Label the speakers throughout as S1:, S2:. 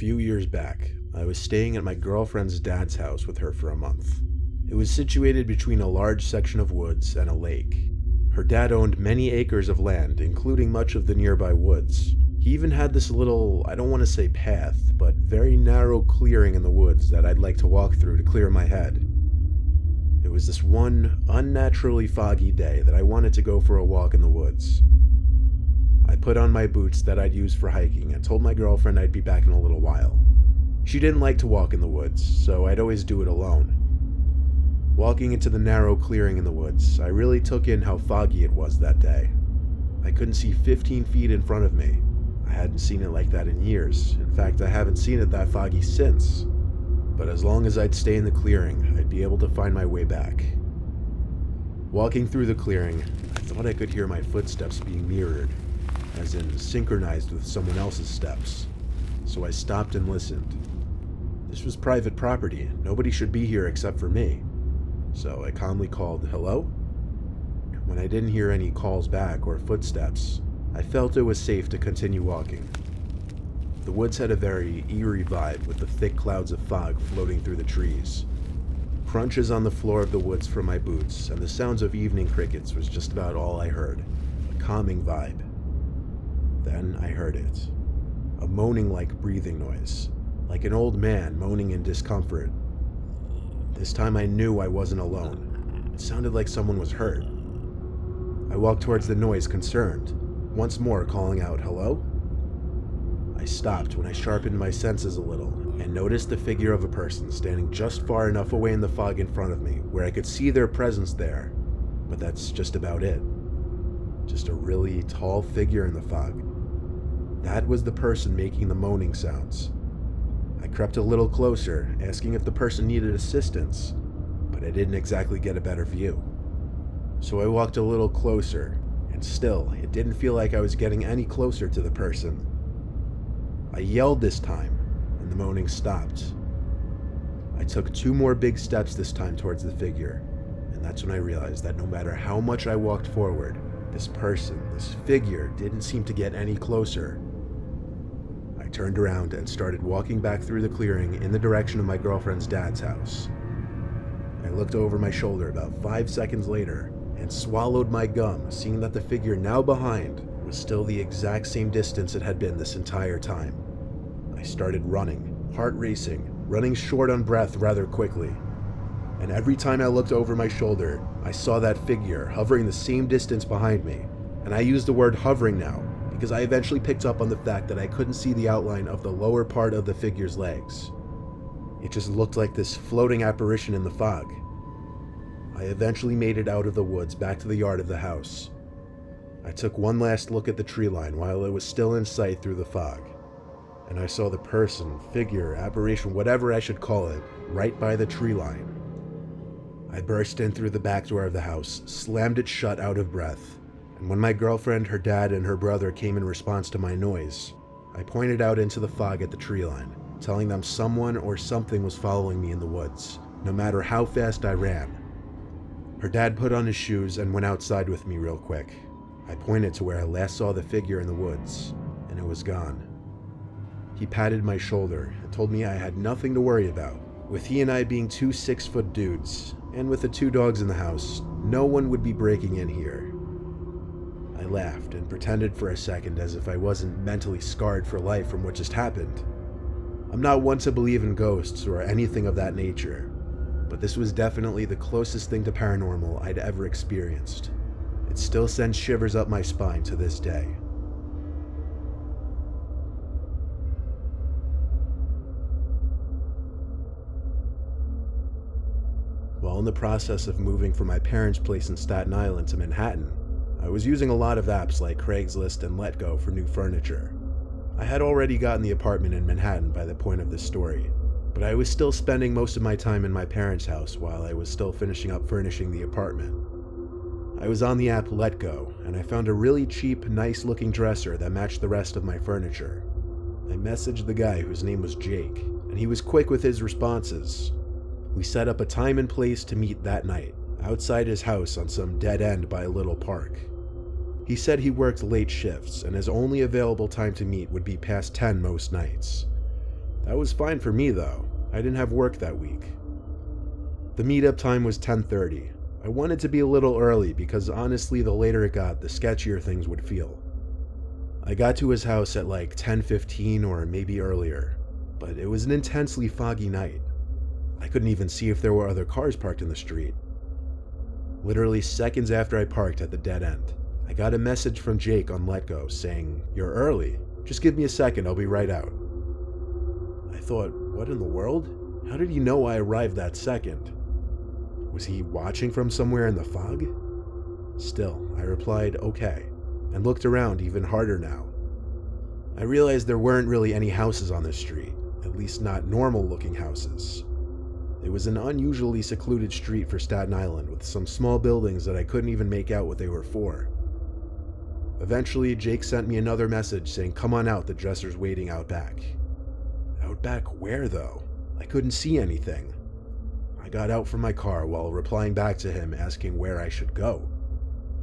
S1: few years back, I was staying at my girlfriend's dad's house with her for a month. It was situated between a large section of woods and a lake. Her dad owned many acres of land, including much of the nearby woods. He even had this little, I don't want to say path, but very narrow clearing in the woods that I'd like to walk through to clear my head. It was this one unnaturally foggy day that I wanted to go for a walk in the woods. I put on my boots that I'd use for hiking and told my girlfriend I'd be back in a little while. She didn't like to walk in the woods, so I'd always do it alone. Walking into the narrow clearing in the woods, I really took in how foggy it was that day. I couldn't see 15 feet in front of me. I hadn't seen it like that in years. In fact, I haven't seen it that foggy since. But as long as I'd stay in the clearing, I'd be able to find my way back. Walking through the clearing, I thought I could hear my footsteps being mirrored, as in synchronized with someone else's steps. So I stopped and listened. This was private property. Nobody should be here except for me. So I calmly called, "Hello?" When I didn't hear any calls back or footsteps, I felt it was safe to continue walking. The woods had a very eerie vibe with the thick clouds of fog floating through the trees. Crunches on the floor of the woods from my boots and the sounds of evening crickets was just about all I heard. A calming vibe. Then I heard it. A moaning-like breathing noise, like an old man moaning in discomfort. This time I knew I wasn't alone. It sounded like someone was hurt. I walked towards the noise, concerned, once more calling out, "Hello?" I stopped when I sharpened my senses a little and noticed the figure of a person standing just far enough away in the fog in front of me where I could see their presence there, but that's just about it. Just a really tall figure in the fog. That was the person making the moaning sounds. I crept a little closer, asking if the person needed assistance, but I didn't exactly get a better view. So I walked a little closer, and still, it didn't feel like I was getting any closer to the person. I yelled this time, and the moaning stopped. I took 2 more big steps this time towards the figure, and that's when I realized that no matter how much I walked forward, this person, this figure, didn't seem to get any closer. I turned around and started walking back through the clearing in the direction of my girlfriend's dad's house. I looked over my shoulder about 5 seconds later and swallowed my gum, seeing that the figure now behind was still the exact same distance it had been this entire time. I started running, heart racing, running short on breath rather quickly. And every time I looked over my shoulder, I saw that figure hovering the same distance behind me. And I use the word hovering now, because I eventually picked up on the fact that I couldn't see the outline of the lower part of the figure's legs. It just looked like this floating apparition in the fog. I eventually made it out of the woods back to the yard of the house. I took one last look at the tree line while it was still in sight through the fog, and I saw the person, figure, apparition, whatever I should call it, right by the tree line. I burst in through the back door of the house, slammed it shut out of breath, and when my girlfriend, her dad, and her brother came in response to my noise, I pointed out into the fog at the tree line, telling them someone or something was following me in the woods, no matter how fast I ran. Her dad put on his shoes and went outside with me real quick. I pointed to where I last saw the figure in the woods, and it was gone. He patted my shoulder and told me I had nothing to worry about. With he and I being 2 6-foot dudes, and with the 2 dogs in the house, no one would be breaking in here. I laughed and pretended for a second as if I wasn't mentally scarred for life from what just happened. I'm not one to believe in ghosts or anything of that nature, but this was definitely the closest thing to paranormal I'd ever experienced. It still sends shivers up my spine to this day. While in the process of moving from my parents' place in Staten Island to Manhattan, I was using a lot of apps like Craigslist and Letgo for new furniture. I had already gotten the apartment in Manhattan by the point of this story, but I was still spending most of my time in my parents' house while I was still finishing up furnishing the apartment. I was on the app Letgo, and I found a really cheap, nice-looking dresser that matched the rest of my furniture. I messaged the guy whose name was Jake, and he was quick with his responses. We set up a time and place to meet that night, outside his house on some dead end by a little park. He said he worked late shifts, and his only available time to meet would be past 10 most nights. That was fine for me though. I didn't have work that week. The meetup time was 10:30. I wanted to be a little early because honestly the later it got, the sketchier things would feel. I got to his house at like 10:15 or maybe earlier, but it was an intensely foggy night. I couldn't even see if there were other cars parked in the street. Literally seconds after I parked at the dead end, I got a message from Jake on Letgo saying, "You're early. Just give me a second, I'll be right out." I thought, what in the world? How did he know I arrived that second? Was he watching from somewhere in the fog? Still, I replied, okay, and looked around even harder now. I realized there weren't really any houses on this street, at least not normal-looking houses. It was an unusually secluded street for Staten Island with some small buildings that I couldn't even make out what they were for. Eventually, Jake sent me another message saying, "Come on out, the dresser's waiting out back." Out back where though? I couldn't see anything. I got out from my car while replying back to him asking where I should go.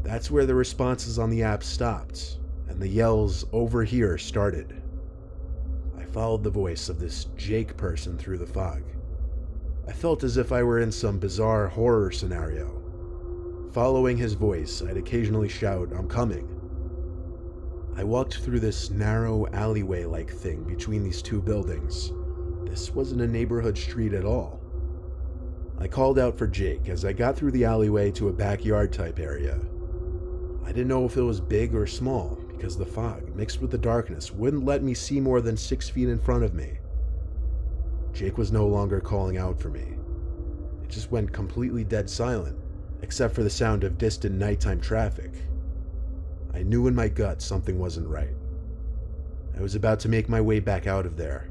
S1: That's where the responses on the app stopped, and the yells "over here" started. I followed the voice of this Jake person through the fog. I felt as if I were in some bizarre horror scenario. Following his voice, I'd occasionally shout, "I'm coming." I walked through this narrow alleyway-like thing between these two buildings. This wasn't a neighborhood street at all. I called out for Jake as I got through the alleyway to a backyard-type area. I didn't know if it was big or small because the fog, mixed with the darkness, wouldn't let me see more than 6 feet in front of me. Jake was no longer calling out for me. It just went completely dead silent, except for the sound of distant nighttime traffic. I knew in my gut something wasn't right. I was about to make my way back out of there.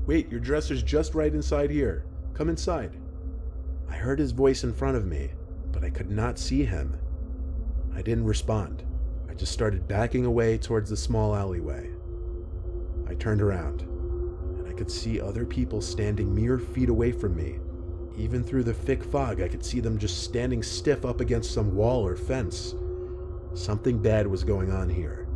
S1: "Wait, your dresser's just right inside here. Come inside." I heard his voice in front of me, but I could not see him. I didn't respond. I just started backing away towards the small alleyway. I turned around, and I could see other people standing mere feet away from me. Even through the thick fog, I could see them just standing stiff up against some wall or fence. Something bad was going on here.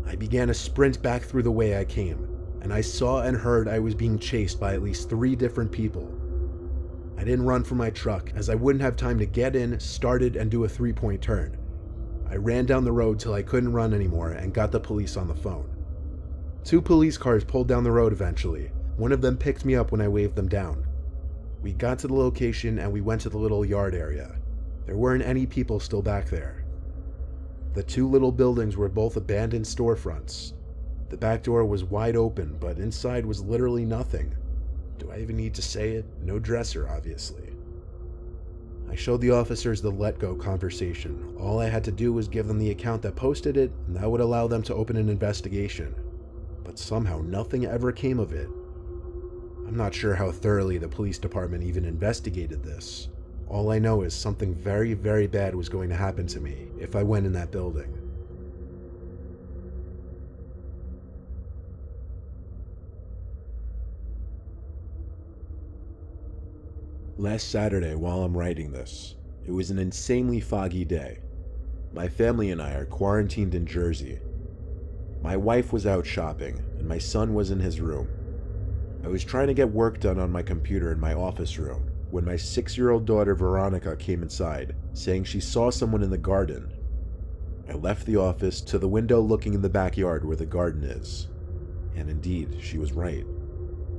S1: I began a sprint back through the way I came, and I saw and heard I was being chased by at least 3 different people. I didn't run for my truck, as I wouldn't have time to get in, start it, and do a 3-point turn. I ran down the road till I couldn't run anymore and got the police on the phone. 2 police cars pulled down the road eventually. One of them picked me up when I waved them down. We got to the location and we went to the little yard area. There weren't any people still back there. The 2 little buildings were both abandoned storefronts. The back door was wide open, but inside was literally nothing. Do I even need to say it? No dresser, obviously. I showed the officers the Letgo conversation. All I had to do was give them the account that posted it, and that would allow them to open an investigation. But somehow nothing ever came of it. I'm not sure how thoroughly the police department even investigated this. All I know is something very, very bad was going to happen to me if I went in that building. Last Saturday, while I'm writing this, it was an insanely foggy day. My family and I are quarantined in Jersey. My wife was out shopping, and my son was in his room. I was trying to get work done on my computer in my office room when my 6-year-old daughter Veronica came inside, saying she saw someone in the garden. I left the office to the window looking in the backyard where the garden is. And indeed, she was right.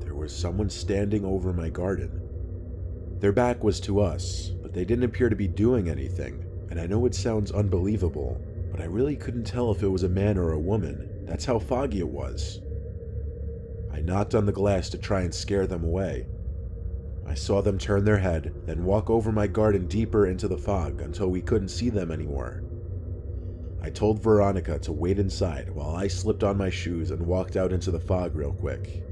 S1: There was someone standing over my garden. Their back was to us, but they didn't appear to be doing anything, and I know it sounds unbelievable, but I really couldn't tell if it was a man or a woman. That's how foggy it was. I knocked on the glass to try and scare them away. I saw them turn their head, then walk over my garden deeper into the fog until we couldn't see them anymore. I told Veronica to wait inside while I slipped on my shoes and walked out into the fog real quick.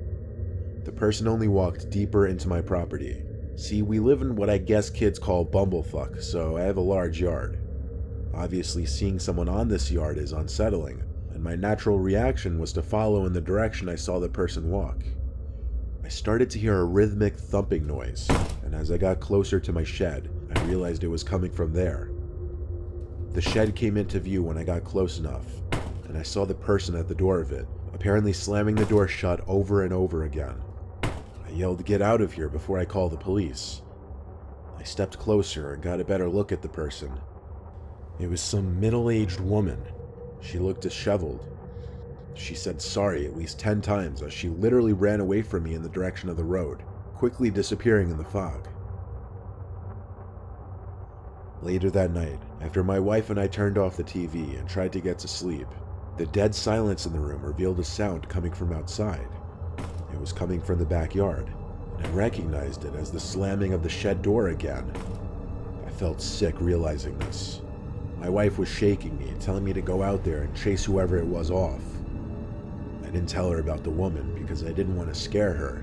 S1: The person only walked deeper into my property. See, we live in what I guess kids call bumblefuck, so I have a large yard. Obviously, seeing someone on this yard is unsettling, and my natural reaction was to follow in the direction I saw the person walk. I started to hear a rhythmic thumping noise, and as I got closer to my shed, I realized it was coming from there. The shed came into view when I got close enough, and I saw the person at the door of it, apparently slamming the door shut over and over again. I yelled, "Get out of here," before I called the police. I stepped closer and got a better look at the person. It was some middle-aged woman. She looked disheveled. She said sorry at least 10 times as she literally ran away from me in the direction of the road, quickly disappearing in the fog. Later that night, after my wife and I turned off the TV and tried to get to sleep, the dead silence in the room revealed a sound coming from outside. It was coming from the backyard, and I recognized it as the slamming of the shed door again. I felt sick realizing this. My wife was shaking me, telling me to go out there and chase whoever it was off. I didn't tell her about the woman because I didn't want to scare her.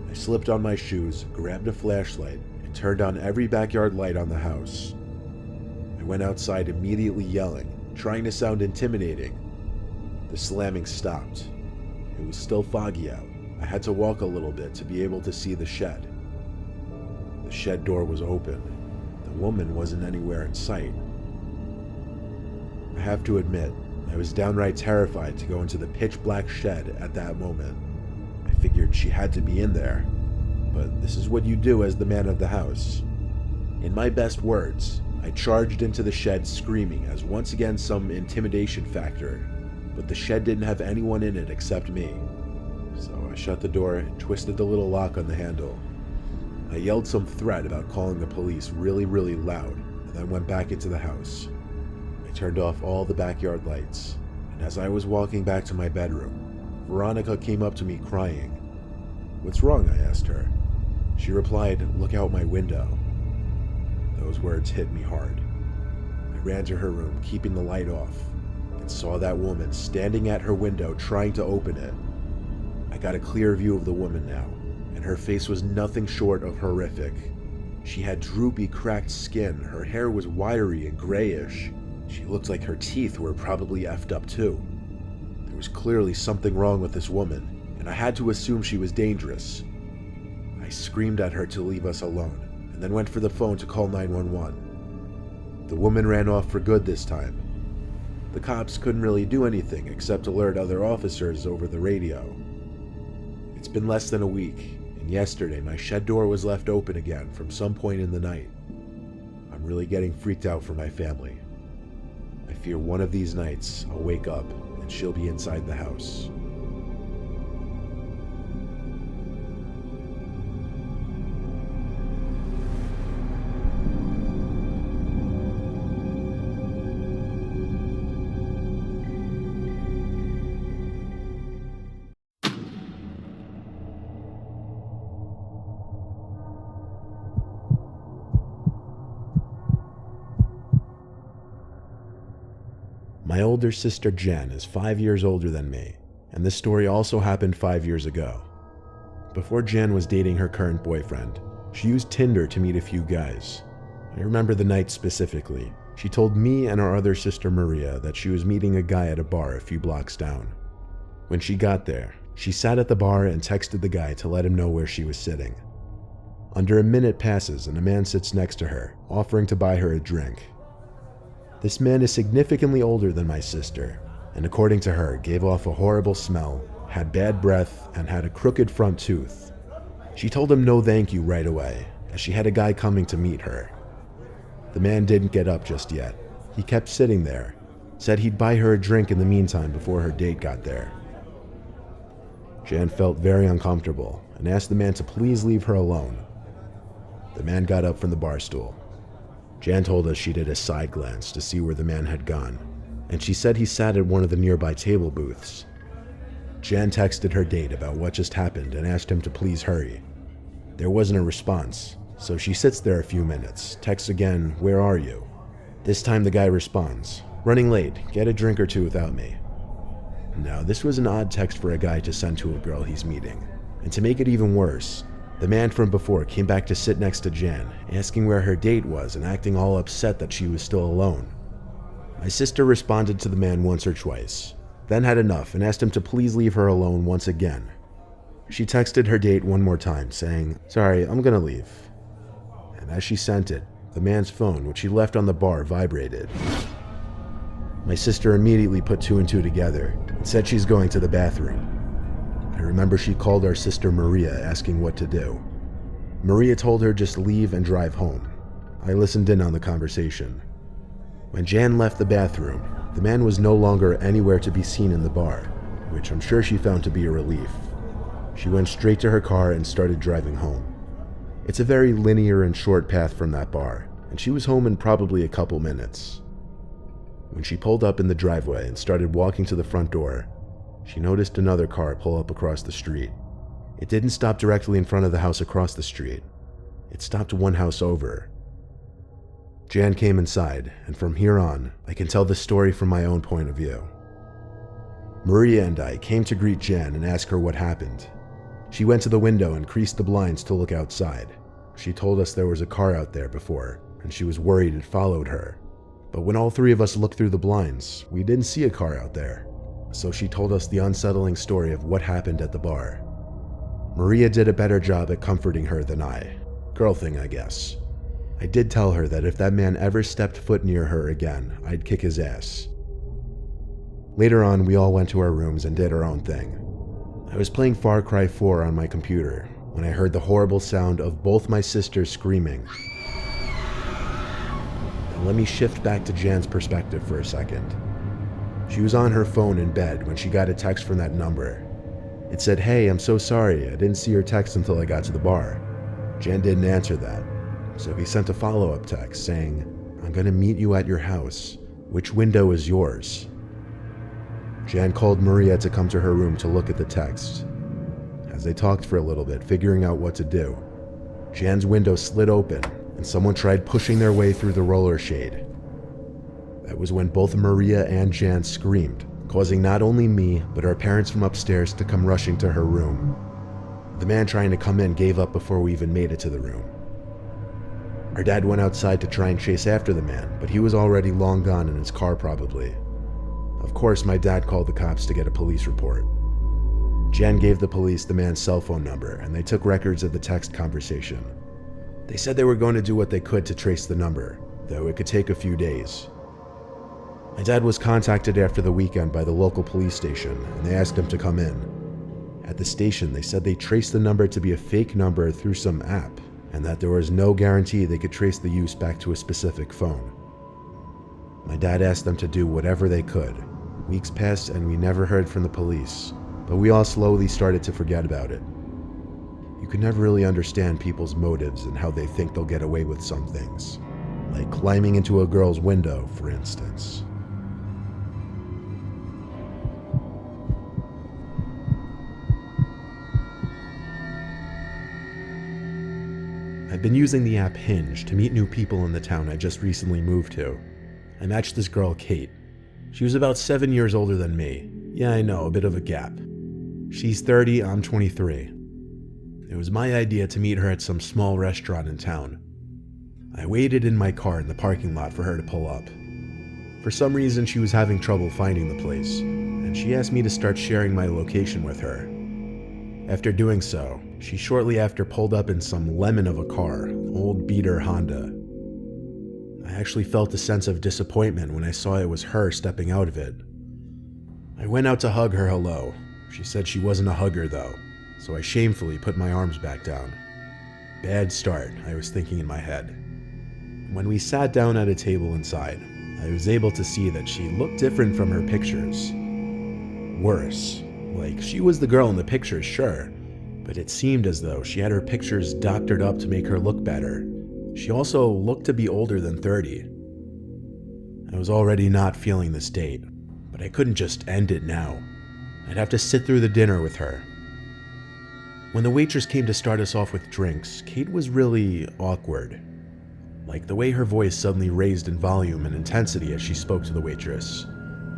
S1: I slipped on my shoes, grabbed a flashlight, and turned on every backyard light on the house. I went outside immediately yelling, trying to sound intimidating. The slamming stopped. It was still foggy out. I had to walk a little bit to be able to see the shed. The shed door was open. The woman wasn't anywhere in sight. I have to admit, I was downright terrified to go into the pitch-black shed at that moment. I figured she had to be in there, but this is what you do as the man of the house. In my best words, I charged into the shed screaming as once again some intimidation factor, but the shed didn't have anyone in it except me. So I shut the door and twisted the little lock on the handle. I yelled some threat about calling the police really loud, and then went back into the house. I turned off all the backyard lights, and as I was walking back to my bedroom, Veronica came up to me crying. "What's wrong?" I asked her. She replied, "Look out my window." Those words hit me hard. I ran to her room, keeping the light off, and saw that woman standing at her window trying to open it. I got a clear view of the woman now, and her face was nothing short of horrific. She had droopy, cracked skin, her hair was wiry and grayish. She looked like her teeth were probably effed up too. There was clearly something wrong with this woman, and I had to assume she was dangerous. I screamed at her to leave us alone, and then went for the phone to call 911. The woman ran off for good this time. The cops couldn't really do anything except alert other officers over the radio. It's been less than a week, and yesterday my shed door was left open again from some point in the night. I'm really getting freaked out for my family. I fear one of these nights I'll wake up and she'll be inside the house. My older sister Jen is 5 years older than me, and this story also happened 5 years ago. Before Jen was dating her current boyfriend, she used Tinder to meet a few guys. I remember the night specifically. She told me and our other sister Maria that she was meeting a guy at a bar a few blocks down. When she got there, she sat at the bar and texted the guy to let him know where she was sitting. Under a minute passes and a man sits next to her, offering to buy her a drink. This man is significantly older than my sister, and according to her, gave off a horrible smell, had bad breath, and had a crooked front tooth. She told him no thank you right away, as she had a guy coming to meet her. The man didn't get up just yet. He kept sitting there, said he'd buy her a drink in the meantime before her date got there. Jan felt very uncomfortable and asked the man to please leave her alone. The man got up from the bar stool. Jan told us she did a side glance to see where the man had gone, and she said he sat at one of the nearby table booths. Jan texted her date about what just happened and asked him to please hurry. There wasn't a response, so she sits there a few minutes, texts again, "Where are you?" This time the guy responds, "Running late, get a drink or two without me." Now this was an odd text for a guy to send to a girl he's meeting, and to make it even worse, the man from before came back to sit next to Jan, asking where her date was and acting all upset that she was still alone. My sister responded to the man once or twice, then had enough and asked him to please leave her alone once again. She texted her date one more time, saying, "Sorry, I'm gonna leave." And as she sent it, the man's phone, which he left on the bar, vibrated. My sister immediately put two and two together and said she's going to the bathroom. I remember she called our sister Maria asking what to do. Maria told her just leave and drive home. I listened in on the conversation. When Jan left the bathroom, the man was no longer anywhere to be seen in the bar, which I'm sure she found to be a relief. She went straight to her car and started driving home. It's a very linear and short path from that bar, and she was home in probably a couple minutes. When she pulled up in the driveway and started walking to the front door, she noticed another car pull up across the street. It didn't stop directly in front of the house across the street. It stopped one house over. Jan came inside, and from here on, I can tell the story from my own point of view. Maria and I came to greet Jan and ask her what happened. She went to the window and creased the blinds to look outside. She told us there was a car out there before, and she was worried it followed her. But when all three of us looked through the blinds, we didn't see a car out there. So she told us the unsettling story of what happened at the bar. Maria did a better job at comforting her than I. Girl thing, I guess. I did tell her that if that man ever stepped foot near her again, I'd kick his ass. Later on, we all went to our rooms and did our own thing. I was playing Far Cry 4 on my computer when I heard the horrible sound of both my sisters screaming. Now let me shift back to Jan's perspective for a second. She was on her phone in bed when she got a text from that number. It said, "Hey, I'm so sorry, I didn't see your text until I got to the bar." Jan didn't answer that, so he sent a follow-up text saying, "I'm gonna meet you at your house. Which window is yours?" Jan called Maria to come to her room to look at the text. As they talked for a little bit, figuring out what to do, Jan's window slid open and someone tried pushing their way through the roller shade. That was when both Maria and Jan screamed, causing not only me, but our parents from upstairs to come rushing to her room. The man trying to come in gave up before we even made it to the room. Our dad went outside to try and chase after the man, but he was already long gone in his car probably. Of course, my dad called the cops to get a police report. Jan gave the police the man's cell phone number, and they took records of the text conversation. They said they were going to do what they could to trace the number, though it could take a few days. My dad was contacted after the weekend by the local police station, and they asked him to come in. At the station, they said they traced the number to be a fake number through some app, and that there was no guarantee they could trace the use back to a specific phone. My dad asked them to do whatever they could. Weeks passed and we never heard from the police, but we all slowly started to forget about it. You can never really understand people's motives and how they think they'll get away with some things, like climbing into a girl's window, for instance. I've been using the app Hinge to meet new people in the town I just recently moved to. I matched this girl, Kate. She was about 7 years older than me. Yeah, I know, a bit of a gap. She's 30, I'm 23. It was my idea to meet her at some small restaurant in town. I waited in my car in the parking lot for her to pull up. For some reason, she was having trouble finding the place, and she asked me to start sharing my location with her. After doing so, she shortly after pulled up in some lemon of a car, an old beater Honda. I actually felt a sense of disappointment when I saw it was her stepping out of it. I went out to hug her hello. She said she wasn't a hugger though, so I shamefully put my arms back down. Bad start, I was thinking in my head. When we sat down at a table inside, I was able to see that she looked different from her pictures. Worse. Like, she was the girl in the pictures, sure, but it seemed as though she had her pictures doctored up to make her look better. She also looked to be older than 30. I was already not feeling this date, but I couldn't just end it now. I'd have to sit through the dinner with her. When the waitress came to start us off with drinks, Kate was really awkward. Like the way her voice suddenly raised in volume and intensity as she spoke to the waitress.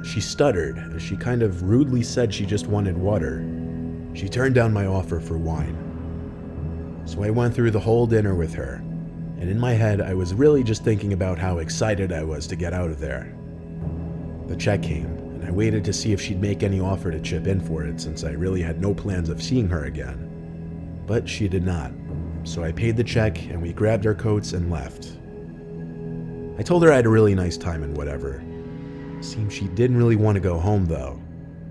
S1: She stuttered as she kind of rudely said she just wanted water. She turned down my offer for wine. So I went through the whole dinner with her, and in my head I was really just thinking about how excited I was to get out of there. The check came, and I waited to see if she'd make any offer to chip in for it since I really had no plans of seeing her again. But she did not, so I paid the check and we grabbed our coats and left. I told her I had a really nice time and whatever. Seems she didn't really want to go home though.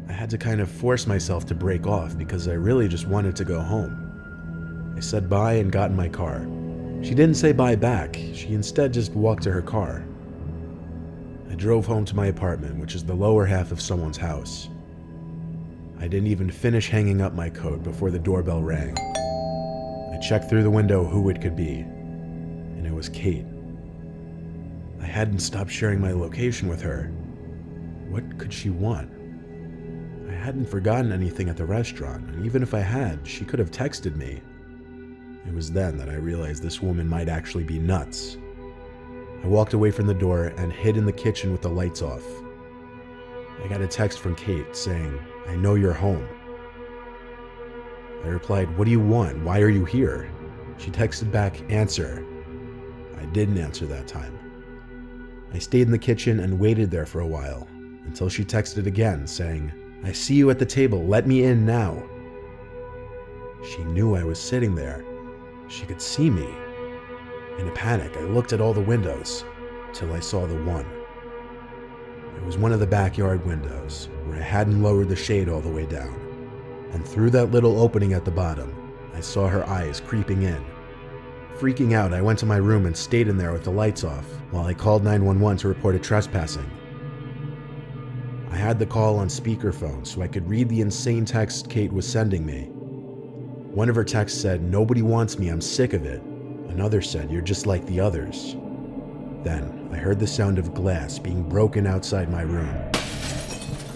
S1: I had to kind of force myself to break off because I really just wanted to go home. I said bye and got in my car. She didn't say bye back, she instead just walked to her car. I drove home to my apartment, which is the lower half of someone's house. I didn't even finish hanging up my coat before the doorbell rang. I checked through the window who it could be, and it was Kate. I hadn't stopped sharing my location with her. What could she want? I hadn't forgotten anything at the restaurant, and even if I had, she could have texted me. It was then that I realized this woman might actually be nuts. I walked away from the door and hid in the kitchen with the lights off. I got a text from Kate saying, "I know you're home." I replied, "What do you want? Why are you here?" She texted back, "Answer." I didn't answer that time. I stayed in the kitchen and waited there for a while, until she texted again saying, "I see you at the table, let me in now." She knew I was sitting there. She could see me. In a panic, I looked at all the windows, till I saw the one. It was one of the backyard windows, where I hadn't lowered the shade all the way down. And through that little opening at the bottom, I saw her eyes creeping in. Freaking out, I went to my room and stayed in there with the lights off, while I called 911 to report a trespassing. I had the call on speakerphone so I could read the insane text Kate was sending me. One of her texts said, "Nobody wants me, I'm sick of it." Another said, "You're just like the others." Then I heard the sound of glass being broken outside my room.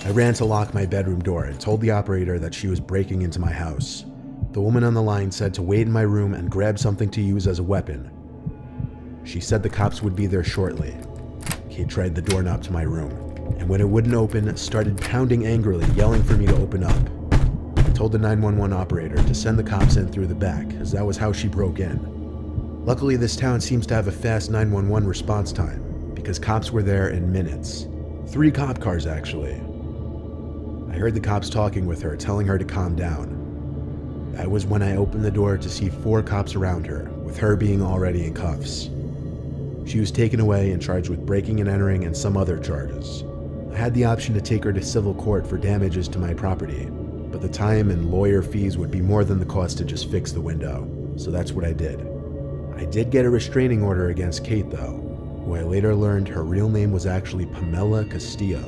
S1: I ran to lock my bedroom door and told the operator that she was breaking into my house. The woman on the line said to wait in my room and grab something to use as a weapon. She said the cops would be there shortly. Kate tried the doorknob to my room, and when it wouldn't open, started pounding angrily, yelling for me to open up. I told the 911 operator to send the cops in through the back, as that was how she broke in. Luckily, this town seems to have a fast 911 response time, because cops were there in minutes. 3 cop cars, actually. I heard the cops talking with her, telling her to calm down. That was when I opened the door to see 4 cops around her, with her being already in cuffs. She was taken away and charged with breaking and entering and some other charges. I had the option to take her to civil court for damages to my property, but the time and lawyer fees would be more than the cost to just fix the window, so that's what I did. I did get a restraining order against Kate though, who I later learned her real name was actually Pamela Castillo.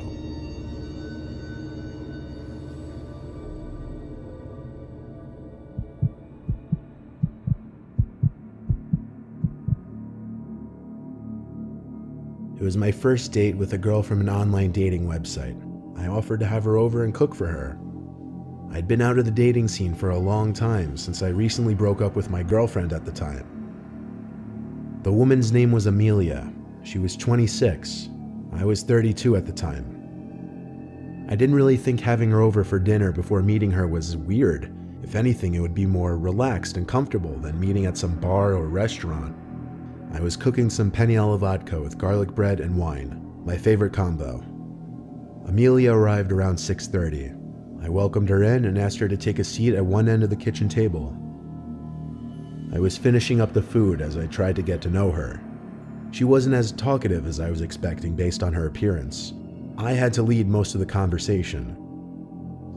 S1: It was my first date with a girl from an online dating website. I offered to have her over and cook for her. I'd been out of the dating scene for a long time since I recently broke up with my girlfriend at the time. The woman's name was Amelia. She was 26. I was 32 at the time. I didn't really think having her over for dinner before meeting her was weird. If anything, it would be more relaxed and comfortable than meeting at some bar or restaurant. I was cooking some penne alla vodka with garlic bread and wine, my favorite combo. Amelia arrived around 6:30. I welcomed her in and asked her to take a seat at one end of the kitchen table. I was finishing up the food as I tried to get to know her. She wasn't as talkative as I was expecting based on her appearance. I had to lead most of the conversation.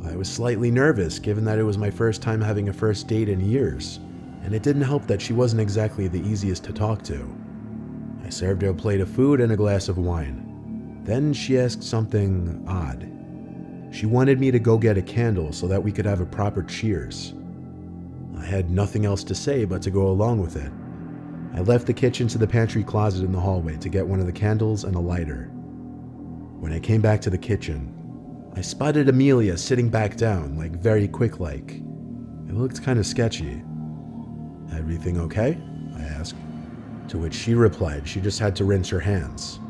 S1: I was slightly nervous given that it was my first time having a first date in years, and it didn't help that she wasn't exactly the easiest to talk to. I served her a plate of food and a glass of wine. Then she asked something odd. She wanted me to go get a candle so that we could have a proper cheers. I had nothing else to say but to go along with it. I left the kitchen to the pantry closet in the hallway to get one of the candles and a lighter. When I came back to the kitchen, I spotted Amelia sitting back down, like very quick-like. It looked kind of sketchy. "Everything okay?" I asked. To which she replied she just had to rinse her hands.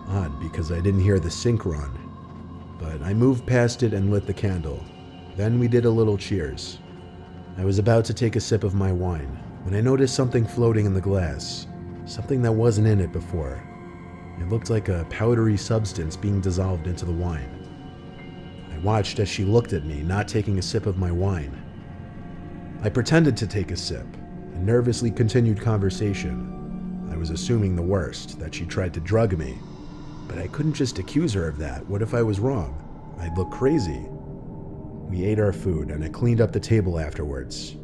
S1: Odd, because I didn't hear the sink run. But I moved past it and lit the candle. Then we did a little cheers. I was about to take a sip of my wine when I noticed something floating in the glass, something that wasn't in it before. It looked like a powdery substance being dissolved into the wine. I watched as she looked at me, not taking a sip of my wine. I pretended to take a sip and nervously continued conversation. I was assuming the worst, that she tried to drug me. But I couldn't just accuse her of that. What if I was wrong? I'd look crazy. We ate our food, and I cleaned up the table afterwards.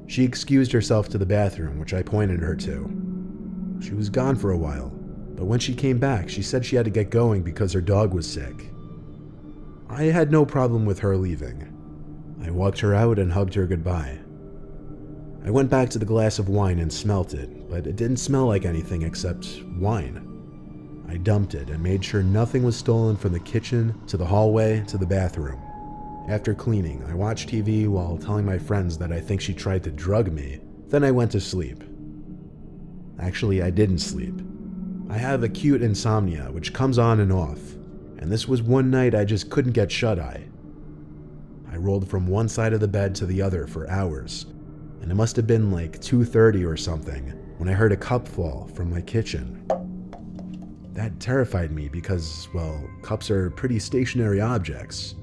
S1: She excused herself to the bathroom, which I pointed her to. She was gone for a while, but when she came back, she said she had to get going because her dog was sick. I had no problem with her leaving. I walked her out and hugged her goodbye. I went back to the glass of wine and smelt it, but it didn't smell like anything except wine. I dumped it and made sure nothing was stolen from the kitchen to the hallway to the bathroom. After cleaning, I watched TV while telling my friends that I think she tried to drug me. Then I went to sleep. Actually, I didn't sleep. I have acute insomnia, which comes on and off, and this was one night I just couldn't get shut-eye. I rolled from one side of the bed to the other for hours, and it must have been like 2:30 or something when I heard a cup fall from my kitchen. That terrified me because, well, cups are pretty stationary objects.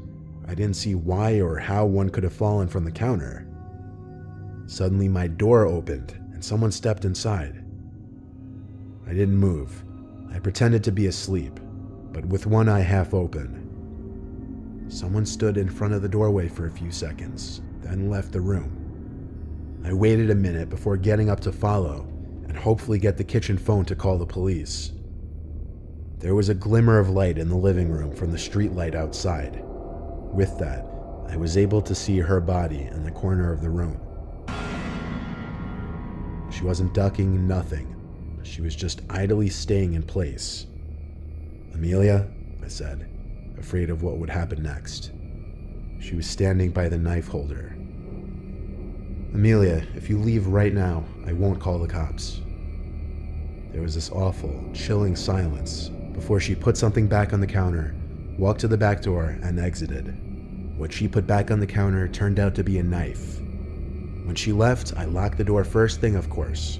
S1: I didn't see why or how one could have fallen from the counter. Suddenly my door opened and someone stepped inside. I didn't move. I pretended to be asleep, but with one eye half open. Someone stood in front of the doorway for a few seconds, then left the room. I waited a minute before getting up to follow and hopefully get the kitchen phone to call the police. There was a glimmer of light in the living room from the street light outside. With that, I was able to see her body in the corner of the room. She wasn't ducking, nothing. She was just idly staying in place. "Amelia?" I said, afraid of what would happen next. She was standing by the knife holder. "Amelia, if you leave right now, I won't call the cops." There was this awful, chilling silence before she put something back on the counter, walked to the back door, and exited. What she put back on the counter turned out to be a knife. When she left, I locked the door first thing, of course.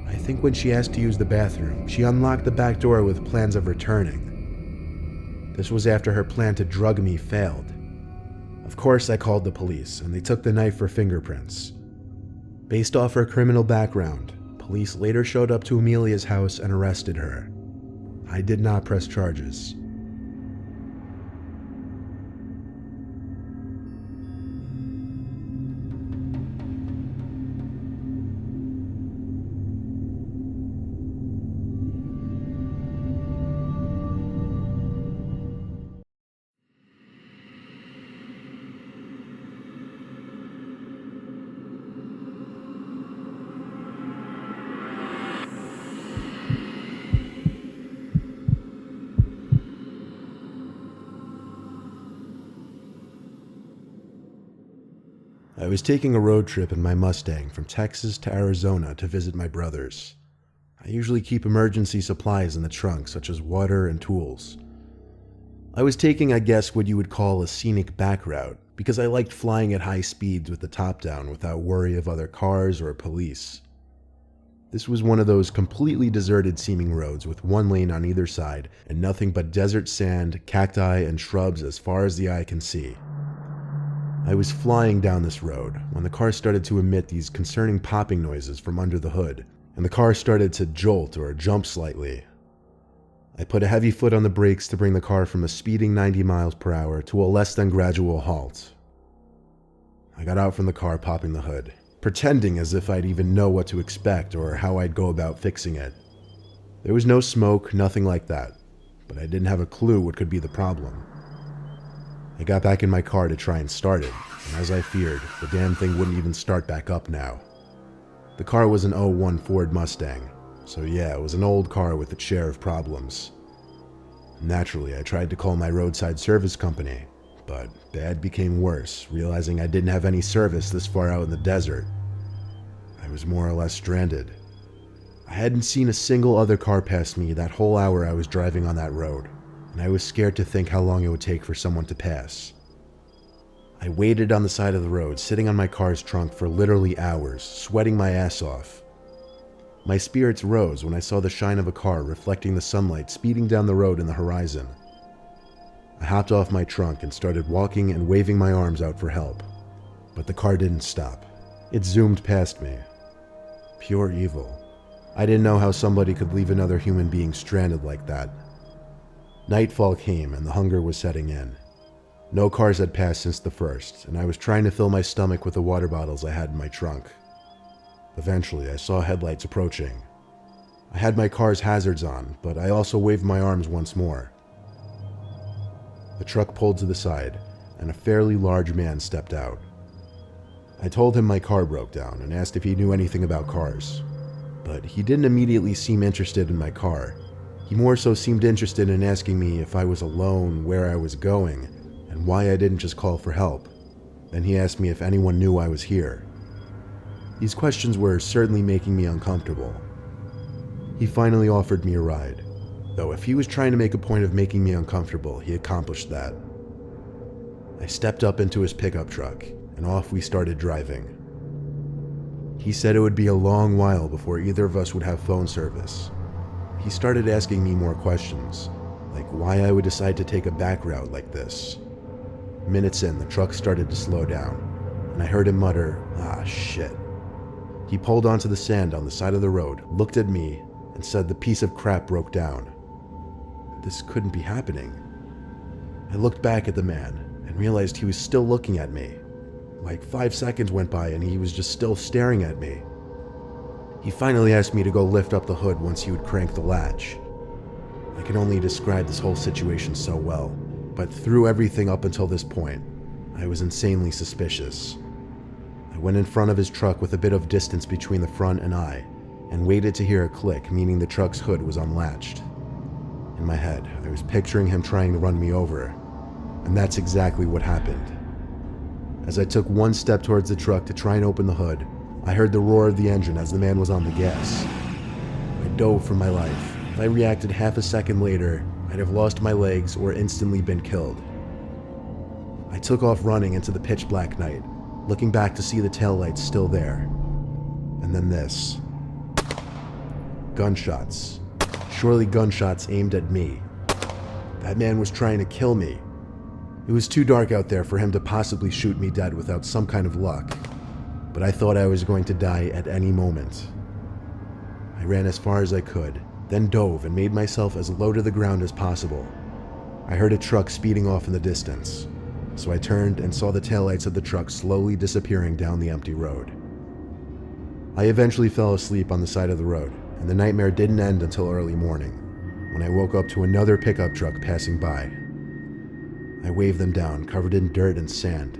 S1: I think when she asked to use the bathroom, she unlocked the back door with plans of returning. This was after her plan to drug me failed. Of course, I called the police, and they took the knife for fingerprints. Based off her criminal background, police later showed up to Amelia's house and arrested her. I did not press charges. I was taking a road trip in my Mustang from Texas to Arizona to visit my brothers. I usually keep emergency supplies in the trunk, such as water and tools. I was taking, I guess, what you would call a scenic back route, because I liked flying at high speeds with the top down without worry of other cars or police. This was one of those completely deserted seeming roads with one lane on either side and nothing but desert sand, cacti, and shrubs as far as the eye can see. I was flying down this road when the car started to emit these concerning popping noises from under the hood, and the car started to jolt or jump slightly. I put a heavy foot on the brakes to bring the car from a speeding 90 miles per hour to a less than gradual halt. I got out from the car, popping the hood, pretending as if I'd even know what to expect or how I'd go about fixing it. There was no smoke, nothing like that, but I didn't have a clue what could be the problem. I got back in my car to try and start it, and as I feared, the damn thing wouldn't even start back up now. The car was an '01 Ford Mustang, so yeah, it was an old car with its share of problems. Naturally, I tried to call my roadside service company, but bad became worse, realizing I didn't have any service this far out in the desert. I was more or less stranded. I hadn't seen a single other car pass me that whole hour I was driving on that road, and I was scared to think how long it would take for someone to pass. I waited on the side of the road, sitting on my car's trunk for literally hours, sweating my ass off. My spirits rose when I saw the shine of a car reflecting the sunlight speeding down the road in the horizon. I hopped off my trunk and started walking and waving my arms out for help, but the car didn't stop. It zoomed past me. Pure evil. I didn't know how somebody could leave another human being stranded like that. Nightfall came and the hunger was setting in. No cars had passed since the first, and I was trying to fill my stomach with the water bottles I had in my trunk. Eventually, I saw headlights approaching. I had my car's hazards on, but I also waved my arms once more. The truck pulled to the side, and a fairly large man stepped out. I told him my car broke down and asked if he knew anything about cars, but he didn't immediately seem interested in my car. He more so seemed interested in asking me if I was alone, where I was going, and why I didn't just call for help. Then he asked me if anyone knew I was here. These questions were certainly making me uncomfortable. He finally offered me a ride, though if he was trying to make a point of making me uncomfortable, he accomplished that. I stepped up into his pickup truck, and off we started driving. He said it would be a long while before either of us would have phone service. He started asking me more questions, like why I would decide to take a back route like this. Minutes in, the truck started to slow down, and I heard him mutter, "Ah, shit." He pulled onto the sand on the side of the road, looked at me, and said the piece of crap broke down. This couldn't be happening. I looked back at the man and realized he was still looking at me. Like 5 seconds went by and he was just still staring at me. He finally asked me to go lift up the hood once he would crank the latch. I can only describe this whole situation so well, but through everything up until this point, I was insanely suspicious. I went in front of his truck with a bit of distance between the front and I, and waited to hear a click, meaning the truck's hood was unlatched. In my head, I was picturing him trying to run me over, and that's exactly what happened. As I took one step towards the truck to try and open the hood, I heard the roar of the engine as the man was on the gas. I dove for my life. If I reacted half a second later, I'd have lost my legs or instantly been killed. I took off running into the pitch black night, looking back to see the taillights still there. And then this. Gunshots. Surely gunshots aimed at me. That man was trying to kill me. It was too dark out there for him to possibly shoot me dead without some kind of luck, but I thought I was going to die at any moment. I ran as far as I could, then dove and made myself as low to the ground as possible. I heard a truck speeding off in the distance, so I turned and saw the taillights of the truck slowly disappearing down the empty road. I eventually fell asleep on the side of the road, and the nightmare didn't end until early morning, when I woke up to another pickup truck passing by. I waved them down, covered in dirt and sand,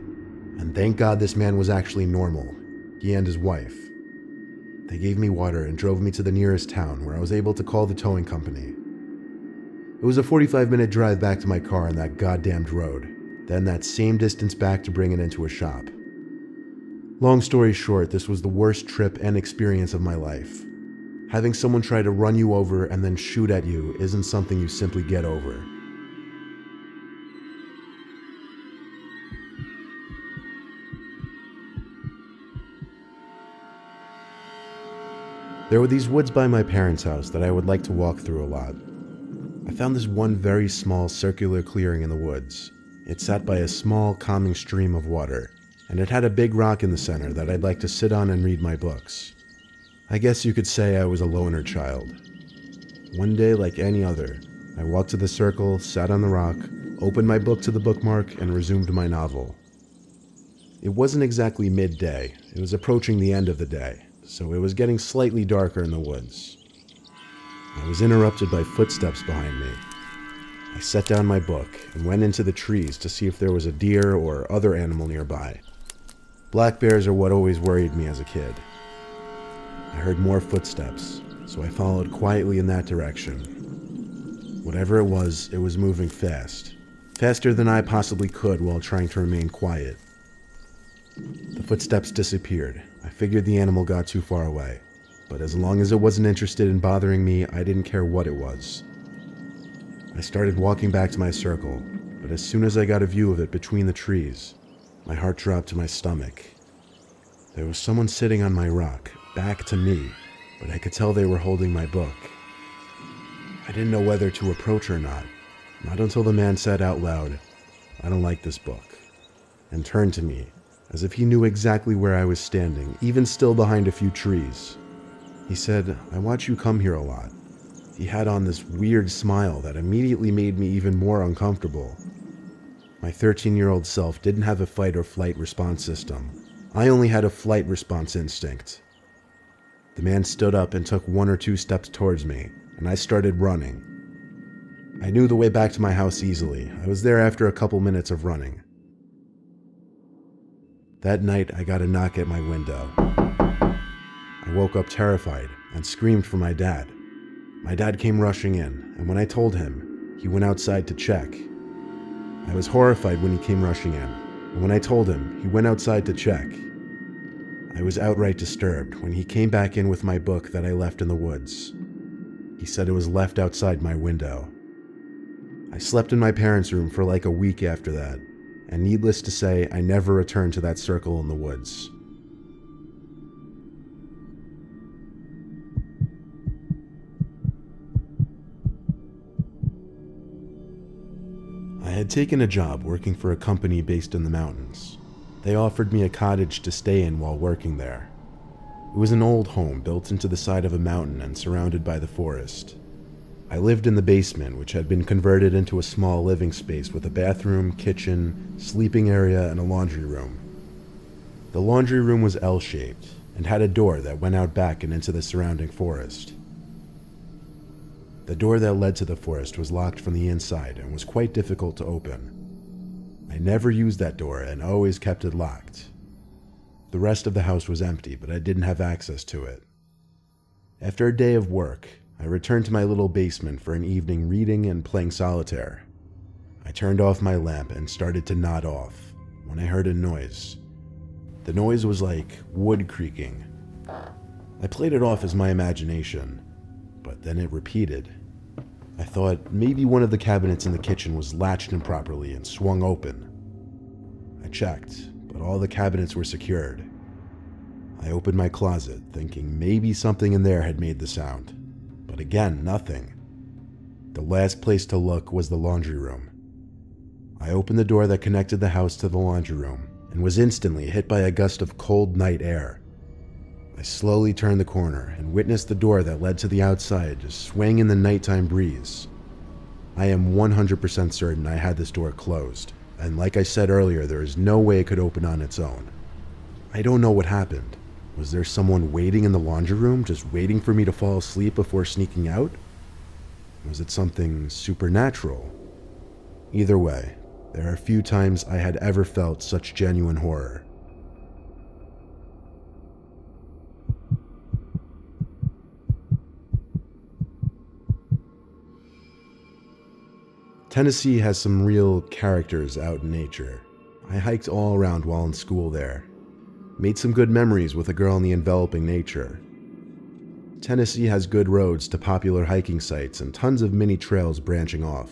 S1: and thank God this man was actually normal, he and his wife. They gave me water and drove me to the nearest town, where I was able to call the towing company. It was a 45-minute drive back to my car on that goddamned road, then that same distance back to bring it into a shop. Long story short, this was the worst trip and experience of my life. Having someone try to run you over and then shoot at you isn't something you simply get over. There were these woods by my parents' house that I would like to walk through a lot. I found this one very small circular clearing in the woods. It sat by a small, calming stream of water, and it had a big rock in the center that I'd like to sit on and read my books. I guess you could say I was a loner child. One day, like any other, I walked to the circle, sat on the rock, opened my book to the bookmark, and resumed my novel. It wasn't exactly midday. It was approaching the end of the day, so it was getting slightly darker in the woods. I was interrupted by footsteps behind me. I set down my book and went into the trees to see if there was a deer or other animal nearby. Black bears are what always worried me as a kid. I heard more footsteps, so I followed quietly in that direction. Whatever it was moving fast. Faster than I possibly could while trying to remain quiet. The footsteps disappeared. I figured the animal got too far away, but as long as it wasn't interested in bothering me, I didn't care what it was. I started walking back to my circle, but as soon as I got a view of it between the trees, my heart dropped to my stomach. There was someone sitting on my rock, back to me, but I could tell they were holding my book. I didn't know whether to approach or not until the man said out loud, "I don't like this book," and turned to me, as if he knew exactly where I was standing, even still behind a few trees. He said, "I watch you come here a lot." He had on this weird smile that immediately made me even more uncomfortable. My 13-year-old self didn't have a fight or flight response system. I only had a flight response instinct. The man stood up and took 1 or 2 steps towards me, and I started running. I knew the way back to my house easily. I was there after a couple minutes of running. That night, I got a knock at my window. I woke up terrified and screamed for my dad. My dad came rushing in, and when I told him, he went outside to check. I was horrified when he came rushing in, and when I told him, he went outside to check. I was outright disturbed when he came back in with my book that I left in the woods. He said it was left outside my window. I slept in my parents' room for like a week after that, and needless to say, I never returned to that circle in the woods. I had taken a job working for a company based in the mountains. They offered me a cottage to stay in while working there. It was an old home built into the side of a mountain and surrounded by the forest. I lived in the basement, which had been converted into a small living space with a bathroom, kitchen, sleeping area, and a laundry room. The laundry room was L-shaped and had a door that went out back and into the surrounding forest. The door that led to the forest was locked from the inside and was quite difficult to open. I never used that door and always kept it locked. The rest of the house was empty, but I didn't have access to it. After a day of work, I returned to my little basement for an evening reading and playing solitaire. I turned off my lamp and started to nod off when I heard a noise. The noise was like wood creaking. I played it off as my imagination, but then it repeated. I thought maybe one of the cabinets in the kitchen was latched improperly and swung open. I checked, but all the cabinets were secured. I opened my closet, thinking maybe something in there had made the sound. But again, nothing. The last place to look was the laundry room. I opened the door that connected the house to the laundry room and was instantly hit by a gust of cold night air. I slowly turned the corner and witnessed the door that led to the outside just swing in the nighttime breeze. I am 100% certain I had this door closed, and like I said earlier, there is no way it could open on its own. I don't know what happened. Was there someone waiting in the laundry room, just waiting for me to fall asleep before sneaking out? Was it something supernatural? Either way, there are few times I had ever felt such genuine horror. Tennessee has some real characters out in nature. I hiked all around while in school there. Made some good memories with a girl in the enveloping nature. Tennessee has good roads to popular hiking sites and tons of mini trails branching off.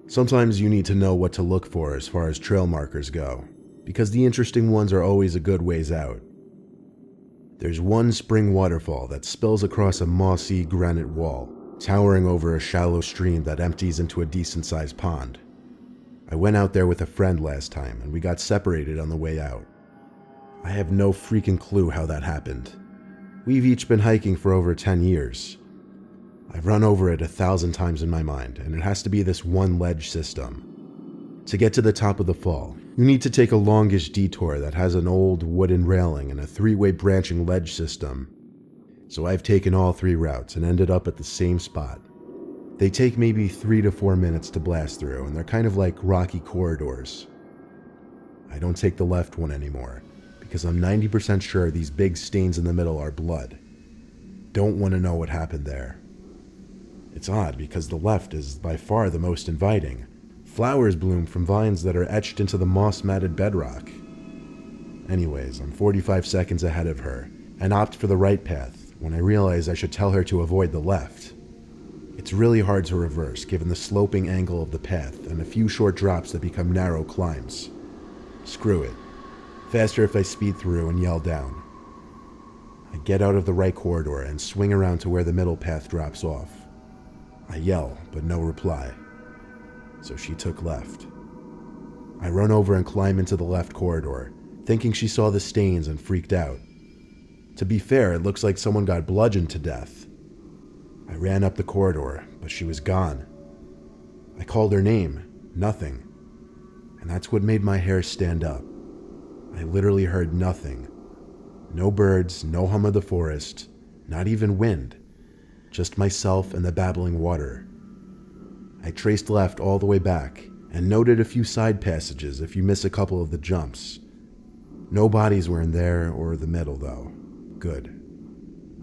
S1: Sometimes you need to know what to look for as far as trail markers go, because the interesting ones are always a good ways out. There's one spring waterfall that spills across a mossy granite wall, towering over a shallow stream that empties into a decent-sized pond. I went out there with a friend last time, and we got separated on the way out. I have no freaking clue how that happened. We've each been hiking for over 10 years. I've run over it 1,000 times in my mind, and it has to be this one ledge system. To get to the top of the fall, you need to take a longish detour that has an old wooden railing and a 3-way branching ledge system. So I've taken all 3 routes and ended up at the same spot. They take maybe 3 to 4 minutes to blast through, and they're kind of like rocky corridors. I don't take the left one anymore, because I'm 90% sure these big stains in the middle are blood. Don't want to know what happened there. It's odd because the left is by far the most inviting. Flowers bloom from vines that are etched into the moss-matted bedrock. Anyways, I'm 45 seconds ahead of her and opt for the right path when I realize I should tell her to avoid the left. It's really hard to reverse given the sloping angle of the path and a few short drops that become narrow climbs. Screw it. Faster if I speed through and yell down. I get out of the right corridor and swing around to where the middle path drops off. I yell, but no reply. So she took left. I run over and climb into the left corridor, thinking she saw the stains and freaked out. To be fair, it looks like someone got bludgeoned to death. I ran up the corridor, but she was gone. I called her name, nothing. And that's what made my hair stand up. I literally heard nothing. No birds, no hum of the forest, not even wind. Just myself and the babbling water. I traced left all the way back, and noted a few side passages if you miss a couple of the jumps. No bodies were in there or the middle, though. Good.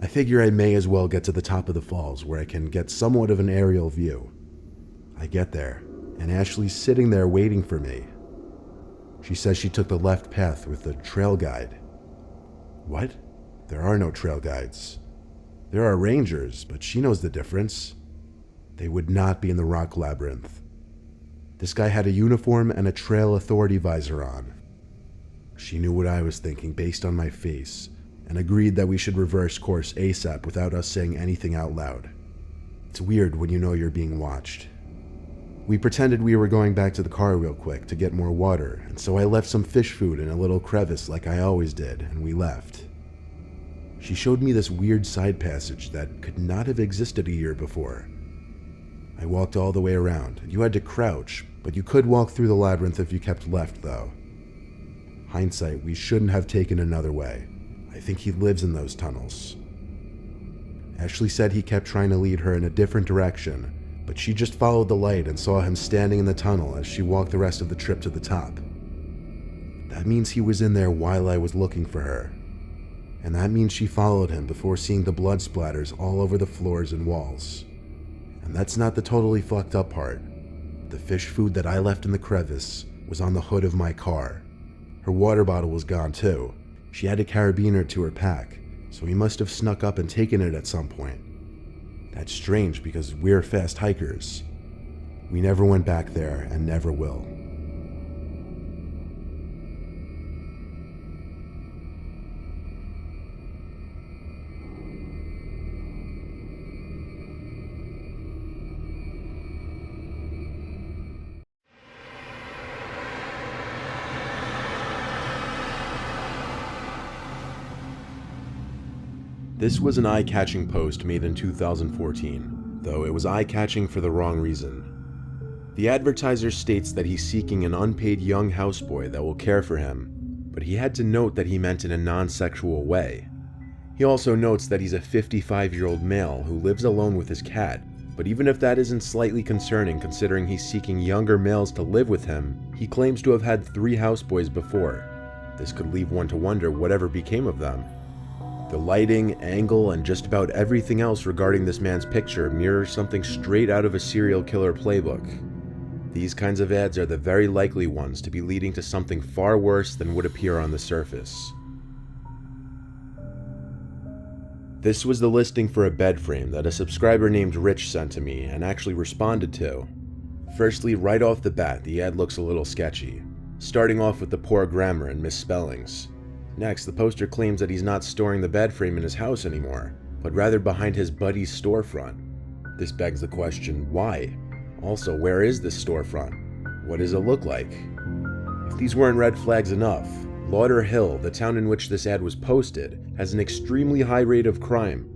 S1: I figure I may as well get to the top of the falls where I can get somewhat of an aerial view. I get there, and Ashley's sitting there waiting for me. She says she took the left path with the trail guide. What? There are no trail guides. There are rangers, but she knows the difference. They would not be in the rock labyrinth. This guy had a uniform and a trail authority visor on. She knew what I was thinking based on my face, and agreed that we should reverse course ASAP without us saying anything out loud. It's weird when you know you're being watched. We pretended we were going back to the car real quick to get more water, and so I left some fish food in a little crevice like I always did, and we left. She showed me this weird side passage that could not have existed a year before. I walked all the way around. You had to crouch, but you could walk through the labyrinth if you kept left, though. Hindsight, we shouldn't have taken another way. I think he lives in those tunnels. Ashley said he kept trying to lead her in a different direction, but she just followed the light and saw him standing in the tunnel as she walked the rest of the trip to the top. That means he was in there while I was looking for her. And that means she followed him before seeing the blood splatters all over the floors and walls. And that's not the totally fucked up part. The fish food that I left in the crevice was on the hood of my car. Her water bottle was gone too. She had a carabiner to her pack, so he must have snuck up and taken it at some point. That's strange because we're fast hikers. We never went back there and never will. This was an eye-catching post made in 2014, though it was eye-catching for the wrong reason. The advertiser states that he's seeking an unpaid young houseboy that will care for him, but he had to note that he meant in a non-sexual way. He also notes that he's a 55-year-old male who lives alone with his cat, but even if that isn't slightly concerning considering he's seeking younger males to live with him, he claims to have had 3 houseboys before. This could leave one to wonder whatever became of them. The lighting, angle, and just about everything else regarding this man's picture mirrors something straight out of a serial killer playbook. These kinds of ads are the very likely ones to be leading to something far worse than would appear on the surface. This was the listing for a bed frame that a subscriber named Rich sent to me and actually responded to. Firstly, right off the bat, the ad looks a little sketchy, starting off with the poor grammar and misspellings. Next, the poster claims that he's not storing the bed frame in his house anymore, but rather behind his buddy's storefront. This begs the question, why? Also, where is this storefront? What does it look like? If these weren't red flags enough, Lauderhill, the town in which this ad was posted, has an extremely high rate of crime.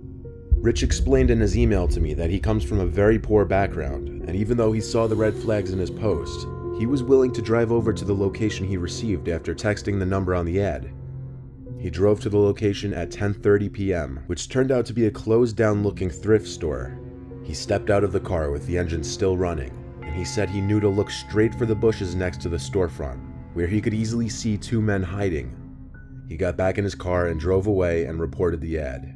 S1: Rich explained in his email to me that he comes from a very poor background, and even though he saw the red flags in his post, he was willing to drive over to the location he received after texting the number on the ad. He drove to the location at 10:30 p.m., which turned out to be a closed-down looking thrift store. He stepped out of the car with the engine still running, and he said he knew to look straight for the bushes next to the storefront, where he could easily see 2 men hiding. He got back in his car and drove away and reported the ad.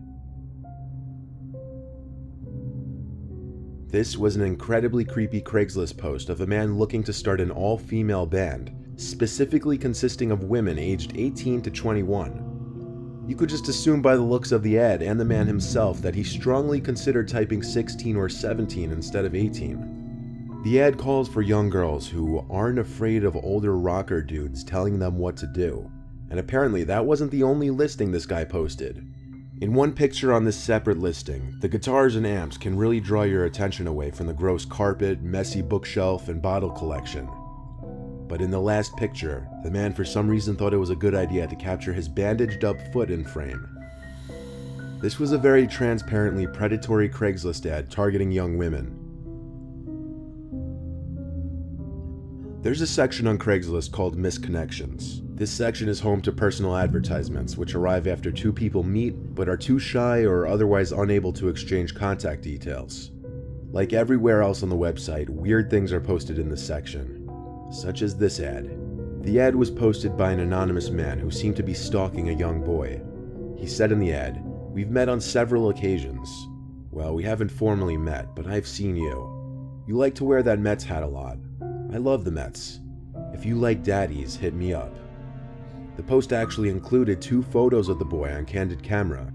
S1: This was an incredibly creepy Craigslist post of a man looking to start an all-female band, specifically consisting of women aged 18 to 21. You could just assume by the looks of the ad and the man himself that he strongly considered typing 16 or 17 instead of 18. The ad calls for young girls who aren't afraid of older rocker dudes telling them what to do, and apparently that wasn't the only listing this guy posted. In one picture on this separate listing, the guitars and amps can really draw your attention away from the gross carpet, messy bookshelf, and bottle collection. But in the last picture, the man for some reason thought it was a good idea to capture his bandaged up foot in frame. This was a very transparently predatory Craigslist ad targeting young women. There's a section on Craigslist called Misconnections. This section is home to personal advertisements, which arrive after two people meet but are too shy or otherwise unable to exchange contact details. Like everywhere else on the website, weird things are posted in this section, such as this ad. The ad was posted by an anonymous man who seemed to be stalking a young boy. He said in the ad, "We've met on several occasions. Well, we haven't formally met, but I've seen you. You like to wear that Mets hat a lot. I love the Mets. If you like daddies, hit me up." The post actually included two photos of the boy on candid camera,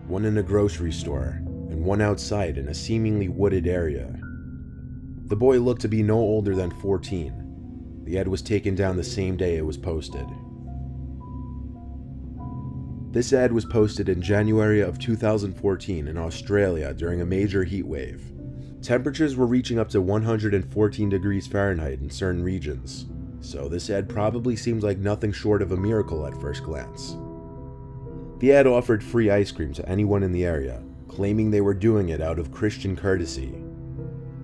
S1: one in a grocery store and one outside in a seemingly wooded area. The boy looked to be no older than 14. The ad was taken down the same day it was posted. This ad was posted in January of 2014 in Australia during a major heat wave. Temperatures were reaching up to 114 degrees Fahrenheit in certain regions, so this ad probably seemed like nothing short of a miracle at first glance. The ad offered free ice cream to anyone in the area, claiming they were doing it out of Christian courtesy.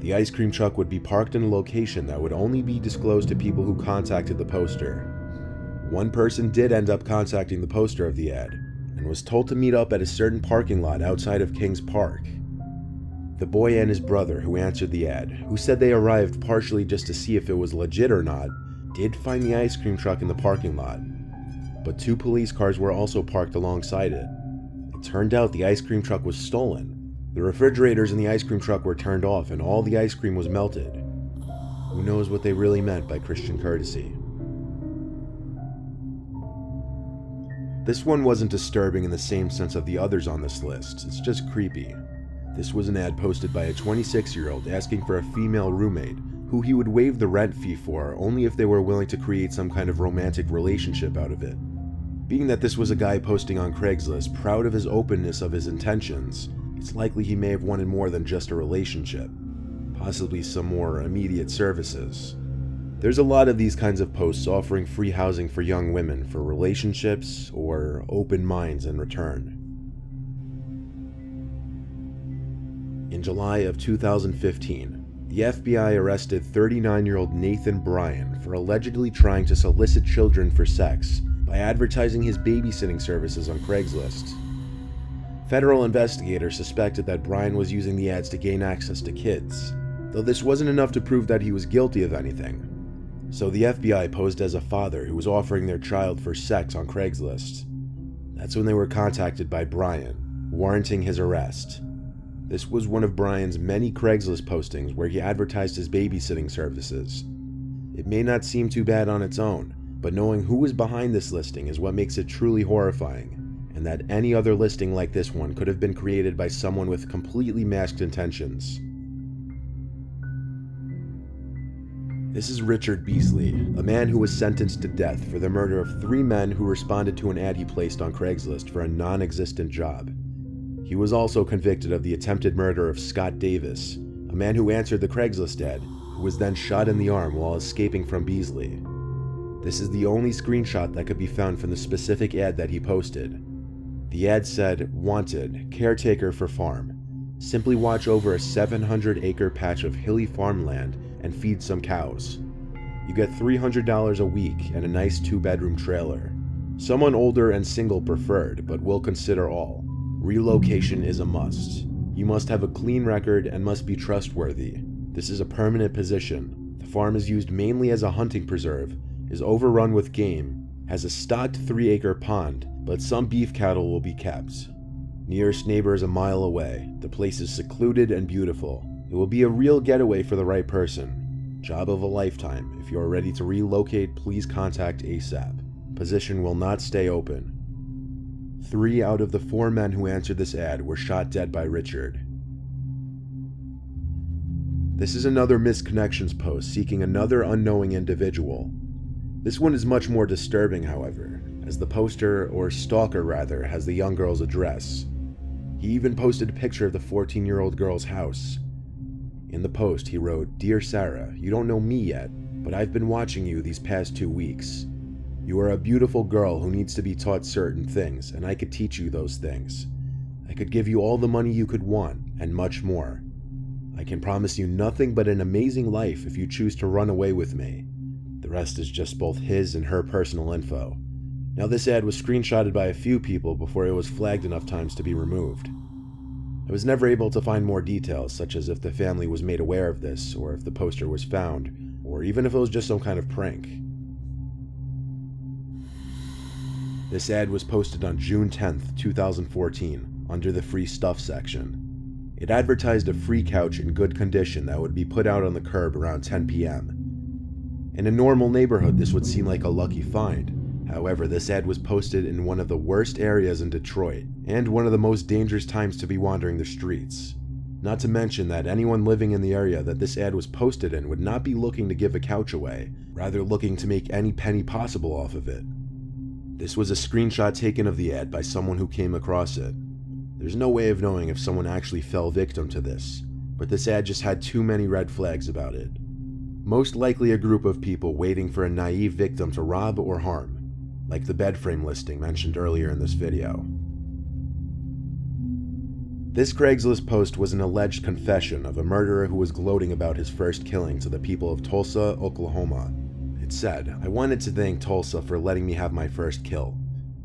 S1: The ice cream truck would be parked in a location that would only be disclosed to people who contacted the poster. One person did end up contacting the poster of the ad, and was told to meet up at a certain parking lot outside of Kings Park. The boy and his brother who answered the ad, who said they arrived partially just to see if it was legit or not, did find the ice cream truck in the parking lot. But two police cars were also parked alongside it. It turned out the ice cream truck was stolen. The refrigerators in the ice cream truck were turned off and all the ice cream was melted. Who knows what they really meant by Christian courtesy? This one wasn't disturbing in the same sense of the others on this list, it's just creepy. This was an ad posted by a 26-year-old asking for a female roommate, who he would waive the rent fee for only if they were willing to create some kind of romantic relationship out of it. Being that this was a guy posting on Craigslist proud of his openness of his intentions, it's likely he may have wanted more than just a relationship, possibly some more immediate services. There's a lot of these kinds of posts offering free housing for young women for relationships or open minds in return. In July of 2015, the FBI arrested 39-year-old Nathan Bryan for allegedly trying to solicit children for sex by advertising his babysitting services on Craigslist. Federal investigators suspected that Bryan was using the ads to gain access to kids, though this wasn't enough to prove that he was guilty of anything. So the FBI posed as a father who was offering their child for sex on Craigslist. That's when they were contacted by Bryan, warranting his arrest. This was one of Bryan's many Craigslist postings where he advertised his babysitting services. It may not seem too bad on its own, but knowing who was behind this listing is what makes it truly horrifying, and that any other listing like this one could have been created by someone with completely masked intentions. This is Richard Beasley, a man who was sentenced to death for the murder of 3 men who responded to an ad he placed on Craigslist for a non-existent job. He was also convicted of the attempted murder of Scott Davis, a man who answered the Craigslist ad, who was then shot in the arm while escaping from Beasley. This is the only screenshot that could be found from the specific ad that he posted. The ad said, "Wanted, caretaker for farm. Simply watch over a 700-acre patch of hilly farmland and feed some cows. You get $300 a week and a nice 2-bedroom trailer. Someone older and single preferred, but we'll consider all. Relocation is a must. You must have a clean record and must be trustworthy. This is a permanent position. The farm is used mainly as a hunting preserve, is overrun with game, has a stocked 3-acre pond, but some beef cattle will be kept. Nearest neighbor is a mile away. The place is secluded and beautiful. It will be a real getaway for the right person. Job of a lifetime. If you are ready to relocate, please contact ASAP. Position will not stay open." 3 out of the 4 men who answered this ad were shot dead by Richard. This is another Misconnections post seeking another unknowing individual. This one is much more disturbing, however, as the poster, or stalker rather, has the young girl's address. He even posted a picture of the 14-year-old girl's house. In the post, he wrote, "Dear Sarah, you don't know me yet, but I've been watching you these past 2 weeks. You are a beautiful girl who needs to be taught certain things, and I could teach you those things. I could give you all the money you could want, and much more. I can promise you nothing but an amazing life if you choose to run away with me. The rest is just both his and her personal info. Now, this ad was screenshotted by a few people before it was flagged enough times to be removed. I was never able to find more details, such as if the family was made aware of this, or if the poster was found, or even if it was just some kind of prank. This ad was posted on June 10th, 2014, under the free stuff section. It advertised a free couch in good condition that would be put out on the curb around 10 p.m. In a normal neighborhood, this would seem like a lucky find. However, this ad was posted in one of the worst areas in Detroit, and one of the most dangerous times to be wandering the streets. Not to mention that anyone living in the area that this ad was posted in would not be looking to give a couch away, rather looking to make any penny possible off of it. This was a screenshot taken of the ad by someone who came across it. There's no way of knowing if someone actually fell victim to this, but this ad just had too many red flags about it. Most likely a group of people waiting for a naive victim to rob or harm, like the bed frame listing mentioned earlier in this video. This Craigslist post was an alleged confession of a murderer who was gloating about his first killing to the people of Tulsa, Oklahoma. It said, "I wanted to thank Tulsa for letting me have my first kill.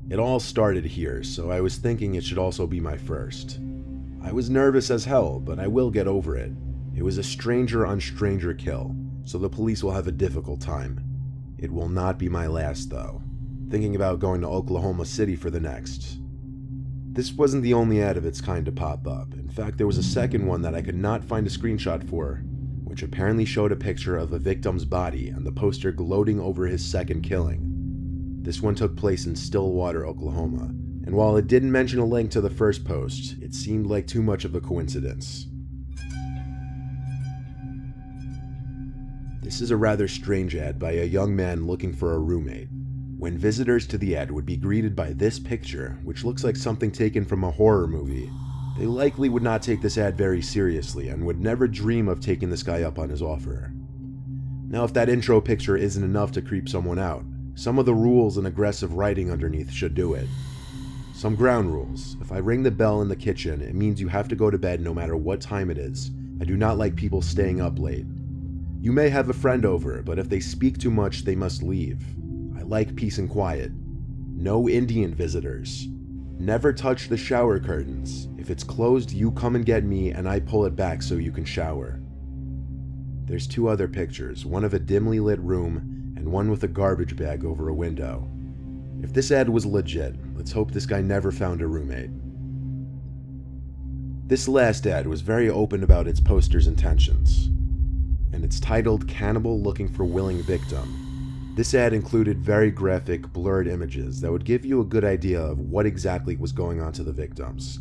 S1: It all started here, so I was thinking it should also be my first. I was nervous as hell, but I will get over it. It was a stranger on stranger kill, so the police will have a difficult time. It will not be my last, though. Thinking about going to Oklahoma City for the next." This wasn't the only ad of its kind to pop up. In fact, there was a second one that I could not find a screenshot for, which apparently showed a picture of a victim's body and the poster gloating over his second killing. This one took place in Stillwater, Oklahoma, and while it didn't mention a link to the first post, it seemed like too much of a coincidence. This is a rather strange ad by a young man looking for a roommate. When visitors to the ad would be greeted by this picture, which looks like something taken from a horror movie, they likely would not take this ad very seriously and would never dream of taking this guy up on his offer. Now, if that intro picture isn't enough to creep someone out, some of the rules and aggressive writing underneath should do it. Some ground rules. If I ring the bell in the kitchen, it means you have to go to bed no matter what time it is. I do not like people staying up late. You may have a friend over, but if they speak too much, they must leave. I like peace and quiet. No Indian visitors. Never touch the shower curtains. If it's closed, you come and get me and I pull it back so you can shower. There's two other pictures, one of a dimly lit room and one with a garbage bag over a window. If this ad was legit, let's hope this guy never found a roommate. This last ad was very open about its poster's intentions, and it's titled "Cannibal Looking for Willing Victim." This ad included very graphic, blurred images that would give you a good idea of what exactly was going on to the victims.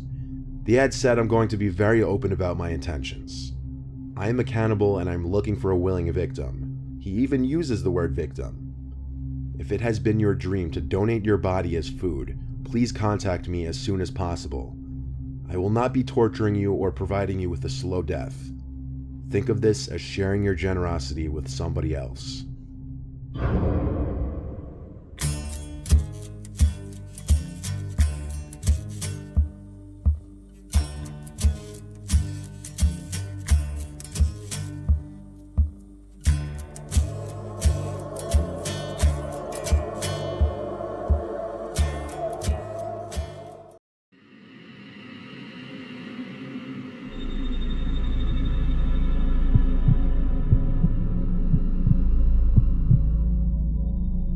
S1: The ad said, "I'm going to be very open about my intentions. I am a cannibal and I'm looking for a willing victim." He even uses the word victim. "If it has been your dream to donate your body as food, please contact me as soon as possible. I will not be torturing you or providing you with a slow death. Think of this as sharing your generosity with somebody else."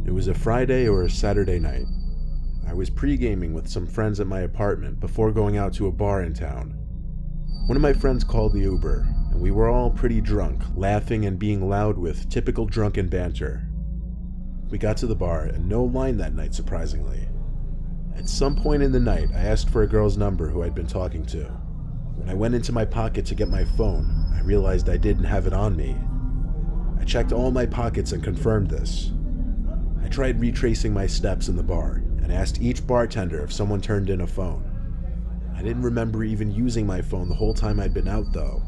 S1: It was a Friday or a Saturday night. I was pre-gaming with some friends at my apartment before going out to a bar in town. One of my friends called the Uber, and we were all pretty drunk, laughing and being loud with typical drunken banter. We got to the bar, and no line that night, surprisingly. At some point in the night, I asked for a girl's number who I'd been talking to. When I went into my pocket to get my phone, I realized I didn't have it on me. I checked all my pockets and confirmed this. I tried retracing my steps in the bar and asked each bartender if someone turned in a phone. I didn't remember even using my phone the whole time I'd been out, though.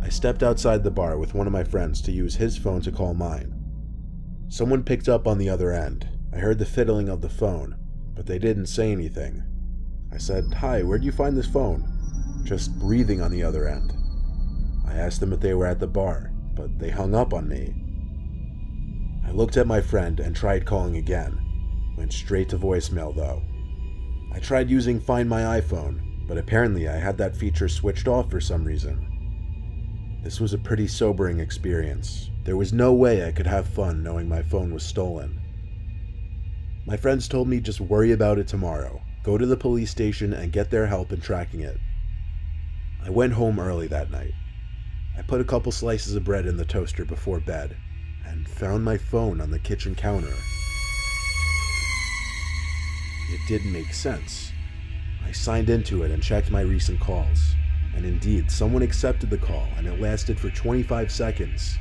S1: I stepped outside the bar with one of my friends to use his phone to call mine. Someone picked up on the other end. I heard the fiddling of the phone, but they didn't say anything. I said, "Hi, where'd you find this phone?" Just breathing on the other end. I asked them if they were at the bar, but they hung up on me. I looked at my friend and tried calling again. Went straight to voicemail though. I tried using Find My iPhone, but apparently I had that feature switched off for some reason. This was a pretty sobering experience. There was no way I could have fun knowing my phone was stolen. My friends told me just worry about it tomorrow. Go to the police station and get their help in tracking it. I went home early that night. I put a couple slices of bread in the toaster before bed and found my phone on the kitchen counter. It didn't make sense. I signed into it and checked my recent calls, and indeed, someone accepted the call and it lasted for 25 seconds.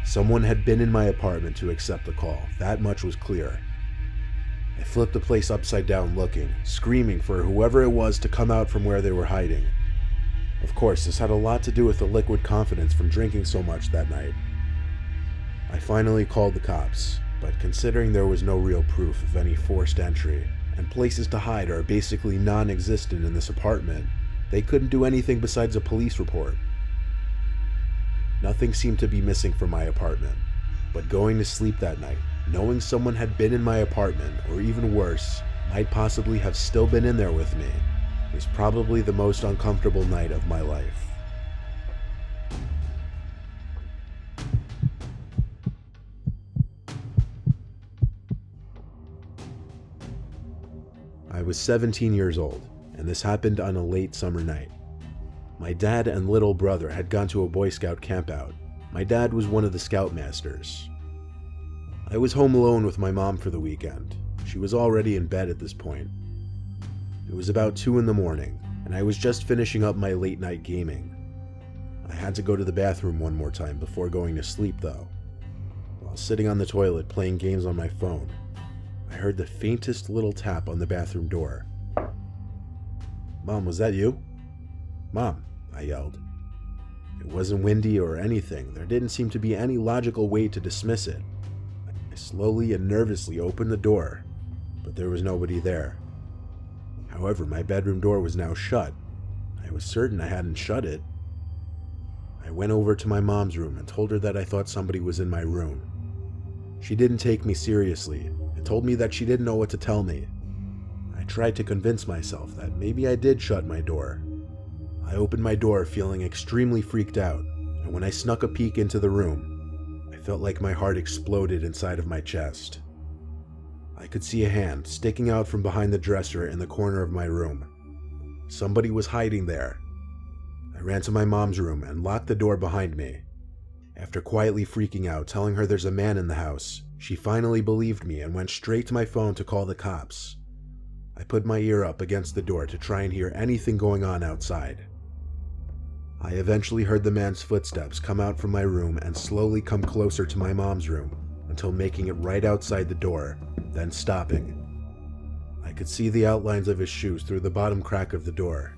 S1: Someone had been in my apartment to accept the call, that much was clear. I flipped the place upside down looking, screaming for whoever it was to come out from where they were hiding. Of course, this had a lot to do with the liquid confidence from drinking so much that night. I finally called the cops, but considering there was no real proof of any forced entry, and places to hide are basically non-existent in this apartment, they couldn't do anything besides a police report. Nothing seemed to be missing from my apartment, but going to sleep that night, knowing someone had been in my apartment, or even worse, might possibly have still been in there with me, was probably the most uncomfortable night of my life. I was 17 years old, and this happened on a late summer night. My dad and little brother had gone to a Boy Scout campout. My dad was one of the scoutmasters. I was home alone with my mom for the weekend. She was already in bed at this point. It was about 2 in the morning, and I was just finishing up my late night gaming. I had to go to the bathroom one more time before going to sleep though. While sitting on the toilet playing games on my phone, I heard the faintest little tap on the bathroom door. "Mom, was that you?" "Mom," I yelled. It wasn't windy or anything. There didn't seem to be any logical way to dismiss it. I slowly and nervously opened the door, but there was nobody there. However, my bedroom door was now shut. I was certain I hadn't shut it. I went over to my mom's room and told her that I thought somebody was in my room. She didn't take me seriously and told me that she didn't know what to tell me. I tried to convince myself that maybe I did shut my door. I opened my door feeling extremely freaked out, and when I snuck a peek into the room, I felt like my heart exploded inside of my chest. I could see a hand sticking out from behind the dresser in the corner of my room. Somebody was hiding there. I ran to my mom's room and locked the door behind me. After quietly freaking out, telling her there's a man in the house, she finally believed me and went straight to my phone to call the cops. I put my ear up against the door to try and hear anything going on outside. I eventually heard the man's footsteps come out from my room and slowly come closer to my mom's room until making it right outside the door, then stopping. I could see the outlines of his shoes through the bottom crack of the door.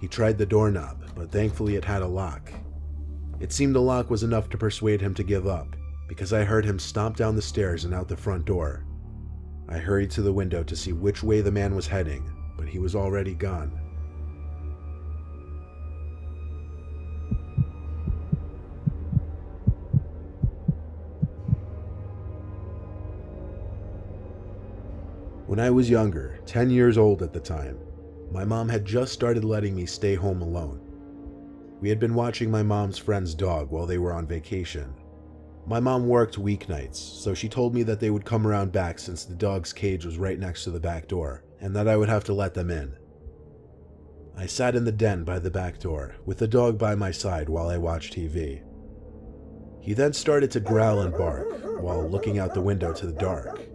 S1: He tried the doorknob, but thankfully it had a lock. It seemed the lock was enough to persuade him to give up, because I heard him stomp down the stairs and out the front door. I hurried to the window to see which way the man was heading, but he was already gone. When I was younger, 10 years old at the time, my mom had just started letting me stay home alone. We had been watching my mom's friend's dog while they were on vacation. My mom worked weeknights, so she told me that they would come around back since the dog's cage was right next to the back door, and that I would have to let them in. I sat in the den by the back door, with the dog by my side while I watched TV. He then started to growl and bark, while looking out the window to the dark.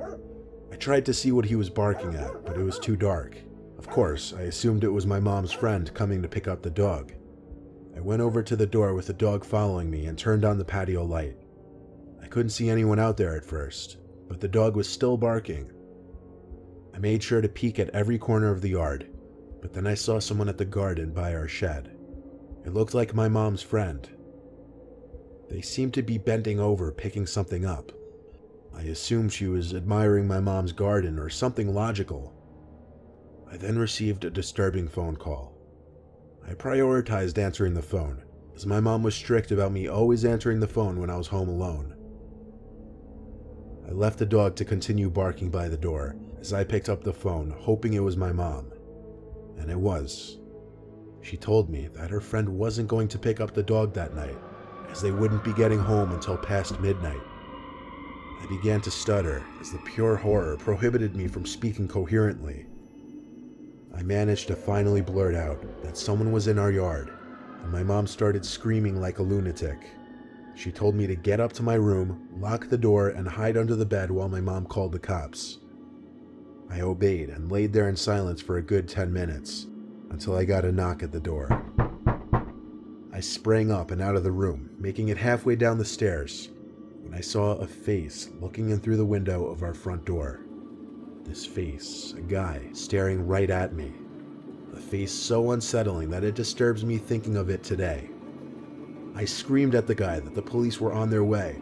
S1: I tried to see what he was barking at, but it was too dark. Of course, I assumed it was my mom's friend coming to pick up the dog. I went over to the door with the dog following me and turned on the patio light. I couldn't see anyone out there at first, but the dog was still barking. I made sure to peek at every corner of the yard, but then I saw someone at the garden by our shed. It looked like my mom's friend. They seemed to be bending over picking something up. I assumed she was admiring my mom's garden or something logical. I then received a disturbing phone call. I prioritized answering the phone, as my mom was strict about me always answering the phone when I was home alone. I left the dog to continue barking by the door as I picked up the phone, hoping it was my mom. And it was. She told me that her friend wasn't going to pick up the dog that night, as they wouldn't be getting home until past midnight. I began to stutter as the pure horror prohibited me from speaking coherently. I managed to finally blurt out that someone was in our yard, and my mom started screaming like a lunatic. She told me to get up to my room, lock the door, and hide under the bed while my mom called the cops. I obeyed and laid there in silence for a good 10 minutes, until I got a knock at the door. I sprang up and out of the room, making it halfway down the stairs, when I saw a face looking in through the window of our front door. This face, a guy, staring right at me. A face so unsettling that it disturbs me thinking of it today. I screamed at the guy that the police were on their way,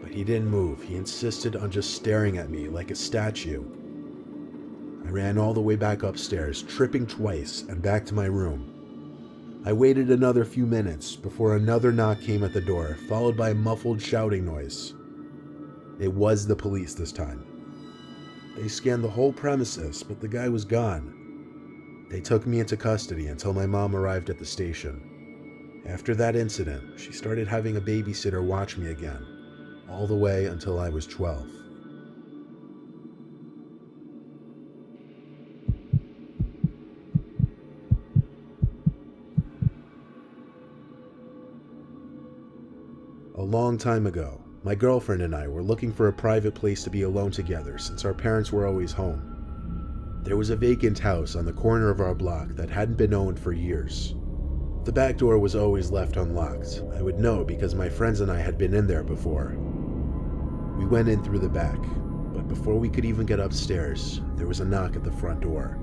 S1: but he didn't move. He insisted on just staring at me like a statue. I ran all the way back upstairs, tripping twice, and back to my room. I waited another few minutes before another knock came at the door, followed by a muffled shouting noise. It was the police this time. They scanned the whole premises, but the guy was gone. They took me into custody until my mom arrived at the station. After that incident, she started having a babysitter watch me again, all the way until I was 12. A long time ago, my girlfriend and I were looking for a private place to be alone together since our parents were always home. There was a vacant house on the corner of our block that hadn't been owned for years. The back door was always left unlocked. I would know because my friends and I had been in there before. We went in through the back, but before we could even get upstairs, there was a knock at the front door.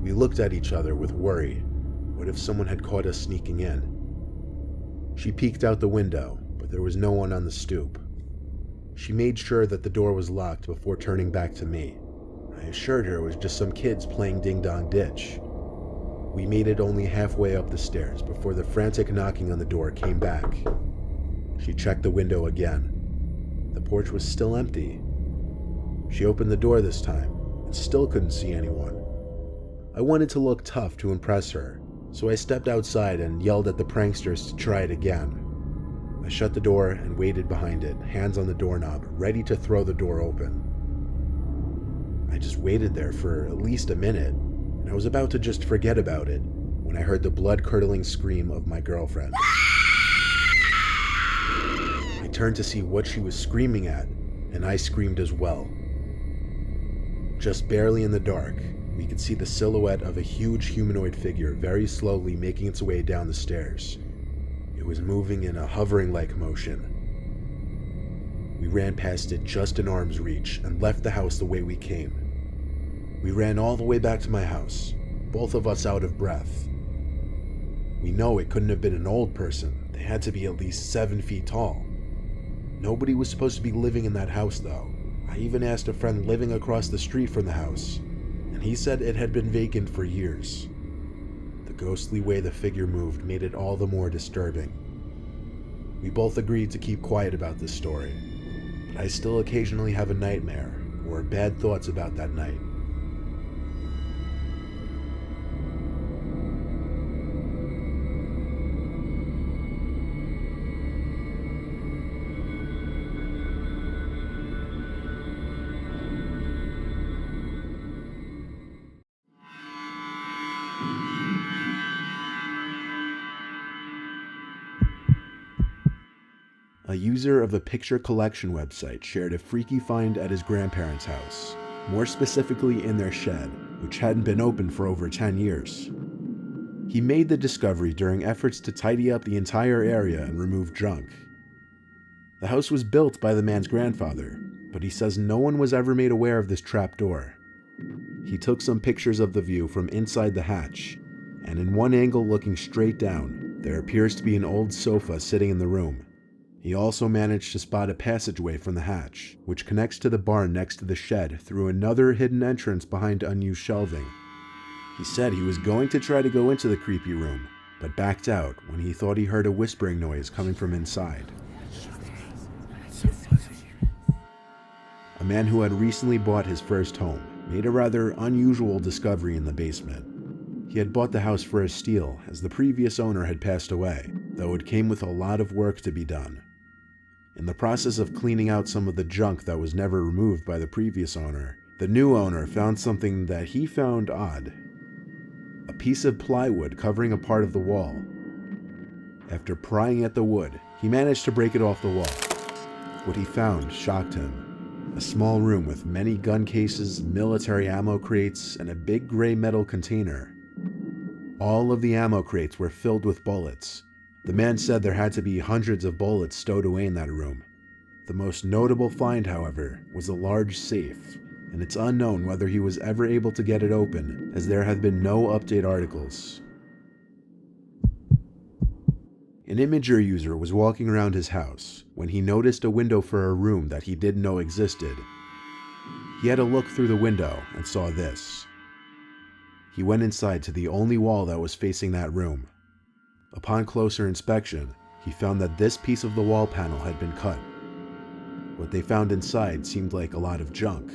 S1: We looked at each other with worry. What if someone had caught us sneaking in? She peeked out the window, but there was no one on the stoop. She made sure that the door was locked before turning back to me. I assured her it was just some kids playing ding-dong ditch. We made it only halfway up the stairs before the frantic knocking on the door came back. She checked the window again. The porch was still empty. She opened the door this time and still couldn't see anyone. I wanted to look tough to impress her, so I stepped outside and yelled at the pranksters to try it again. I shut the door and waited behind it, hands on the doorknob, ready to throw the door open. I just waited there for at least a minute, and I was about to just forget about it when I heard the blood-curdling scream of my girlfriend. I turned to see what she was screaming at, and I screamed as well. Just barely in the dark, we could see the silhouette of a huge humanoid figure very slowly making its way down the stairs. It was moving in a hovering-like motion. We ran past it just in arm's reach and left the house the way we came. We ran all the way back to my house, both of us out of breath. We know it couldn't have been an old person. They had to be at least 7 feet tall. Nobody was supposed to be living in that house, though. I even asked a friend living across the street from the house, and he said it had been vacant for years. The ghostly way the figure moved made it all the more disturbing. We both agreed to keep quiet about this story, but I still occasionally have a nightmare or bad thoughts about that night. A user of a picture collection website shared a freaky find at his grandparents' house, more specifically in their shed, which hadn't been opened for over 10 years. He made the discovery during efforts to tidy up the entire area and remove junk. The house was built by the man's grandfather, but he says no one was ever made aware of this trapdoor. He took some pictures of the view from inside the hatch, and in one angle looking straight down, there appears to be an old sofa sitting in the room. He also managed to spot a passageway from the hatch, which connects to the barn next to the shed through another hidden entrance behind unused shelving. He said he was going to try to go into the creepy room, but backed out when he thought he heard a whispering noise coming from inside. A man who had recently bought his first home made a rather unusual discovery in the basement. He had bought the house for a steal, as the previous owner had passed away, though it came with a lot of work to be done. In the process of cleaning out some of the junk that was never removed by the previous owner, the new owner found something that he found odd. A piece of plywood covering a part of the wall. After prying at the wood, he managed to break it off the wall. What he found shocked him. A small room with many gun cases, military ammo crates, and a big gray metal container. All of the ammo crates were filled with bullets. The man said there had to be hundreds of bullets stowed away in that room. The most notable find, however, was a large safe, and it's unknown whether he was ever able to get it open, as there have been no update articles. An Imager user was walking around his house when he noticed a window for a room that he didn't know existed. He had a look through the window and saw this. He went inside to the only wall that was facing that room. Upon closer inspection, he found that this piece of the wall panel had been cut. What they found inside seemed like a lot of junk.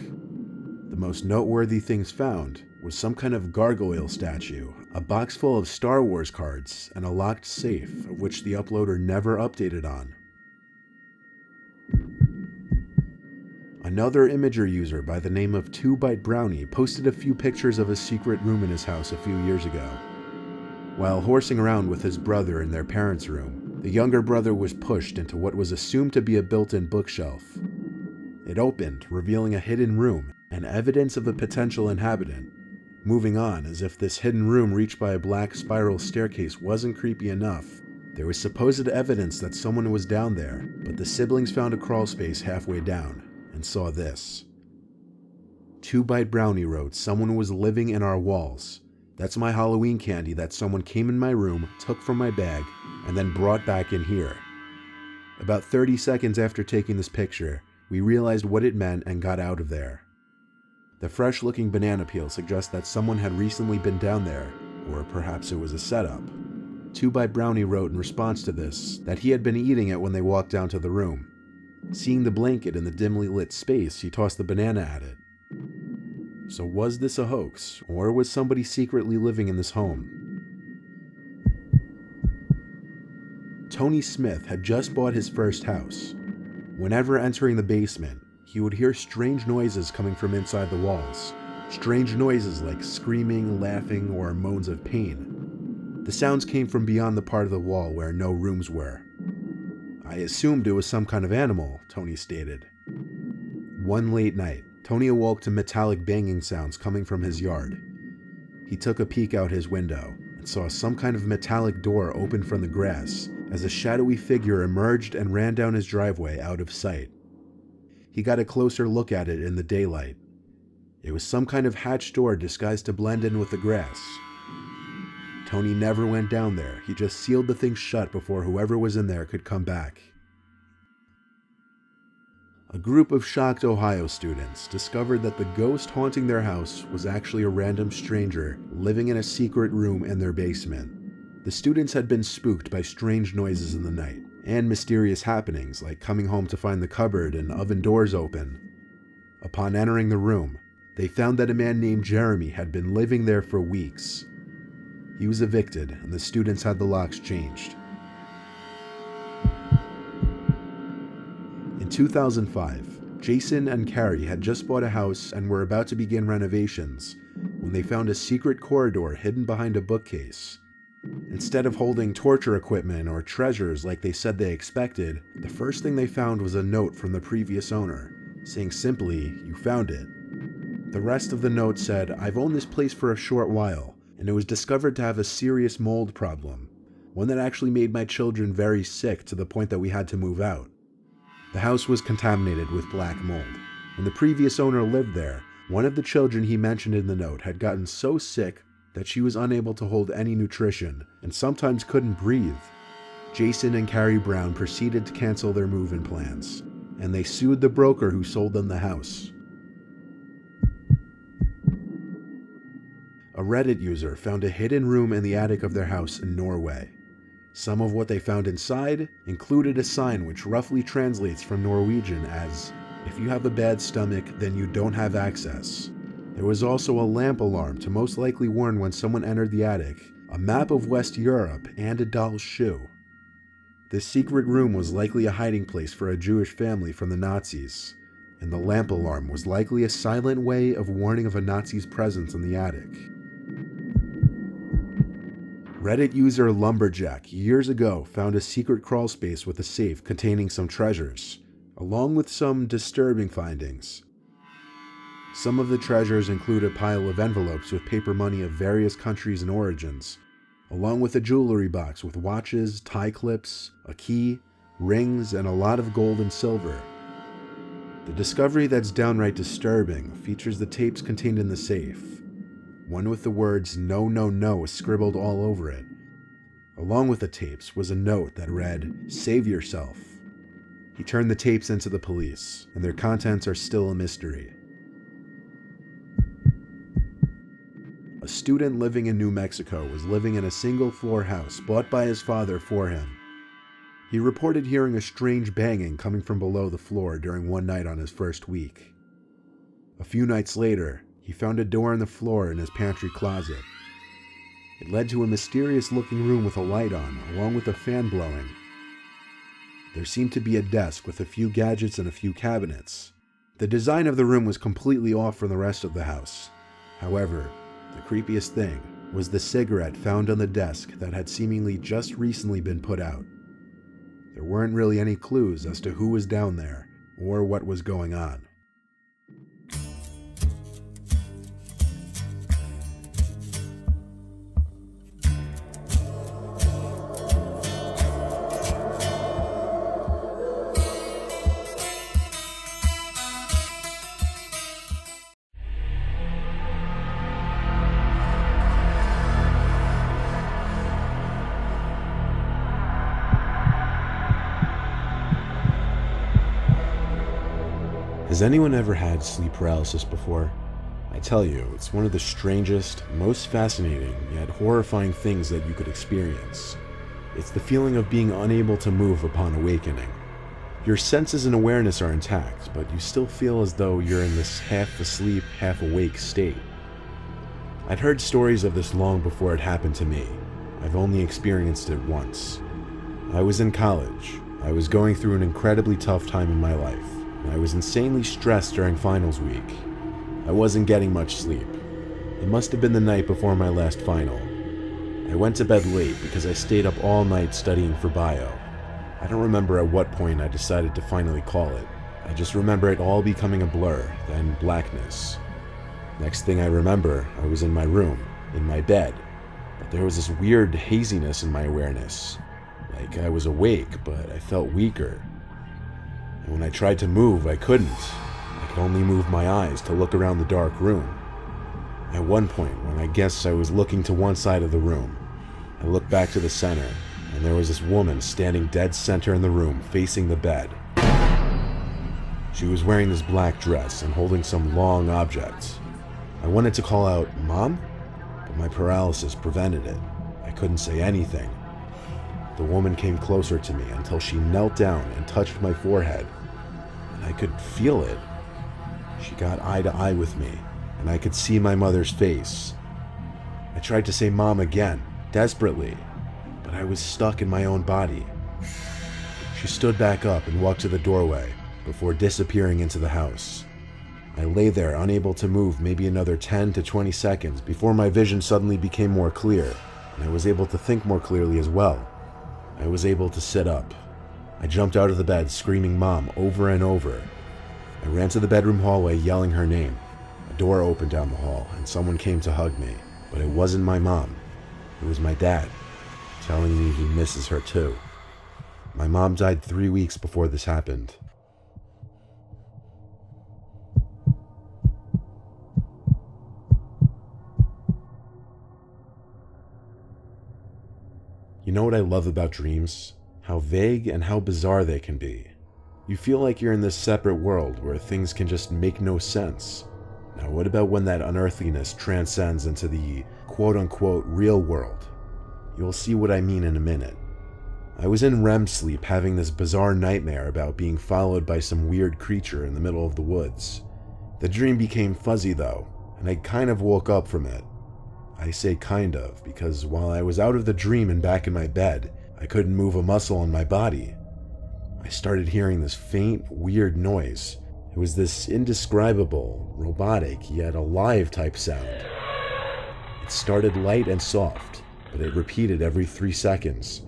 S1: The most noteworthy things found was some kind of gargoyle statue, a box full of Star Wars cards, and a locked safe, of which the uploader never updated on. Another Imager user by the name of 2ByteBrownie posted a few pictures of a secret room in his house a few years ago. While horsing around with his brother in their parents' room, the younger brother was pushed into what was assumed to be a built-in bookshelf. It opened, revealing a hidden room and evidence of a potential inhabitant. Moving on, as if this hidden room reached by a black spiral staircase wasn't creepy enough, there was supposed evidence that someone was down there, but the siblings found a crawl space halfway down and saw this. 2ByteBrownie wrote, "Someone was living in our walls. That's my Halloween candy that someone came in my room, took from my bag, and then brought back in here." About 30 seconds after taking this picture, we realized what it meant and got out of there. The fresh-looking banana peel suggests that someone had recently been down there, or perhaps it was a setup. 2ByteBrownie wrote in response to this that he had been eating it when they walked down to the room. Seeing the blanket in the dimly lit space, he tossed the banana at it. So was this a hoax, or was somebody secretly living in this home? Tony Smith had just bought his first house. Whenever entering the basement, he would hear strange noises coming from inside the walls. Strange noises like screaming, laughing, or moans of pain. The sounds came from beyond the part of the wall where no rooms were. "I assumed it was some kind of animal," Tony stated. One late night, Tony awoke to metallic banging sounds coming from his yard. He took a peek out his window and saw some kind of metallic door open from the grass as a shadowy figure emerged and ran down his driveway out of sight. He got a closer look at it in the daylight. It was some kind of hatch door disguised to blend in with the grass. Tony never went down there. He just sealed the thing shut before whoever was in there could come back. A group of shocked Ohio students discovered that the ghost haunting their house was actually a random stranger living in a secret room in their basement. The students had been spooked by strange noises in the night, and mysterious happenings like coming home to find the cupboard and oven doors open. Upon entering the room, they found that a man named Jeremy had been living there for weeks. He was evicted, and the students had the locks changed. In 2005, Jason and Carrie had just bought a house and were about to begin renovations when they found a secret corridor hidden behind a bookcase. Instead of holding torture equipment or treasures like they said they expected, the first thing they found was a note from the previous owner, saying simply, "You found it." The rest of the note said, "I've owned this place for a short while, and it was discovered to have a serious mold problem, one that actually made my children very sick to the point that we had to move out." The house was contaminated with black mold. When the previous owner lived there, one of the children he mentioned in the note had gotten so sick that she was unable to hold any nutrition and sometimes couldn't breathe. Jason and Carrie Brown proceeded to cancel their move-in plans, and they sued the broker who sold them the house. A Reddit user found a hidden room in the attic of their house in Norway. Some of what they found inside included a sign which roughly translates from Norwegian as, "If you have a bad stomach, then you don't have access." There was also a lamp alarm to most likely warn when someone entered the attic, a map of West Europe, and a doll's shoe. This secret room was likely a hiding place for a Jewish family from the Nazis, and the lamp alarm was likely a silent way of warning of a Nazi's presence in the attic. Reddit user Lumberjack years ago found a secret crawl space with a safe containing some treasures, along with some disturbing findings. Some of the treasures include a pile of envelopes with paper money of various countries and origins, along with a jewelry box with watches, tie clips, a key, rings, and a lot of gold and silver. The discovery that's downright disturbing features the tapes contained in the safe, one with the words "No, no, no" scribbled all over it. Along with the tapes was a note that read, "Save yourself." He turned the tapes into the police, and their contents are still a mystery. A student living in New Mexico was living in a single-floor house bought by his father for him. He reported hearing a strange banging coming from below the floor during one night on his first week. A few nights later, he found a door in the floor in his pantry closet. It led to a mysterious-looking room with a light on, along with a fan blowing. There seemed to be a desk with a few gadgets and a few cabinets. The design of the room was completely off from the rest of the house. However, the creepiest thing was the cigarette found on the desk that had seemingly just recently been put out. There weren't really any clues as to who was down there or what was going on. Has anyone ever had sleep paralysis before? I tell you, it's one of the strangest, most fascinating, yet horrifying things that you could experience. It's the feeling of being unable to move upon awakening. Your senses and awareness are intact, but you still feel as though you're in this half-asleep, half-awake state. I'd heard stories of this long before it happened to me. I've only experienced it once. I was in college. I was going through an incredibly tough time in my life. I was insanely stressed during finals week. I wasn't getting much sleep. It must have been the night before my last final. I went to bed late because I stayed up all night studying for bio. I don't remember at what point I decided to finally call it. I just remember it all becoming a blur, then blackness. Next thing I remember, I was in my room, in my bed, but there was this weird haziness in my awareness. Like I was awake, but I felt weaker. And when I tried to move, I couldn't. I could only move my eyes to look around the dark room. At one point, when I guess I was looking to one side of the room, I looked back to the center, and there was this woman standing dead center in the room, facing the bed. She was wearing this black dress and holding some long object. I wanted to call out, "Mom?" but my paralysis prevented it. I couldn't say anything. The woman came closer to me until she knelt down and touched my forehead, and I could feel it. She got eye to eye with me, and I could see my mother's face. I tried to say "Mom" again, desperately, but I was stuck in my own body. She stood back up and walked to the doorway before disappearing into the house. I lay there unable to move maybe another 10 to 20 seconds before my vision suddenly became more clear, and I was able to think more clearly as well. I was able to sit up. I jumped out of the bed screaming "Mom" over and over. I ran to the bedroom hallway yelling her name. A door opened down the hall and someone came to hug me, but it wasn't my mom. It was my dad, telling me he misses her too. My mom died 3 weeks before this happened. You know what I love about dreams? How vague and how bizarre they can be. You feel like you're in this separate world where things can just make no sense. Now what about when that unearthliness transcends into the quote-unquote real world? You'll see what I mean in a minute. I was in REM sleep having this bizarre nightmare about being followed by some weird creature in the middle of the woods. The dream became fuzzy though, and I kind of woke up from it. I say kind of because while I was out of the dream and back in my bed, I couldn't move a muscle on my body. I started hearing this faint, weird noise. It was this indescribable, robotic, yet alive type sound. It started light and soft, but it repeated every 3 seconds.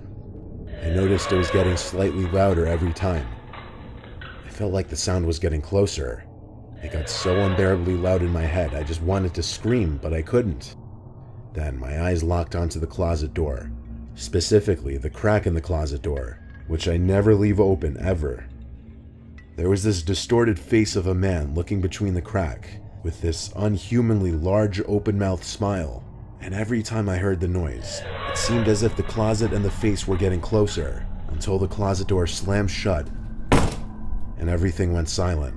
S1: I noticed it was getting slightly louder every time. I felt like the sound was getting closer. It got so unbearably loud in my head, I just wanted to scream, but I couldn't. Then my eyes locked onto the closet door, specifically the crack in the closet door, which I never leave open ever. There was this distorted face of a man looking between the crack, with this unhumanly large open-mouthed smile, and every time I heard the noise, it seemed as if the closet and the face were getting closer, until the closet door slammed shut, and everything went silent.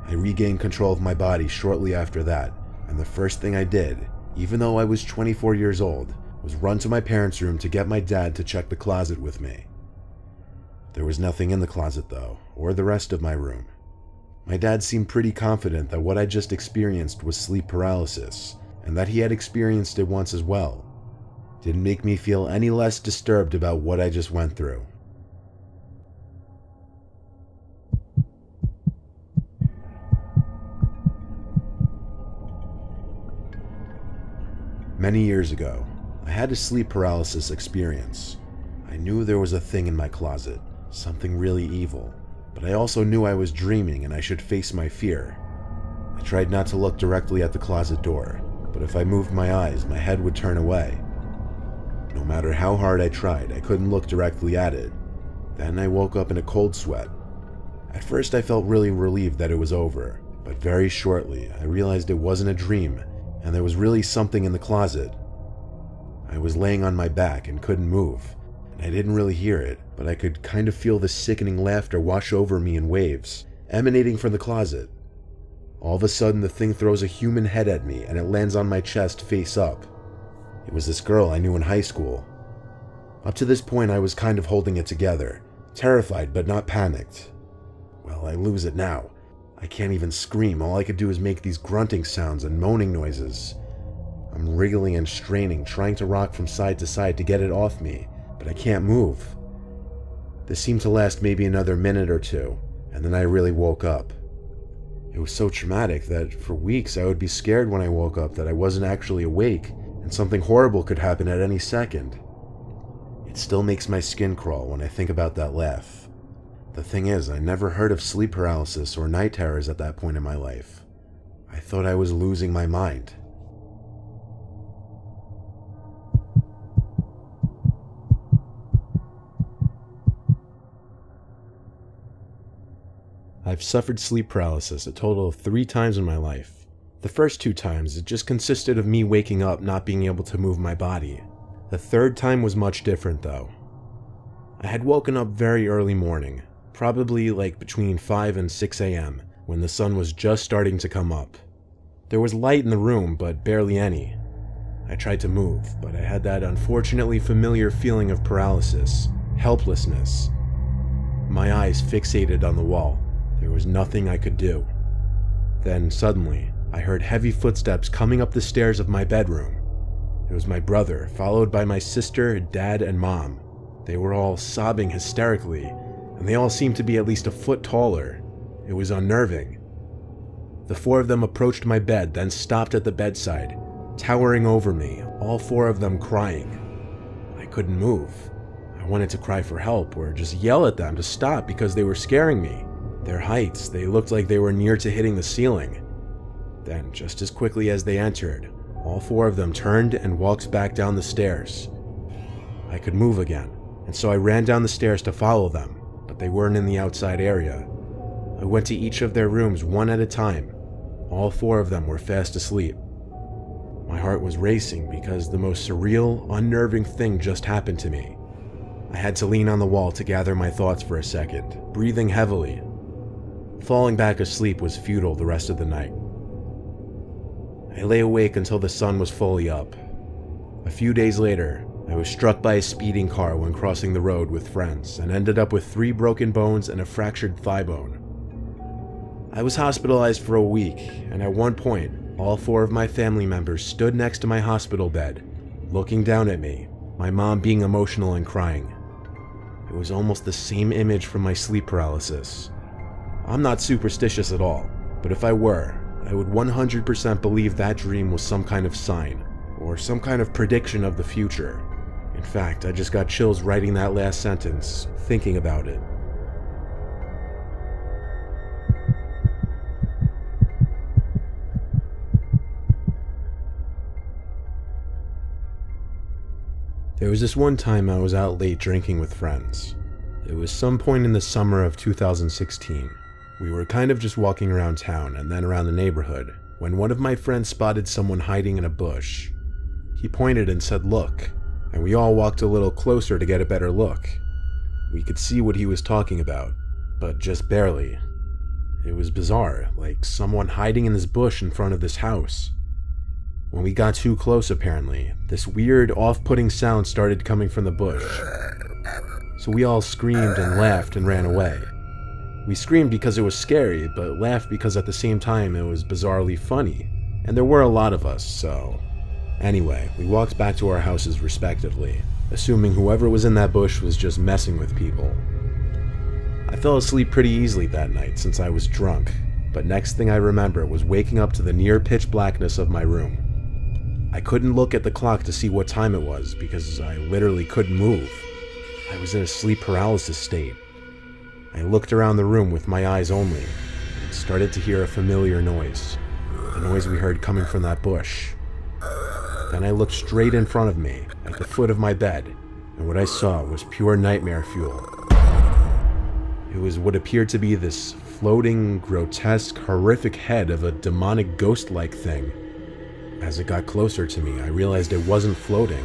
S1: I regained control of my body shortly after that, and the first thing I did, even though I was 24 years old, was run to my parents' room to get my dad to check the closet with me. There was nothing in the closet though, or the rest of my room. My dad seemed pretty confident that what I just experienced was sleep paralysis, and that he had experienced it once as well. Didn't make me feel any less disturbed about what I just went through. Many years ago, I had a sleep paralysis experience. I knew there was a thing in my closet, something really evil, but I also knew I was dreaming and I should face my fear. I tried not to look directly at the closet door, but if I moved my eyes, my head would turn away. No matter how hard I tried, I couldn't look directly at it. Then I woke up in a cold sweat. At first I felt really relieved that it was over, but very shortly I realized it wasn't a dream and there was really something in the closet. I was laying on my back and couldn't move, and I didn't really hear it, but I could kind of feel the sickening laughter wash over me in waves, emanating from the closet. All of a sudden the thing throws a human head at me and it lands on my chest face up. It was this girl I knew in high school. Up to this point I was kind of holding it together, terrified but not panicked. Well, I lose it now. I can't even scream, all I could do is make these grunting sounds and moaning noises. I'm wriggling and straining, trying to rock from side to side to get it off me, but I can't move. This seemed to last maybe another minute or two, and then I really woke up. It was so traumatic that for weeks I would be scared when I woke up that I wasn't actually awake and something horrible could happen at any second. It still makes my skin crawl when I think about that laugh. The thing is, I never heard of sleep paralysis or night terrors at that point in my life. I thought I was losing my mind. I've suffered sleep paralysis a total of 3 times in my life. The first 2 times, it just consisted of me waking up not being able to move my body. The third time was much different though. I had woken up very early morning, probably like between 5 and 6 a.m., when the sun was just starting to come up. There was light in the room, but barely any. I tried to move, but I had that unfortunately familiar feeling of paralysis, helplessness. My eyes fixated on the wall. There was nothing I could do. Then suddenly, I heard heavy footsteps coming up the stairs of my bedroom. It was my brother, followed by my sister, dad, and mom. They were all sobbing hysterically, and they all seemed to be at least a foot taller. It was unnerving. The 4 of them approached my bed, then stopped at the bedside, towering over me, all 4 of them crying. I couldn't move. I wanted to cry for help or just yell at them to stop because they were scaring me. Their heights, they looked like they were near to hitting the ceiling. Then, just as quickly as they entered, all 4 of them turned and walked back down the stairs. I could move again, and so I ran down the stairs to follow them, but they weren't in the outside area. I went to each of their rooms one at a time. All 4 of them were fast asleep. My heart was racing because the most surreal, unnerving thing just happened to me. I had to lean on the wall to gather my thoughts for a second, breathing heavily. Falling back asleep was futile the rest of the night. I lay awake until the sun was fully up. A few days later, I was struck by a speeding car when crossing the road with friends and ended up with 3 broken bones and a fractured thigh bone. I was hospitalized for a week, and at one point, all 4 of my family members stood next to my hospital bed, looking down at me, my mom being emotional and crying. It was almost the same image from my sleep paralysis. I'm not superstitious at all, but if I were, I would 100% believe that dream was some kind of sign, or some kind of prediction of the future. In fact, I just got chills writing that last sentence, thinking about it. There was this one time I was out late drinking with friends. It was some point in the summer of 2016. We were kind of just walking around town and then around the neighborhood when one of my friends spotted someone hiding in a bush. He pointed and said, "Look," and we all walked a little closer to get a better look. We could see what he was talking about, but just barely. It was bizarre, like someone hiding in this bush in front of this house. When we got too close, apparently, this weird, off-putting sound started coming from the bush. So we all screamed and laughed and ran away. We screamed because it was scary, but laughed because at the same time it was bizarrely funny. And there were a lot of us, so... Anyway, we walked back to our houses respectively, assuming whoever was in that bush was just messing with people. I fell asleep pretty easily that night since I was drunk, but next thing I remember was waking up to the near pitch blackness of my room. I couldn't look at the clock to see what time it was because I literally couldn't move. I was in a sleep paralysis state. I looked around the room with my eyes only and started to hear a familiar noise, the noise we heard coming from that bush. Then I looked straight in front of me, at the foot of my bed, and what I saw was pure nightmare fuel. It was what appeared to be this floating, grotesque, horrific head of a demonic ghost-like thing. As it got closer to me, I realized it wasn't floating.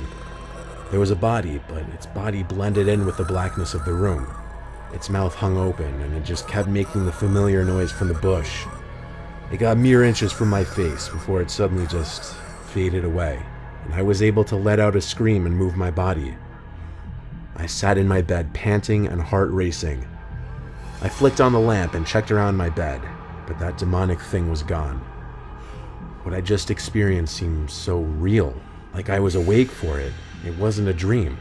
S1: There was a body, but its body blended in with the blackness of the room. Its mouth hung open, and it just kept making the familiar noise from the bush. It got mere inches from my face before it suddenly just faded away, and I was able to let out a scream and move my body. I sat in my bed, panting and heart racing. I flicked on the lamp and checked around my bed, but that demonic thing was gone. What I just experienced seemed so real, like I was awake for it. It wasn't a dream.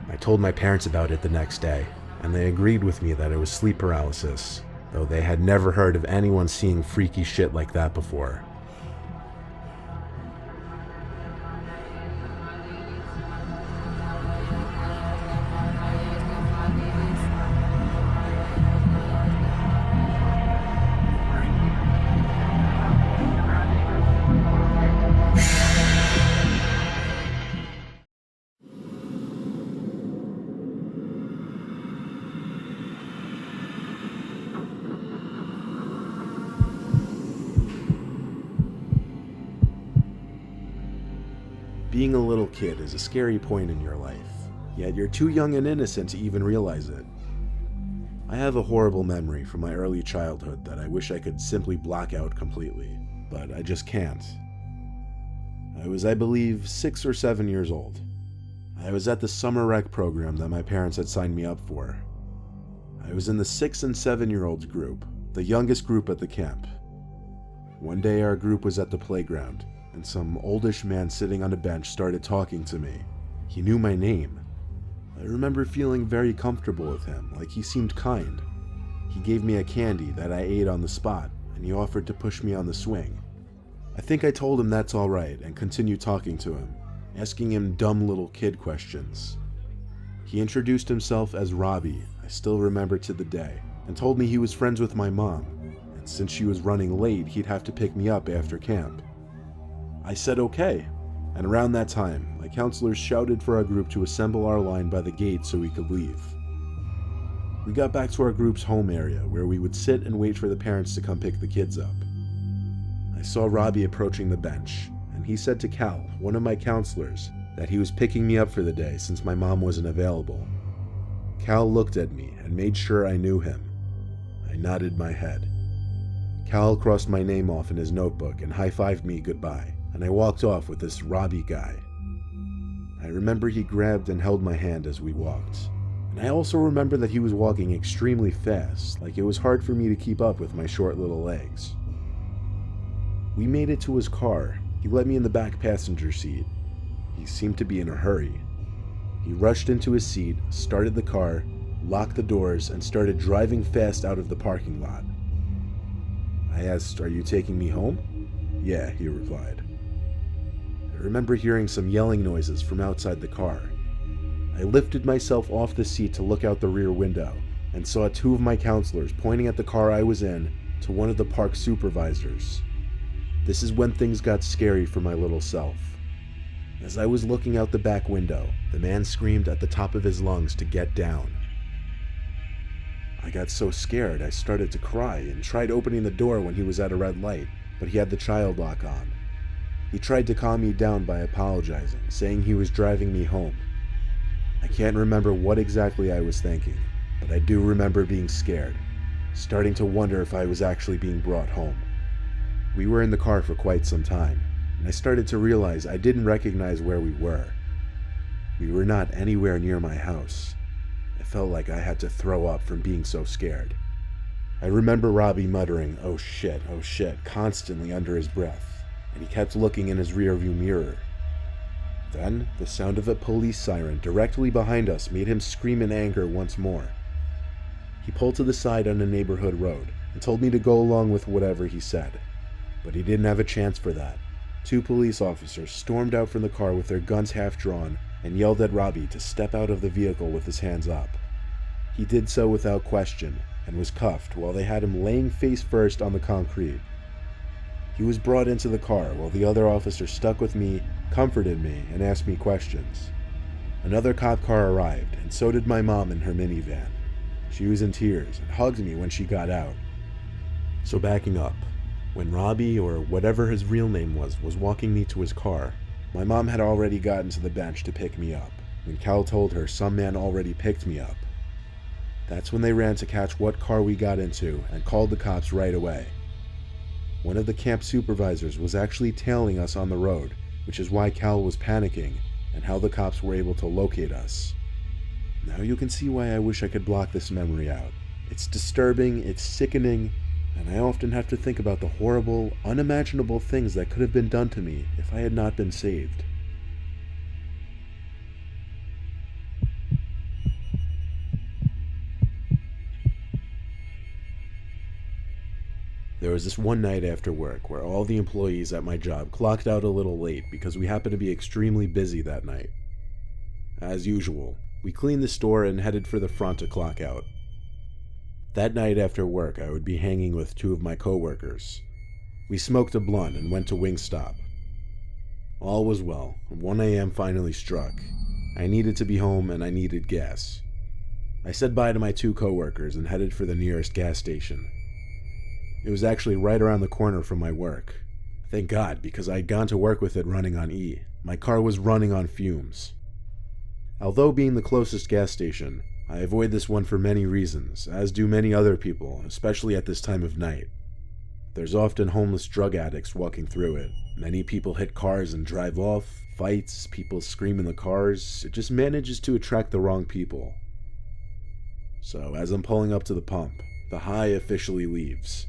S1: I told my parents about it the next day, and they agreed with me that it was sleep paralysis, though they had never heard of anyone seeing freaky shit like that before. Being a little kid is a scary point in your life, yet you're too young and innocent to even realize it. I have a horrible memory from my early childhood that I wish I could simply block out completely, but I just can't. I was, I believe, 6 or 7 years old. I was at the summer rec program that my parents had signed me up for. I was in the 6 and 7-year-olds group, the youngest group at the camp. One day our group was at the playground, and some oldish man sitting on a bench started talking to me. He knew my name. I remember feeling very comfortable with him, like he seemed kind. He gave me a candy that I ate on the spot, and he offered to push me on the swing. I think I told him that's alright and continued talking to him, asking him dumb little kid questions. He introduced himself as Robbie, I still remember to the day, and told me he was friends with my mom, and since she was running late, he'd have to pick me up after camp. I said okay, and around that time, my counselors shouted for our group to assemble our line by the gate so we could leave. We got back to our group's home area where we would sit and wait for the parents to come pick the kids up. I saw Robbie approaching the bench, and he said to Cal, one of my counselors, that he was picking me up for the day since my mom wasn't available. Cal looked at me and made sure I knew him. I nodded my head. Cal crossed my name off in his notebook and high-fived me goodbye, and I walked off with this Robbie guy. I remember he grabbed and held my hand as we walked, and I also remember that he was walking extremely fast, like it was hard for me to keep up with my short little legs. We made it to his car. He let me in the back passenger seat. He seemed to be in a hurry. He rushed into his seat, started the car, locked the doors, and started driving fast out of the parking lot. I asked, "Are you taking me home?" "Yeah," he replied. I remember hearing some yelling noises from outside the car. I lifted myself off the seat to look out the rear window and saw two of my counselors pointing at the car I was in to one of the park supervisors. This is when things got scary for my little self. As I was looking out the back window, the man screamed at the top of his lungs to get down. I got so scared I started to cry and tried opening the door when he was at a red light, but he had the child lock on. He tried to calm me down by apologizing, saying he was driving me home. I can't remember what exactly I was thinking, but I do remember being scared, starting to wonder if I was actually being brought home. We were in the car for quite some time, and I started to realize I didn't recognize where we were. We were not anywhere near my house. I felt like I had to throw up from being so scared. I remember Robbie muttering, oh shit," constantly under his breath, and he kept looking in his rearview mirror. Then, the sound of a police siren directly behind us made him scream in anger once more. He pulled to the side on a neighborhood road and told me to go along with whatever he said, but he didn't have a chance for that. Two police officers stormed out from the car with their guns half drawn and yelled at Robbie to step out of the vehicle with his hands up. He did so without question and was cuffed while they had him laying face first on the concrete. He was brought into the car while the other officer stuck with me, comforted me, and asked me questions. Another cop car arrived, and so did my mom in her minivan. She was in tears and hugged me when she got out. So backing up, when Robbie, or whatever his real name was walking me to his car, my mom had already gotten to the bench to pick me up, when Cal told her some man already picked me up. That's when they ran to catch what car we got into and called the cops right away. One of the camp supervisors was actually tailing us on the road, which is why Cal was panicking and how the cops were able to locate us. Now you can see why I wish I could block this memory out. It's disturbing, it's sickening, and I often have to think about the horrible, unimaginable things that could have been done to me if I had not been saved. There was this one night after work where all the employees at my job clocked out a little late because we happened to be extremely busy that night. As usual, we cleaned the store and headed for the front to clock out. That night after work, I would be hanging with two of my coworkers. We smoked a blunt and went to Wingstop. All was well, and 1 a.m. finally struck. I needed to be home and I needed gas. I said bye to my two coworkers and headed for the nearest gas station. It was actually right around the corner from my work. Thank God, because I had gone to work with it running on E. My car was running on fumes. Although being the closest gas station, I avoid this one for many reasons, as do many other people, especially at this time of night. There's often homeless drug addicts walking through it. Many people hit cars and drive off, fights, people scream in the cars. It just manages to attract the wrong people. So, as I'm pulling up to the pump, the high officially leaves.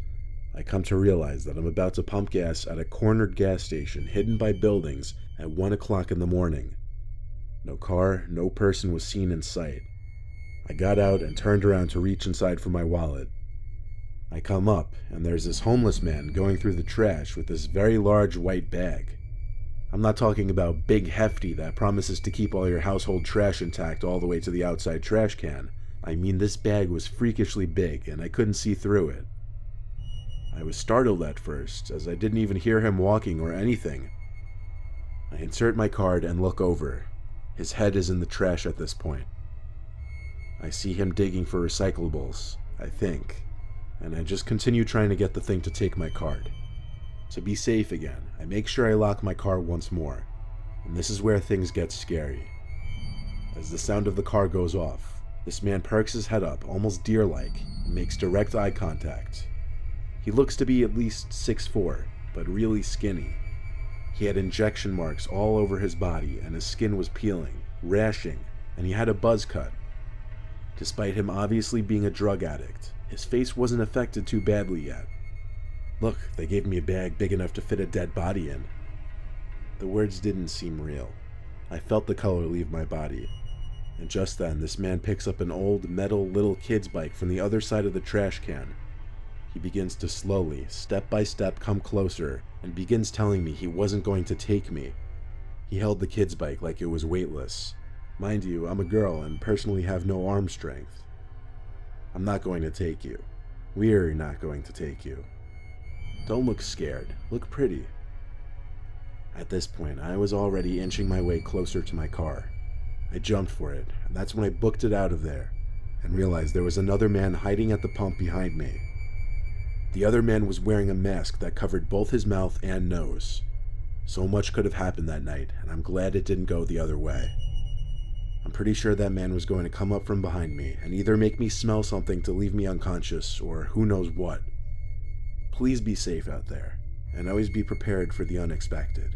S1: I come to realize that I'm about to pump gas at a cornered gas station hidden by buildings at 1 o'clock in the morning. No car, no person was seen in sight. I got out and turned around to reach inside for my wallet. I come up, and there's this homeless man going through the trash with this very large white bag. I'm not talking about big hefty that promises to keep all your household trash intact all the way to the outside trash can. I mean, this bag was freakishly big, and I couldn't see through it. I was startled at first, as I didn't even hear him walking or anything. I insert my card and look over. His head is in the trash at this point. I see him digging for recyclables, I think, and I just continue trying to get the thing to take my card. To be safe again, I make sure I lock my car once more. And this is where things get scary. As the sound of the car goes off, this man perks his head up, almost deer-like, and makes direct eye contact. He looks to be at least 6'4", but really skinny. He had injection marks all over his body, and his skin was peeling, rashing, and he had a buzz cut. Despite him obviously being a drug addict, his face wasn't affected too badly yet. Look, they gave me a bag big enough to fit a dead body in. The words didn't seem real. I felt the color leave my body. And just then, this man picks up an old metal little kid's bike from the other side of the trash can. He begins to slowly, step by step, come closer and begins telling me he wasn't going to take me. He held the kid's bike like it was weightless. Mind you, I'm a girl and personally have no arm strength. I'm not going to take you. We're not going to take you. Don't look scared. Look pretty. At this point, I was already inching my way closer to my car. I jumped for it, and that's when I booked it out of there and realized there was another man hiding at the pump behind me. The other man was wearing a mask that covered both his mouth and nose. So much could have happened that night, and I'm glad it didn't go the other way. I'm pretty sure that man was going to come up from behind me and either make me smell something to leave me unconscious or who knows what. Please be safe out there, and always be prepared for the unexpected.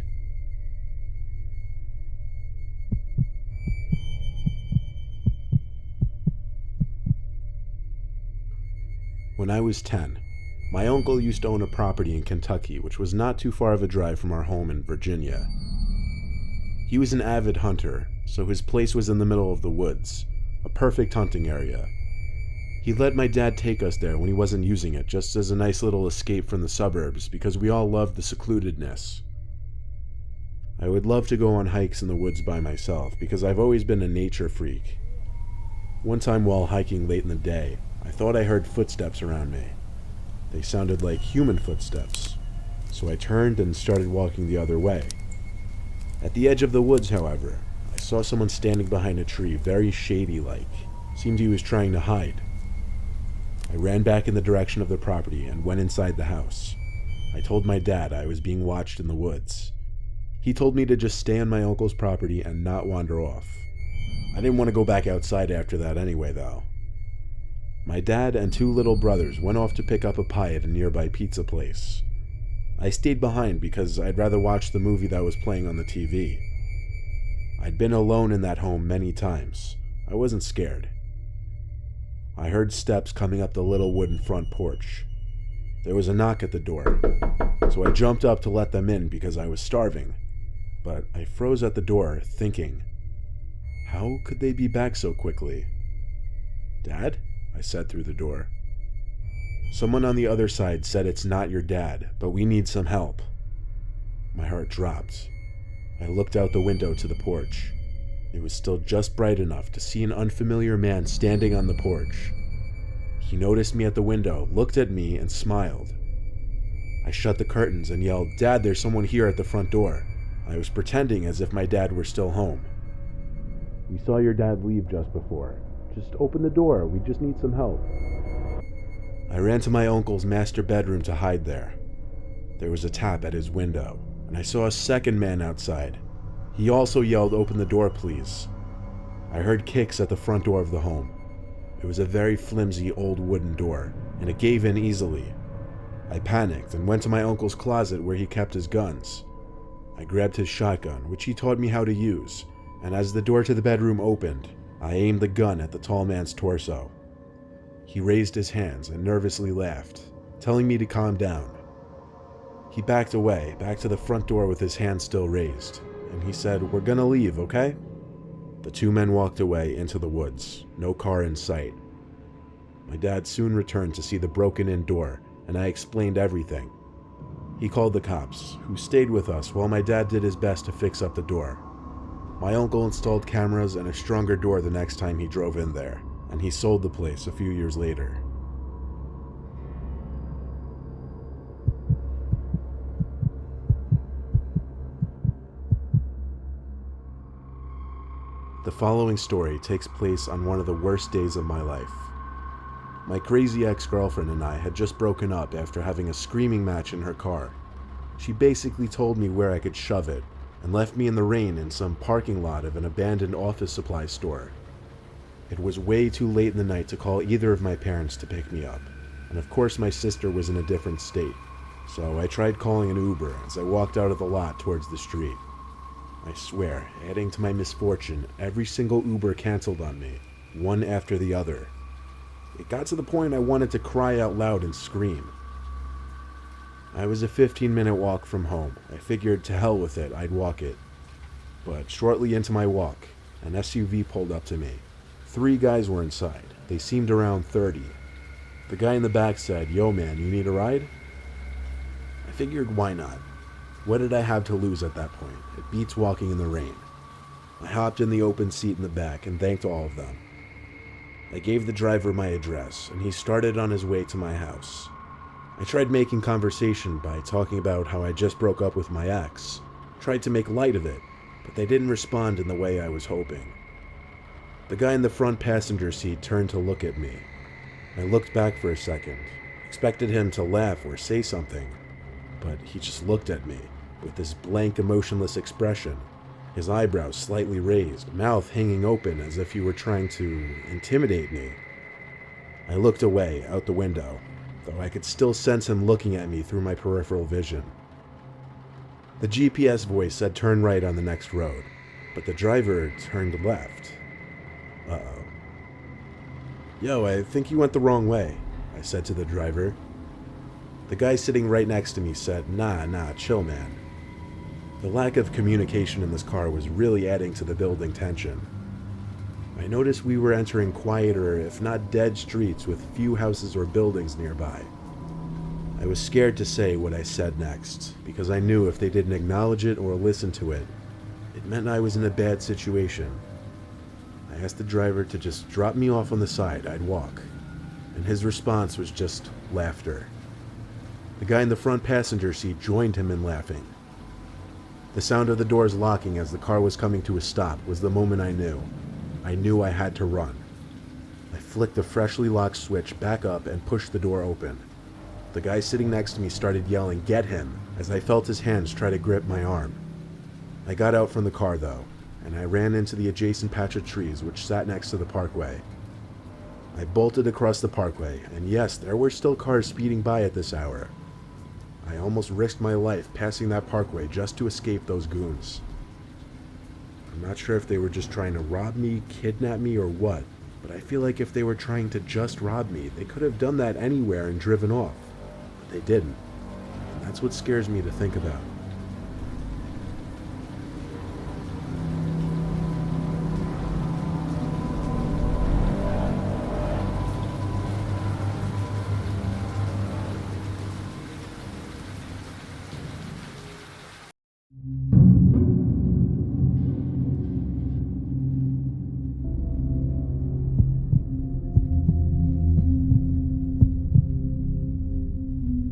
S1: When I was 10, my uncle used to own a property in Kentucky which was not too far of a drive from our home in Virginia. He was an avid hunter, so his place was in the middle of the woods, a perfect hunting area. He let my dad take us there when he wasn't using it, just as a nice little escape from the suburbs because we all loved the secludedness. I would love to go on hikes in the woods by myself because I've always been a nature freak. One time while hiking late in the day, I thought I heard footsteps around me. They sounded like human footsteps, so I turned and started walking the other way. At the edge of the woods, however, I saw someone standing behind a tree, very shady-like. Seemed he was trying to hide. I ran back in the direction of the property and went inside the house. I told my dad I was being watched in the woods. He told me to just stay on my uncle's property and not wander off. I didn't want to go back outside after that anyway, though. My dad and two little brothers went off to pick up a pie at a nearby pizza place. I stayed behind because I'd rather watch the movie that was playing on the TV. I'd been alone in that home many times. I wasn't scared. I heard steps coming up the little wooden front porch. There was a knock at the door, so I jumped up to let them in because I was starving. But I froze at the door, thinking, how could they be back so quickly? "Dad?" I said through the door. Someone on the other side said it's not your dad, but we need some help. My heart dropped. I looked out the window to the porch. It was still just bright enough to see an unfamiliar man standing on the porch. He noticed me at the window, looked at me, and smiled. I shut the curtains and yelled, "Dad, there's someone here at the front door." I was pretending as if my dad were still home. "We saw your dad leave just before. Just open the door, we just need some help." I ran to my uncle's master bedroom to hide there. There was a tap at his window, and I saw a second man outside. He also yelled, "Open the door, please." I heard kicks at the front door of the home. It was a very flimsy old wooden door, and it gave in easily. I panicked and went to my uncle's closet where he kept his guns. I grabbed his shotgun, which he taught me how to use, and as the door to the bedroom opened, I aimed the gun at the tall man's torso. He raised his hands and nervously laughed, telling me to calm down. He backed away, back to the front door with his hand still raised, and he said, "We're gonna leave, okay?" The two men walked away into the woods, no car in sight. My dad soon returned to see the broken-in door, and I explained everything. He called the cops, who stayed with us while my dad did his best to fix up the door. My uncle installed cameras and a stronger door the next time he drove in there, and he sold the place a few years later. The following story takes place on one of the worst days of my life. My crazy ex-girlfriend and I had just broken up after having a screaming match in her car. She basically told me where I could shove it, and left me in the rain in some parking lot of an abandoned office supply store. It was way too late in the night to call either of my parents to pick me up, and of course my sister was in a different state, so I tried calling an Uber as I walked out of the lot towards the street. I swear, adding to my misfortune, every single Uber canceled on me, one after the other. It got to the point I wanted to cry out loud and scream. I was a 15-minute walk from home. I figured to hell with it, I'd walk it. But shortly into my walk, an SUV pulled up to me. 3 guys were inside. They seemed around 30. The guy in the back said, "Yo man, you need a ride?" I figured why not? What did I have to lose at that point? It beats walking in the rain. I hopped in the open seat in the back and thanked all of them. I gave the driver my address, and he started on his way to my house. I tried making conversation by talking about how I just broke up with my ex, tried to make light of it, but they didn't respond in the way I was hoping. The guy in the front passenger seat turned to look at me. I looked back for a second, expected him to laugh or say something, but he just looked at me with this blank, emotionless expression, his eyebrows slightly raised, mouth hanging open as if he were trying to intimidate me. I looked away, out the window, though I could still sense him looking at me through my peripheral vision. The GPS voice said turn right on the next road, but the driver turned left. Uh-oh. "Yo, I think you went the wrong way," I said to the driver. The guy sitting right next to me said, Nah, chill man." The lack of communication in this car was really adding to the building tension. I noticed we were entering quieter, if not dead streets with few houses or buildings nearby. I was scared to say what I said next, because I knew if they didn't acknowledge it or listen to it, it meant I was in a bad situation. I asked the driver to just drop me off on the side, I'd walk, and his response was just laughter. The guy in the front passenger seat joined him in laughing. The sound of the doors locking as the car was coming to a stop was the moment I knew I had to run. I flicked the freshly locked switch back up and pushed the door open. The guy sitting next to me started yelling, "Get him," as I felt his hands try to grip my arm. I got out from the car though, and I ran into the adjacent patch of trees which sat next to the parkway. I bolted across the parkway, and yes, there were still cars speeding by at this hour. I almost risked my life passing that parkway just to escape those goons. I'm not sure if they were just trying to rob me, kidnap me, or what, but I feel like if they were trying to just rob me, they could have done that anywhere and driven off. But they didn't. And that's what scares me to think about.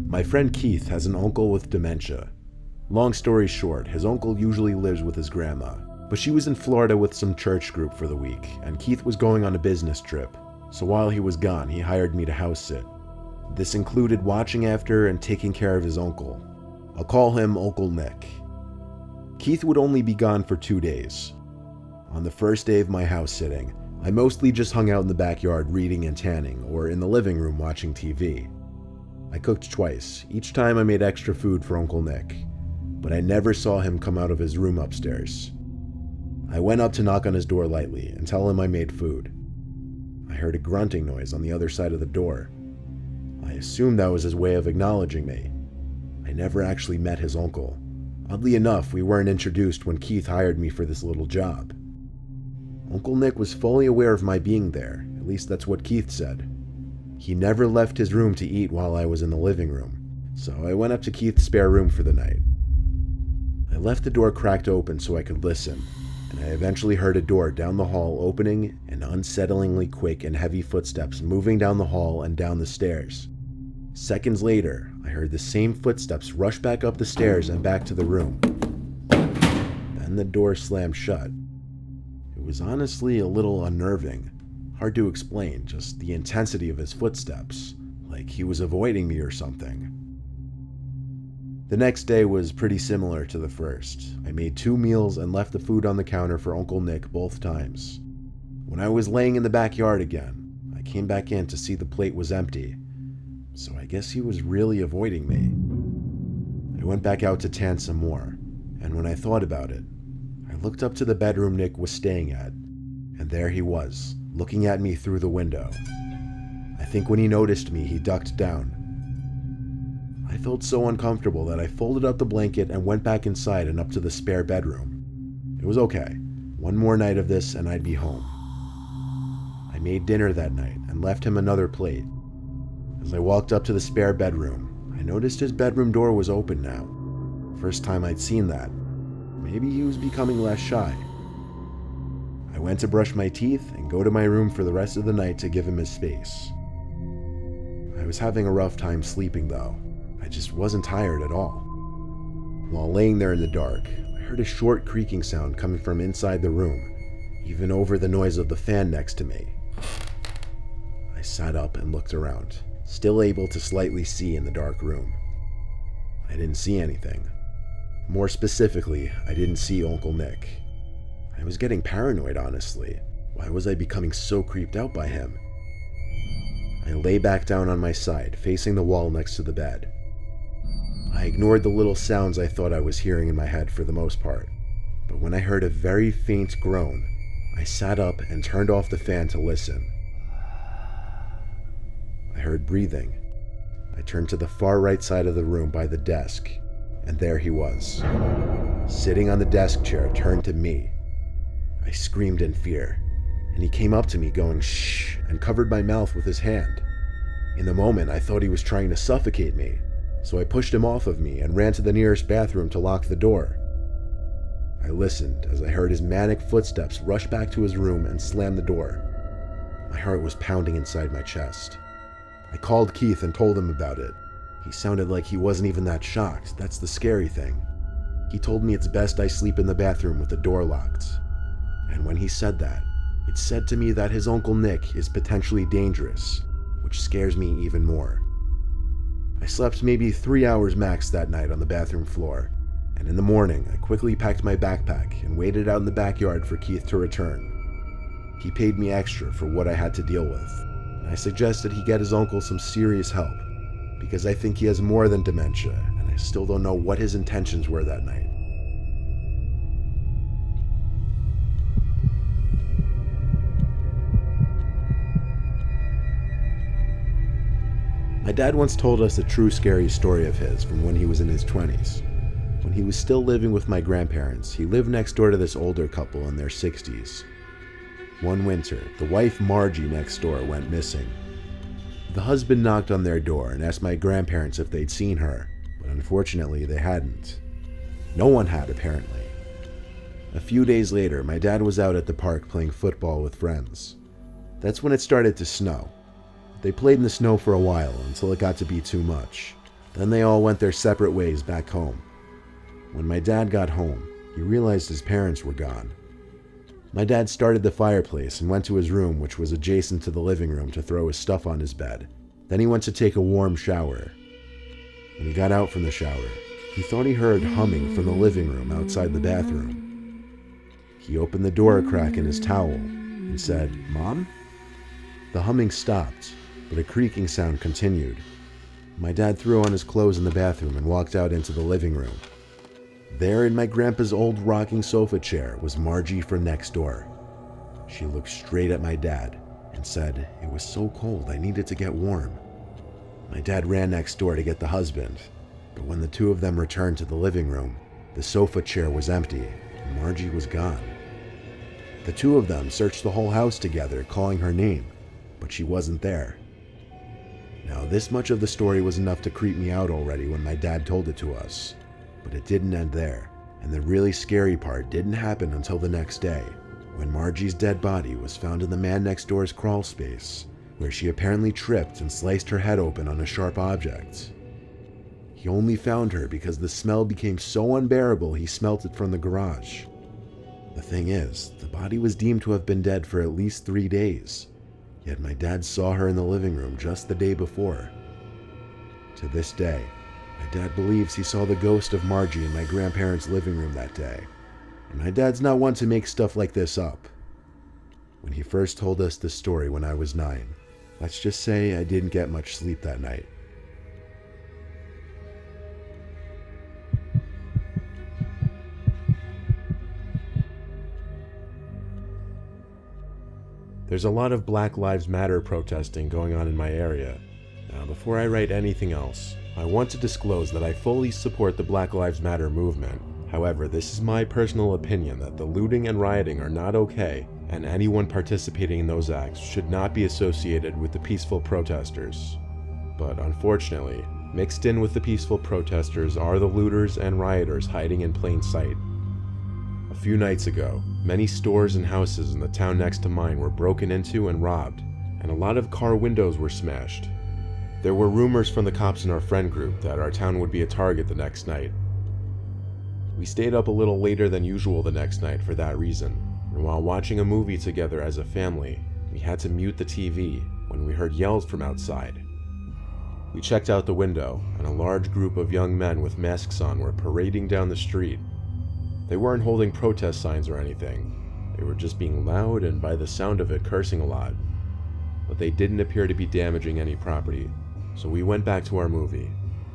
S1: My friend Keith has an uncle with dementia. Long story short, his uncle usually lives with his grandma, but she was in Florida with some church group for the week, and Keith was going on a business trip, so while he was gone, he hired me to house sit. This included watching after and taking care of his uncle. I'll call him Uncle Nick. Keith would only be gone for 2 days. On the first day of my house sitting, I mostly just hung out in the backyard reading and tanning, or in the living room watching TV. I cooked twice. Each time I made extra food for Uncle Nick, but I never saw him come out of his room upstairs. I went up to knock on his door lightly and tell him I made food. I heard a grunting noise on the other side of the door. I assumed that was his way of acknowledging me. I never actually met his uncle. Oddly enough, we weren't introduced when Keith hired me for this little job. Uncle Nick was fully aware of my being there, at least that's what Keith said. He never left his room to eat while I was in the living room, so I went up to Keith's spare room for the night. I left the door cracked open so I could listen, and I eventually heard a door down the hall opening and unsettlingly quick and heavy footsteps moving down the hall and down the stairs. Seconds later, I heard the same footsteps rush back up the stairs and back to the room. Then the door slammed shut. It was honestly a little unnerving. Hard to explain, just the intensity of his footsteps, like he was avoiding me or something. The next day was pretty similar to the first. I made 2 meals and left the food on the counter for Uncle Nick both times. When I was laying in the backyard again, I came back in to see the plate was empty, so I guess he was really avoiding me. I went back out to tan some more, and when I thought about it, I looked up to the bedroom Nick was staying at, and there he was, looking at me through the window. I think when he noticed me, he ducked down. I felt so uncomfortable that I folded up the blanket and went back inside and up to the spare bedroom. It was okay. One more night of this and I'd be home. I made dinner that night and left him another plate. As I walked up to the spare bedroom, I noticed his bedroom door was open now. First time I'd seen that. Maybe he was becoming less shy. I went to brush my teeth and go to my room for the rest of the night to give him his space. I was having a rough time sleeping though. I just wasn't tired at all. While laying there in the dark, I heard a short creaking sound coming from inside the room, even over the noise of the fan next to me. I sat up and looked around, still able to slightly see in the dark room. I didn't see anything. More specifically, I didn't see Uncle Nick. I was getting paranoid, honestly. Why was I becoming so creeped out by him? I lay back down on my side, facing the wall next to the bed. I ignored the little sounds I thought I was hearing in my head for the most part, but when I heard a very faint groan, I sat up and turned off the fan to listen. I heard breathing. I turned to the far right side of the room by the desk, and there he was, sitting on the desk chair, turned to me. I screamed in fear, and he came up to me going shh and covered my mouth with his hand. In the moment, I thought he was trying to suffocate me, so I pushed him off of me and ran to the nearest bathroom to lock the door. I listened as I heard his manic footsteps rush back to his room and slam the door. My heart was pounding inside my chest. I called Keith and told him about it. He sounded like he wasn't even that shocked. That's the scary thing. He told me it's best I sleep in the bathroom with the door locked. And when he said that, it said to me that his Uncle Nick is potentially dangerous, which scares me even more. I slept maybe 3 hours max that night on the bathroom floor, and in the morning I quickly packed my backpack and waited out in the backyard for Keith to return. He paid me extra for what I had to deal with, and I suggested he get his uncle some serious help, because I think he has more than dementia, and I still don't know what his intentions were that night. My dad once told us a true scary story of his from when he was in his 20s. When he was still living with my grandparents, he lived next door to this older couple in their 60s. One winter, the wife Margie next door went missing. The husband knocked on their door and asked my grandparents if they'd seen her, but unfortunately they hadn't. No one had, apparently. A few days later, my dad was out at the park playing football with friends. That's when it started to snow. They played in the snow for a while until it got to be too much. Then they all went their separate ways back home. When my dad got home, he realized his parents were gone. My dad started the fireplace and went to his room, which was adjacent to the living room, to throw his stuff on his bed. Then he went to take a warm shower. When he got out from the shower, he thought he heard humming from the living room outside the bathroom. He opened the door a crack in his towel and said, "Mom?" The humming stopped, but a creaking sound continued. My dad threw on his clothes in the bathroom and walked out into the living room. There in my grandpa's old rocking sofa chair was Margie from next door. She looked straight at my dad and said, "It was so cold I needed to get warm." My dad ran next door to get the husband, but when the two of them returned to the living room, the sofa chair was empty and Margie was gone. The two of them searched the whole house together, calling her name, but she wasn't there. Now, this much of the story was enough to creep me out already when my dad told it to us. But it didn't end there, and the really scary part didn't happen until the next day, when Margie's dead body was found in the man next door's crawl space, where she apparently tripped and sliced her head open on a sharp object. He only found her because the smell became so unbearable he smelt it from the garage. The thing is, the body was deemed to have been dead for at least 3 days, yet my dad saw her in the living room just the day before. To this day, My dad believes he saw the ghost of Margie in my grandparents' living room that day, and my dad's not one to make stuff like this up. When he first told us this story when I was 9, let's just say I didn't get much sleep that night. There's a lot of Black Lives Matter protesting going on in my area. Now, before I write anything else, I want to disclose that I fully support the Black Lives Matter movement. However, this is my personal opinion that the looting and rioting are not okay, and anyone participating in those acts should not be associated with the peaceful protesters. But unfortunately, mixed in with the peaceful protesters are the looters and rioters hiding in plain sight. A few nights ago, many stores and houses in the town next to mine were broken into and robbed, and a lot of car windows were smashed. There were rumors from the cops in our friend group that our town would be a target the next night. We stayed up a little later than usual the next night for that reason, and while watching a movie together as a family, we had to mute the TV when we heard yells from outside. We checked out the window, and a large group of young men with masks on were parading down the street. They weren't holding protest signs or anything. They were just being loud and, by the sound of it, cursing a lot. But they didn't appear to be damaging any property, so we went back to our movie.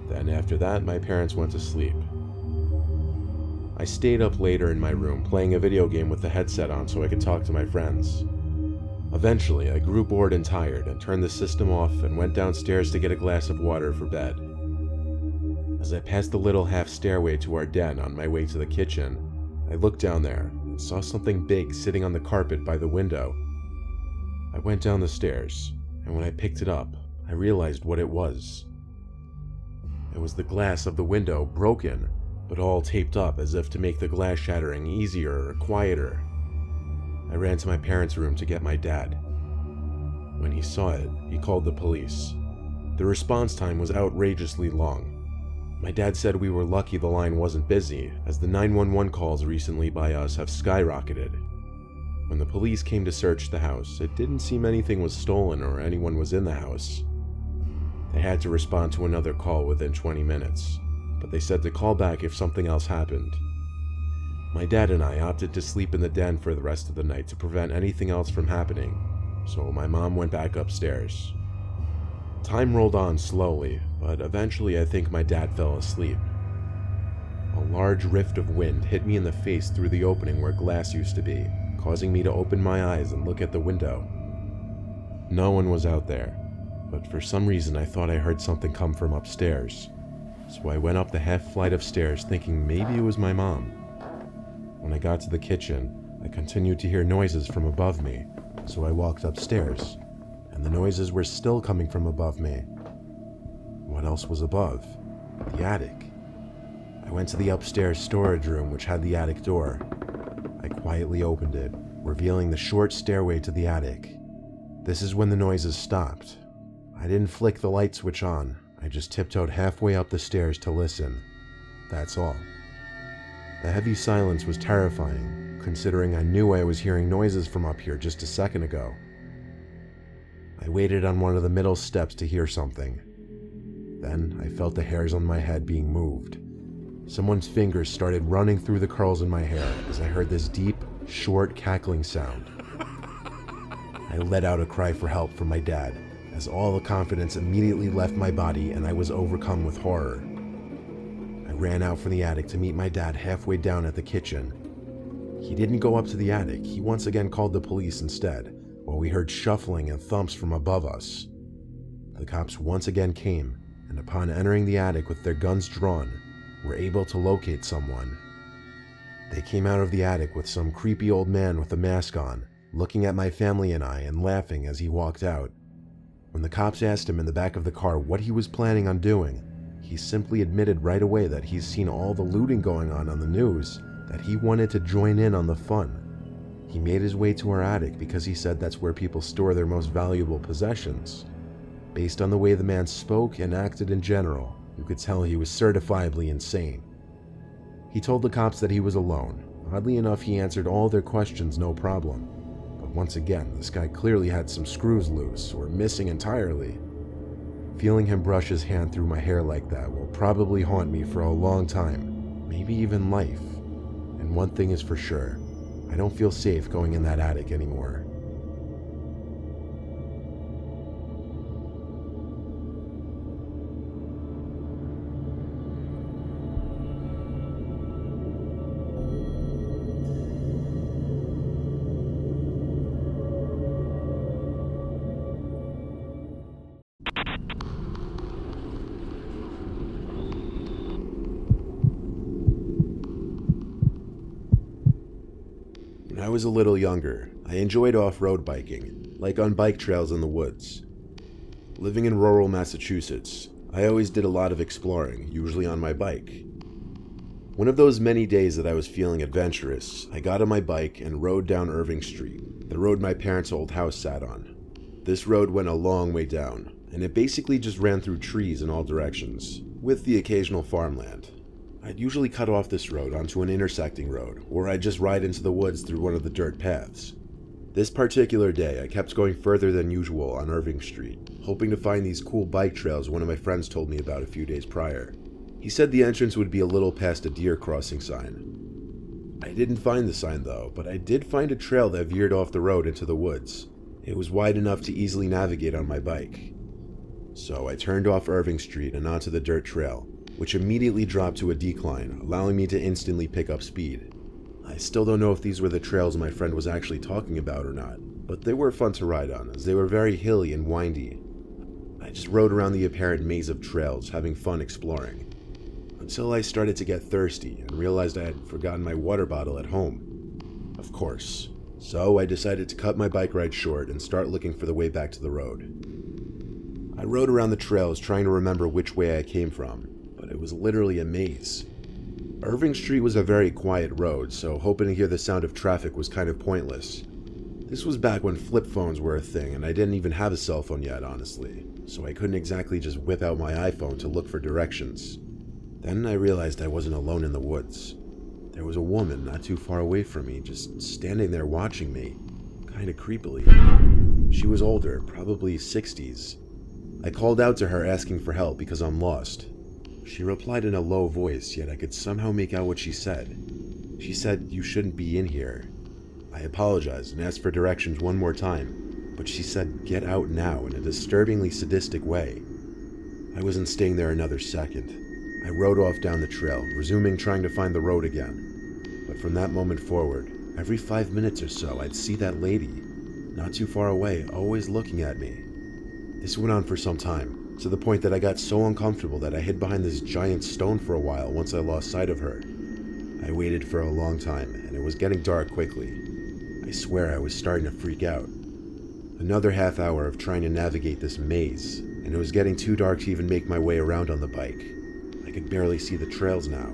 S1: Then after that, my parents went to sleep. I stayed up later in my room playing a video game with the headset on so I could talk to my friends. Eventually, I grew bored and tired and turned the system off and went downstairs to get a glass of water for bed. As I passed the little half stairway to our den on my way to the kitchen, I looked down there and saw something big sitting on the carpet by the window. I went down the stairs, and when I picked it up, I realized what it was. It was the glass of the window broken, but all taped up as if to make the glass shattering easier or quieter. I ran to my parents' room to get my dad. When he saw it, he called the police. The response time was outrageously long. My dad said we were lucky the line wasn't busy, as the 911 calls recently by us have skyrocketed. When the police came to search the house, it didn't seem anything was stolen or anyone was in the house. They had to respond to another call within 20 minutes, but they said to call back if something else happened. My dad and I opted to sleep in the den for the rest of the night to prevent anything else from happening, so my mom went back upstairs. Time rolled on slowly, but eventually I think my dad fell asleep. A large rift of wind hit me in the face through the opening where glass used to be, causing me to open my eyes and look at the window. No one was out there, but for some reason I thought I heard something come from upstairs, so I went up the half flight of stairs thinking maybe it was my mom. When I got to the kitchen, I continued to hear noises from above me, so I walked upstairs, and the noises were still coming from above me. What else was above? The attic. I went to the upstairs storage room which had the attic door. I quietly opened it, revealing the short stairway to the attic. This is when the noises stopped. I didn't flick the light switch on, I just tiptoed halfway up the stairs to listen. That's all. The heavy silence was terrifying, considering I knew I was hearing noises from up here just a second ago. I waited on one of the middle steps to hear something. Then I felt the hairs on my head being moved. Someone's fingers started running through the curls in my hair as I heard this deep, short cackling sound. I let out a cry for help from my dad, as all the confidence immediately left my body and I was overcome with horror. I ran out from the attic to meet my dad halfway down at the kitchen. He didn't go up to the attic, he once again called the police instead, while we heard shuffling and thumps from above us. The cops once again came, and upon entering the attic with their guns drawn, were able to locate someone. They came out of the attic with some creepy old man with a mask on, looking at my family and I and laughing as he walked out. When the cops asked him in the back of the car what he was planning on doing, he simply admitted right away that he's seen all the looting going on the news, that he wanted to join in on the fun. He made his way to our attic because he said that's where people store their most valuable possessions. Based on the way the man spoke and acted in general, you could tell he was certifiably insane. He told the cops that he was alone. Oddly enough, he answered all their questions no problem. But once again, this guy clearly had some screws loose or missing entirely. Feeling him brush his hand through my hair like that will probably haunt me for a long time, maybe even life. And one thing is for sure, I don't feel safe going in that attic anymore. When I was a little younger, I enjoyed off-road biking, like on bike trails in the woods. Living in rural Massachusetts, I always did a lot of exploring, usually on my bike. One of those many days that I was feeling adventurous, I got on my bike and rode down Irving Street, the road my parents' old house sat on. This road went a long way down, and it basically just ran through trees in all directions, with the occasional farmland. I'd usually cut off this road onto an intersecting road, or I'd just ride into the woods through one of the dirt paths. This particular day, I kept going further than usual on Irving Street, hoping to find these cool bike trails one of my friends told me about a few days prior. He said the entrance would be a little past a deer crossing sign. I didn't find the sign though, but I did find a trail that veered off the road into the woods. It was wide enough to easily navigate on my bike. So I turned off Irving Street and onto the dirt trail, which immediately dropped to a decline, allowing me to instantly pick up speed. I still don't know if these were the trails my friend was actually talking about or not, but they were fun to ride on, as they were very hilly and windy. I just rode around the apparent maze of trails, having fun exploring, until I started to get thirsty and realized I had forgotten my water bottle at home. Of course. So I decided to cut my bike ride short and start looking for the way back to the road. I rode around the trails trying to remember which way I came from, but it was literally a maze. Irving Street was a very quiet road, so hoping to hear the sound of traffic was kind of pointless. This was back when flip phones were a thing, and I didn't even have a cell phone yet, honestly, so I couldn't exactly just whip out my iPhone to look for directions. Then I realized I wasn't alone in the woods. There was a woman not too far away from me, just standing there watching me, kinda creepily. She was older, probably 60s. I called out to her asking for help because I'm lost. She replied in a low voice, yet I could somehow make out what she said. She said, "You shouldn't be in here." I apologized and asked for directions one more time, but she said, "Get out now," in a disturbingly sadistic way. I wasn't staying there another second. I rode off down the trail, resuming trying to find the road again. But from that moment forward, every 5 minutes or so, I'd see that lady, not too far away, always looking at me. This went on for some time, to the point that I got so uncomfortable that I hid behind this giant stone for a while once I lost sight of her. I waited for a long time, and it was getting dark quickly. I swear I was starting to freak out. Another half hour of trying to navigate this maze, and it was getting too dark to even make my way around on the bike. I could barely see the trails now.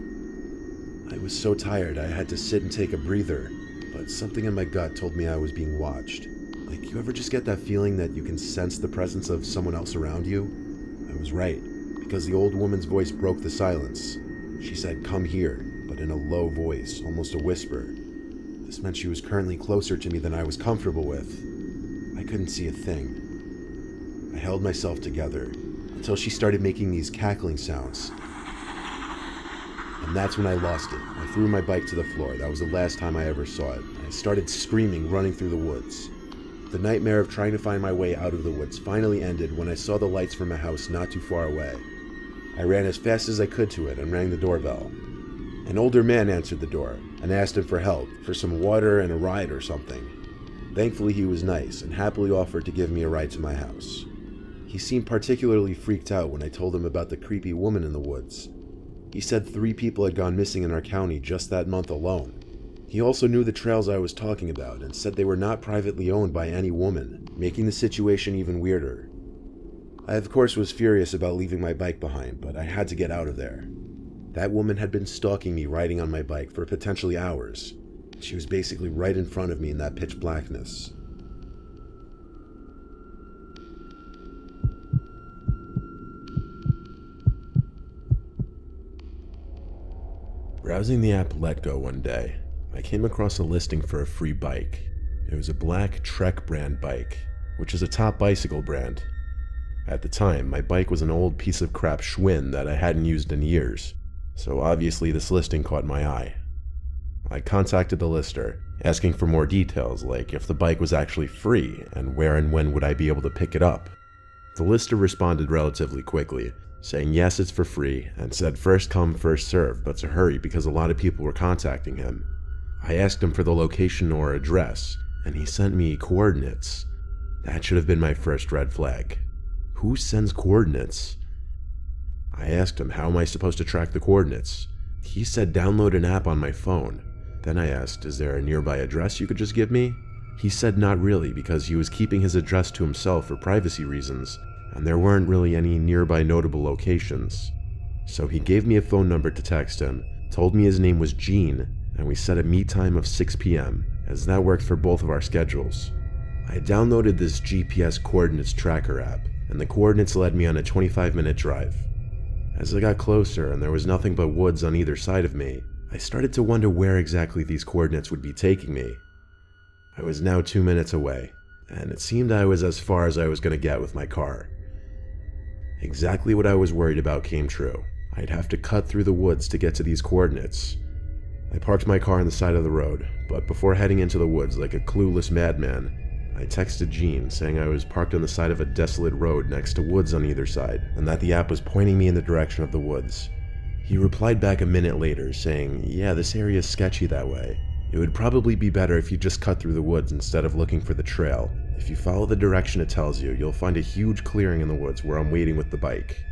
S1: I was so tired I had to sit and take a breather, but something in my gut told me I was being watched. Like, you ever just get that feeling that you can sense the presence of someone else around you? I was right, because the old woman's voice broke the silence. She said, "Come here," but in a low voice, almost a whisper. This meant she was currently closer to me than I was comfortable with. I couldn't see a thing. I held myself together until she started making these cackling sounds. And that's when I lost it. I threw my bike to the floor. That was the last time I ever saw it. I started screaming, running through the woods. The nightmare of trying to find my way out of the woods finally ended when I saw the lights from a house not too far away. I ran as fast as I could to it and rang the doorbell. An older man answered the door and asked him for help, for some water and a ride or something. Thankfully he was nice and happily offered to give me a ride to my house. He seemed particularly freaked out when I told him about the creepy woman in the woods. He said 3 people had gone missing in our county just that month alone. He also knew the trails I was talking about and said they were not privately owned by any woman, making the situation even weirder. I of course was furious about leaving my bike behind, but I had to get out of there. That woman had been stalking me riding on my bike for potentially hours. She was basically right in front of me in that pitch blackness. Browsing the app Letgo one day, I came across a listing for a free bike. It was a black Trek brand bike, which is a top bicycle brand. At the time, my bike was an old piece of crap Schwinn that I hadn't used in years, so obviously this listing caught my eye. I contacted the lister, asking for more details like if the bike was actually free and where and when would I be able to pick it up. The lister responded relatively quickly, saying yes, it's for free, and said first come, first serve, but to hurry because a lot of people were contacting him. I asked him for the location or address, and he sent me coordinates. That should have been my first red flag. Who sends coordinates? I asked him how am I supposed to track the coordinates. He said download an app on my phone. Then I asked, is there a nearby address you could just give me? He said not really because he was keeping his address to himself for privacy reasons, and there weren't really any nearby notable locations. So he gave me a phone number to text him, told me his name was Gene, and we set a meet time of 6 p.m., as that worked for both of our schedules. I downloaded this GPS coordinates tracker app, and the coordinates led me on a 25-minute drive. As I got closer and there was nothing but woods on either side of me, I started to wonder where exactly these coordinates would be taking me. I was now 2 minutes away, and it seemed I was as far as I was going to get with my car. Exactly what I was worried about came true. I'd have to cut through the woods to get to these coordinates. I parked my car on the side of the road, but before heading into the woods like a clueless madman, I texted Gene saying I was parked on the side of a desolate road next to woods on either side, and that the app was pointing me in the direction of the woods. He replied back a minute later saying, yeah, this area is sketchy that way. It would probably be better if you just cut through the woods instead of looking for the trail. If you follow the direction it tells you, you'll find a huge clearing in the woods where I'm waiting with the bike.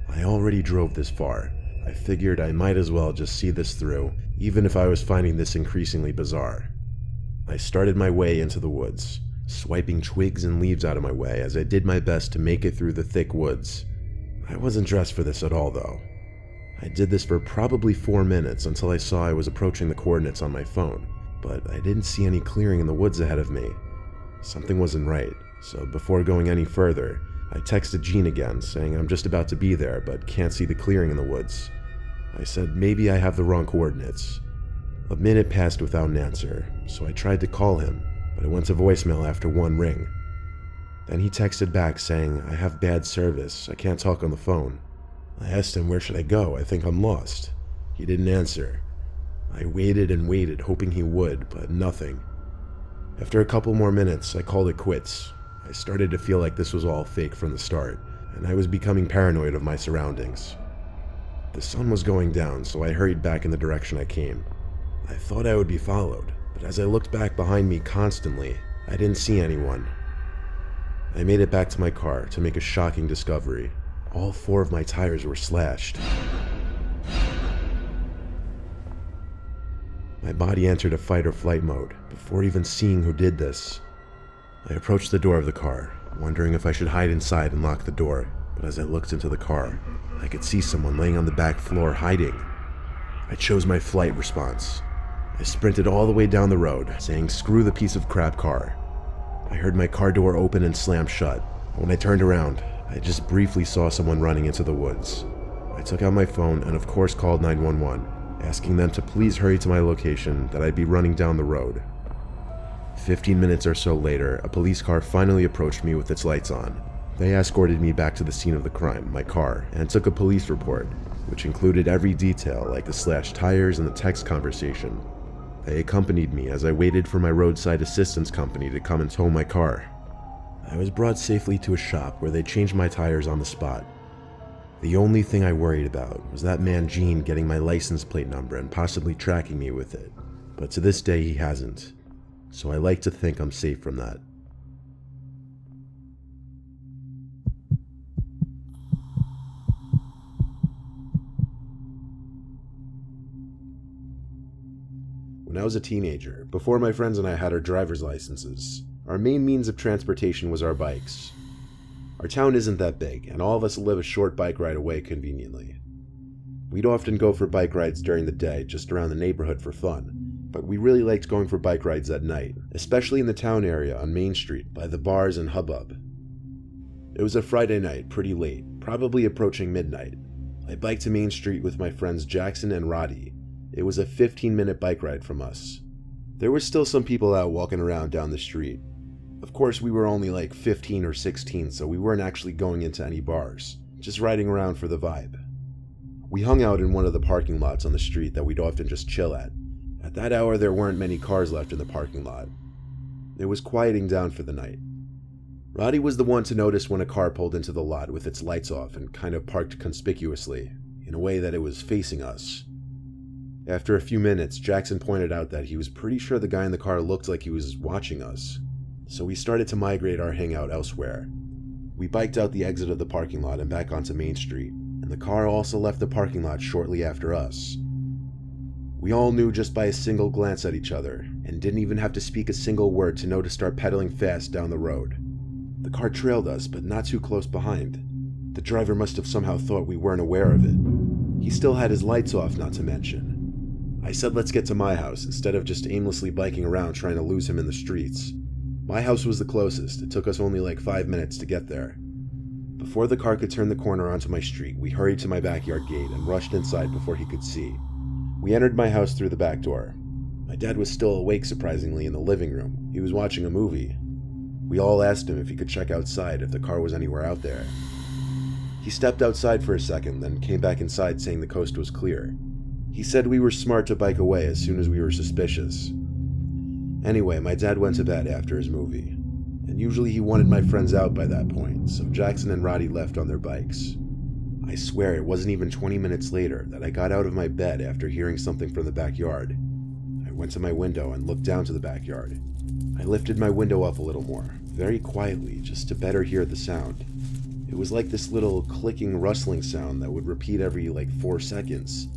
S1: I already drove this far. I figured I might as well just see this through, even if I was finding this increasingly bizarre. I started my way into the woods, swiping twigs and leaves out of my way as I did my best to make it through the thick woods. I wasn't dressed for this at all though. I did this for probably 4 minutes until I saw I was approaching the coordinates on my phone, but I didn't see any clearing in the woods ahead of me. Something wasn't right, so before going any further, I texted Gene again saying I'm just about to be there but can't see the clearing in the woods. I said maybe I have the wrong coordinates. A minute passed without an answer, so I tried to call him, but it went to voicemail after 1 ring. Then he texted back saying I have bad service, I can't talk on the phone. I asked him where should I go, I think I'm lost. He didn't answer. I waited and waited hoping he would, but nothing. After a couple more minutes, I called it quits. I started to feel like this was all fake from the start, and I was becoming paranoid of my surroundings. The sun was going down, so I hurried back in the direction I came. I thought I would be followed, but as I looked back behind me constantly, I didn't see anyone. I made it back to my car to make a shocking discovery. All 4 of my tires were slashed. My body entered a fight or flight mode before even seeing who did this. I approached the door of the car, wondering if I should hide inside and lock the door, but as I looked into the car, I could see someone laying on the back floor hiding. I chose my flight response. I sprinted all the way down the road, saying screw the piece of crap car. I heard my car door open and slam shut. When I turned around, I just briefly saw someone running into the woods. I took out my phone and of course called 911, asking them to please hurry to my location that I'd be running down the road. 15 minutes or so later, a police car finally approached me with its lights on. They escorted me back to the scene of the crime, my car, and took a police report, which included every detail like the slashed tires and the text conversation. They accompanied me as I waited for my roadside assistance company to come and tow my car. I was brought safely to a shop where they changed my tires on the spot. The only thing I worried about was that man Gene getting my license plate number and possibly tracking me with it, but to this day he hasn't, so I like to think I'm safe from that. When I was a teenager, before my friends and I had our driver's licenses, our main means of transportation was our bikes. Our town isn't that big, and all of us live a short bike ride away conveniently. We'd often go for bike rides during the day just around the neighborhood for fun, but we really liked going for bike rides at night, especially in the town area on Main Street by the bars and hubbub. It was a Friday night, pretty late, probably approaching midnight. I biked to Main Street with my friends Jackson and Roddy. It was a 15-minute bike ride from us. There were still some people out walking around down the street. Of course, we were only like 15 or 16, so we weren't actually going into any bars, just riding around for the vibe. We hung out in one of the parking lots on the street that we'd often just chill at. At that hour, there weren't many cars left in the parking lot. It was quieting down for the night. Roddy was the one to notice when a car pulled into the lot with its lights off and kind of parked conspicuously, in a way that it was facing us. After a few minutes, Jackson pointed out that he was pretty sure the guy in the car looked like he was watching us, so we started to migrate our hangout elsewhere. We biked out the exit of the parking lot and back onto Main Street, and the car also left the parking lot shortly after us. We all knew just by a single glance at each other, and didn't even have to speak a single word to know to start pedaling fast down the road. The car trailed us, but not too close behind. The driver must have somehow thought we weren't aware of it. He still had his lights off, not to mention. I said let's get to my house, instead of just aimlessly biking around trying to lose him in the streets. My house was the closest. It took us only like 5 minutes to get there. Before the car could turn the corner onto my street, we hurried to my backyard gate and rushed inside before he could see. We entered my house through the back door. My dad was still awake, surprisingly, in the living room. He was watching a movie. We all asked him if he could check outside if the car was anywhere out there. He stepped outside for a second, then came back inside saying the coast was clear. He said we were smart to bike away as soon as we were suspicious. Anyway, my dad went to bed after his movie, and usually he wanted my friends out by that point, so Jackson and Roddy left on their bikes. I swear it wasn't even 20 minutes later that I got out of my bed after hearing something from the backyard. I went to my window and looked down to the backyard. I lifted my window up a little more, very quietly, just to better hear the sound. It was like this little clicking, rustling sound that would repeat every 4 seconds.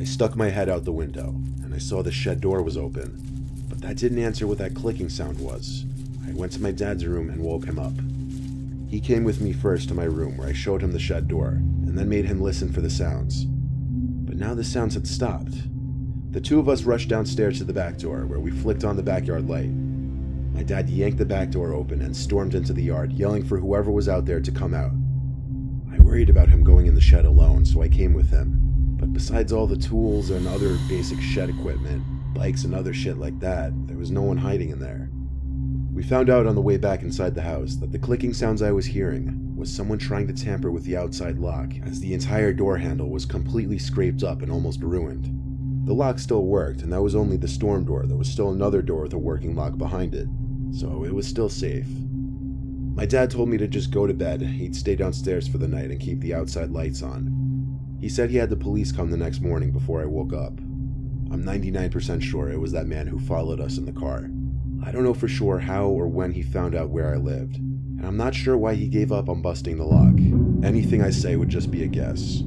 S1: I stuck my head out the window, and I saw the shed door was open, but that didn't answer what that clicking sound was. I went to my dad's room and woke him up. He came with me first to my room, where I showed him the shed door, and then made him listen for the sounds. But now the sounds had stopped. The two of us rushed downstairs to the back door, where we flicked on the backyard light. My dad yanked the back door open and stormed into the yard, yelling for whoever was out there to come out. I worried about him going in the shed alone, so I came with him. But besides all the tools and other basic shed equipment, bikes and other shit like that, there was no one hiding in there. We found out on the way back inside the house that the clicking sounds I was hearing was someone trying to tamper with the outside lock, as the entire door handle was completely scraped up and almost ruined. The lock still worked, and that was only the storm door. There was still another door with a working lock behind it, so it was still safe. My dad told me to just go to bed. He'd stay downstairs for the night and keep the outside lights on. He said he had the police come the next morning before I woke up. I'm 99% sure it was that man who followed us in the car. I don't know for sure how or when he found out where I lived, and I'm not sure why he gave up on busting the lock. Anything I say would just be a guess.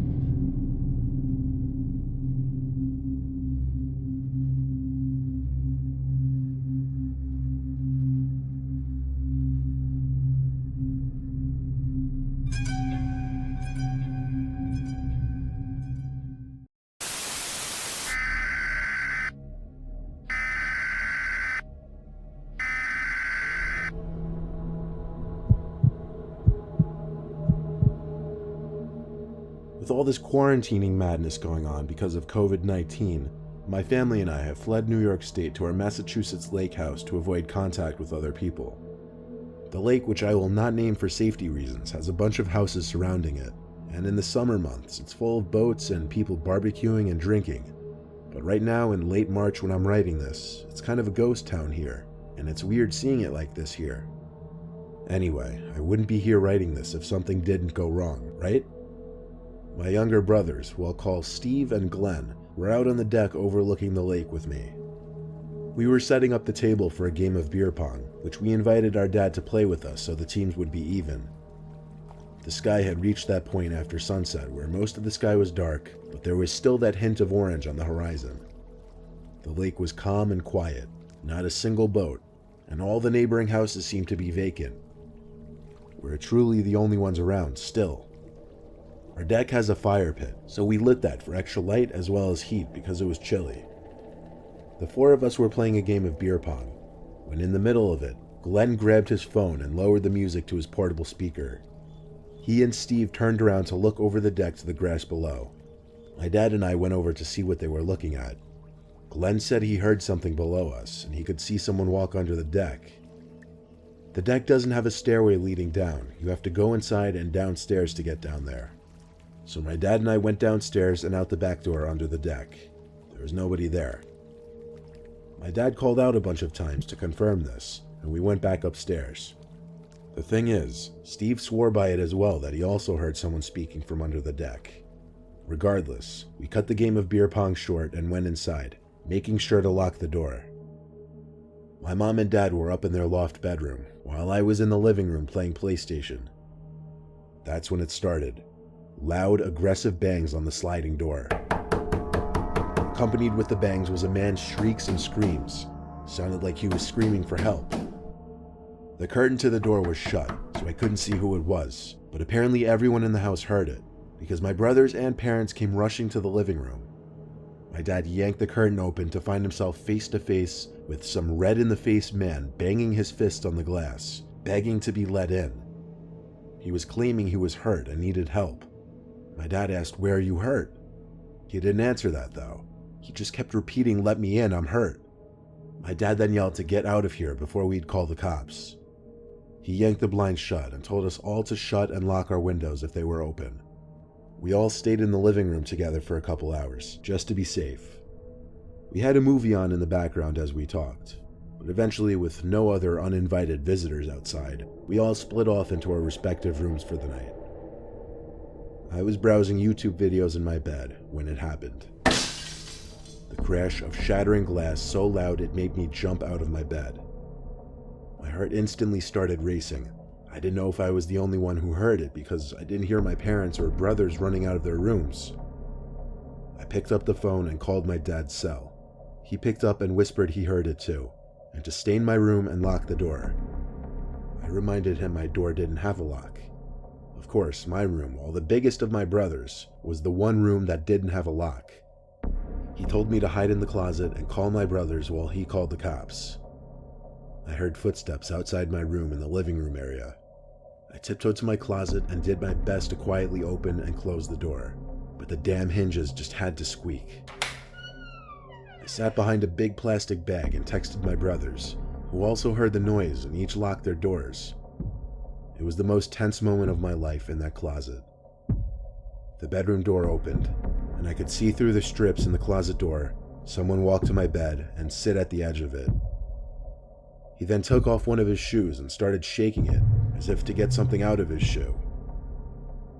S1: With all this quarantining madness going on because of COVID-19, my family and I have fled New York State to our Massachusetts lake house to avoid contact with other people. The lake, which I will not name for safety reasons, has a bunch of houses surrounding it, and in the summer months it's full of boats and people barbecuing and drinking. But right now, in late March when I'm writing this, it's kind of a ghost town here, and it's weird seeing it like this here. Anyway, I wouldn't be here writing this if something didn't go wrong, right? My younger brothers, who I'll call Steve and Glenn, were out on the deck overlooking the lake with me. We were setting up the table for a game of beer pong, which we invited our dad to play with us so the teams would be even. The sky had reached that point after sunset where most of the sky was dark, but there was still that hint of orange on the horizon. The lake was calm and quiet, not a single boat, and all the neighboring houses seemed to be vacant. We're truly the only ones around still. Our deck has a fire pit, so we lit that for extra light as well as heat because it was chilly. The four of us were playing a game of beer pong, when in the middle of it, Glenn grabbed his phone and lowered the music to his portable speaker. He and Steve turned around to look over the deck to the grass below. My dad and I went over to see what they were looking at. Glenn said he heard something below us, and he could see someone walk under the deck. The deck doesn't have a stairway leading down. You have to go inside and downstairs to get down there. So my dad and I went downstairs and out the back door under the deck. There was nobody there. My dad called out a bunch of times to confirm this, and we went back upstairs. The thing is, Steve swore by it as well that he also heard someone speaking from under the deck. Regardless, we cut the game of beer pong short and went inside, making sure to lock the door. My mom and dad were up in their loft bedroom, while I was in the living room playing PlayStation. That's when it started. Loud, aggressive bangs on the sliding door. Accompanied with the bangs was a man's shrieks and screams. Sounded like he was screaming for help. The curtain to the door was shut, so I couldn't see who it was, but apparently everyone in the house heard it, because my brothers and parents came rushing to the living room. My dad yanked the curtain open to find himself face to face with some red-in-the-face man banging his fist on the glass, begging to be let in. He was claiming he was hurt and needed help. My dad asked, "Where are you hurt?" He didn't answer that though. He just kept repeating, "Let me in, I'm hurt." My dad then yelled to get out of here before we'd call the cops. He yanked the blinds shut and told us all to shut and lock our windows if they were open. We all stayed in the living room together for a couple hours, just to be safe. We had a movie on in the background as we talked, but eventually, with no other uninvited visitors outside, we all split off into our respective rooms for the night. I was browsing YouTube videos in my bed when it happened. The crash of shattering glass so loud it made me jump out of my bed. My heart instantly started racing. I didn't know if I was the only one who heard it because I didn't hear my parents or brothers running out of their rooms. I picked up the phone and called my dad's cell. He picked up and whispered he heard it too, and to stay in my room and lock the door. I reminded him my door didn't have a lock. Of course, my room, while the biggest of my brothers, was the one room that didn't have a lock. He told me to hide in the closet and call my brothers while he called the cops. I heard footsteps outside my room in the living room area. I tiptoed to my closet and did my best to quietly open and close the door, but the damn hinges just had to squeak. I sat behind a big plastic bag and texted my brothers, who also heard the noise and each locked their doors. It was the most tense moment of my life in that closet. The bedroom door opened, and I could see through the strips in the closet door someone walk to my bed and sit at the edge of it. He then took off one of his shoes and started shaking it, as if to get something out of his shoe.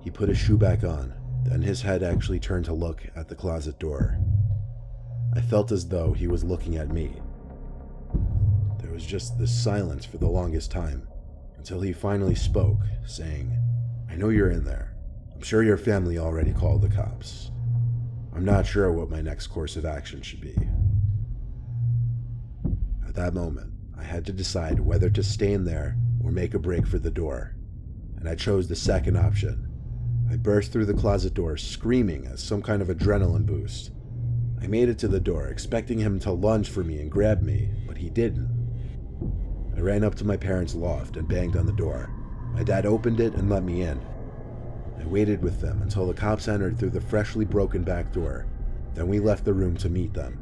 S1: He put his shoe back on, then his head actually turned to look at the closet door. I felt as though he was looking at me. There was just this silence for the longest time, until he finally spoke, saying, "I know you're in there. I'm sure your family already called the cops. I'm not sure what my next course of action should be." At that moment, I had to decide whether to stay in there or make a break for the door, and I chose the second option. I burst through the closet door screaming as some kind of adrenaline boost. I made it to the door, expecting him to lunge for me and grab me, but he didn't. I ran up to my parents' loft and banged on the door. My dad opened it and let me in. I waited with them until the cops entered through the freshly broken back door, then we left the room to meet them.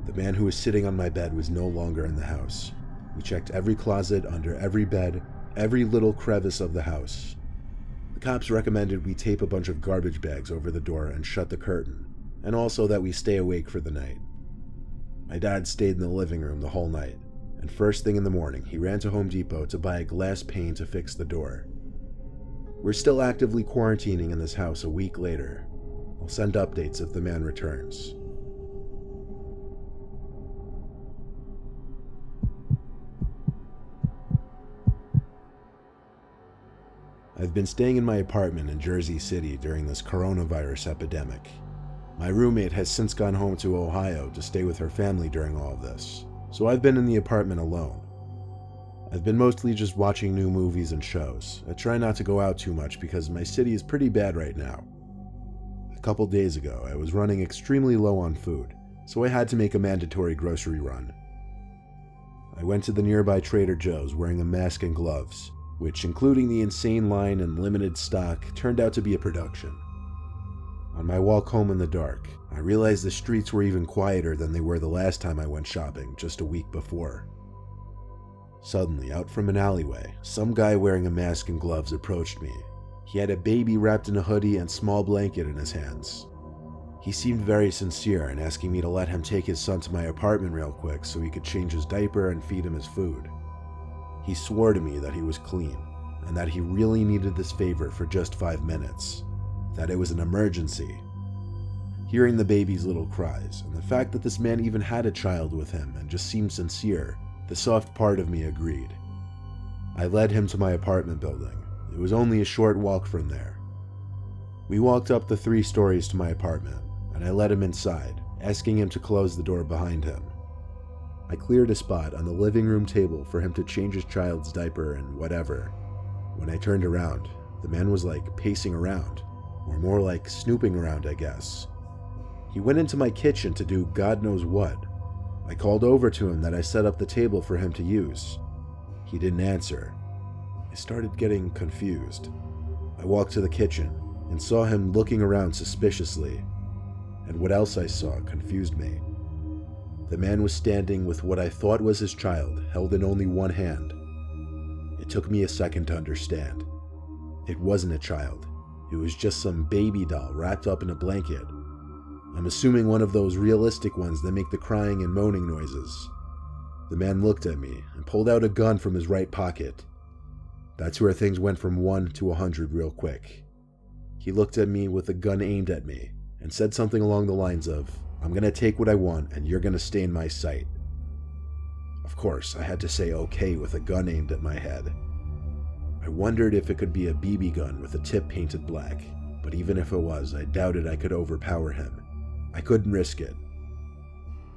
S1: The man who was sitting on my bed was no longer in the house. We checked every closet, under every bed, every little crevice of the house. The cops recommended we tape a bunch of garbage bags over the door and shut the curtain, and also that we stay awake for the night. My dad stayed in the living room the whole night, and first thing in the morning, he ran to Home Depot to buy a glass pane to fix the door. We're still actively quarantining in this house a week later. I'll send updates if the man returns. I've been staying in my apartment in Jersey City during this coronavirus epidemic. My roommate has since gone home to Ohio to stay with her family during all of this, so I've been in the apartment alone. I've been mostly just watching new movies and shows. I try not to go out too much because my city is pretty bad right now. A couple days ago, I was running extremely low on food, so I had to make a mandatory grocery run. I went to the nearby Trader Joe's wearing a mask and gloves, which, including the insane line and limited stock, turned out to be a production. On my walk home in the dark, I realized the streets were even quieter than they were the last time I went shopping, just a week before. Suddenly, out from an alleyway, some guy wearing a mask and gloves approached me. He had a baby wrapped in a hoodie and small blanket in his hands. He seemed very sincere and asking me to let him take his son to my apartment real quick so he could change his diaper and feed him his food. He swore to me that he was clean, and that he really needed this favor for just 5 minutes, that it was an emergency. Hearing the baby's little cries, and the fact that this man even had a child with him and just seemed sincere, the soft part of me agreed. I led him to my apartment building. It was only a short walk from there. We walked up the 3 stories to my apartment, and I led him inside, asking him to close the door behind him. I cleared a spot on the living room table for him to change his child's diaper and whatever. When I turned around, the man was like pacing around, or more like snooping around, I guess. He went into my kitchen to do God knows what. I called over to him that I set up the table for him to use. He didn't answer. I started getting confused. I walked to the kitchen and saw him looking around suspiciously, and what else I saw confused me. The man was standing with what I thought was his child, held in only one hand. It took me a second to understand. It wasn't a child. It was just some baby doll wrapped up in a blanket. I'm assuming one of those realistic ones that make the crying and moaning noises. The man looked at me and pulled out a gun from his right pocket. That's where things went from 1 to 100 real quick. He looked at me with a gun aimed at me and said something along the lines of, "I'm gonna take what I want and you're gonna stay in my sight." Of course, I had to say okay with a gun aimed at my head. I wondered if it could be a BB gun with a tip painted black, but even if it was, I doubted I could overpower him. I couldn't risk it.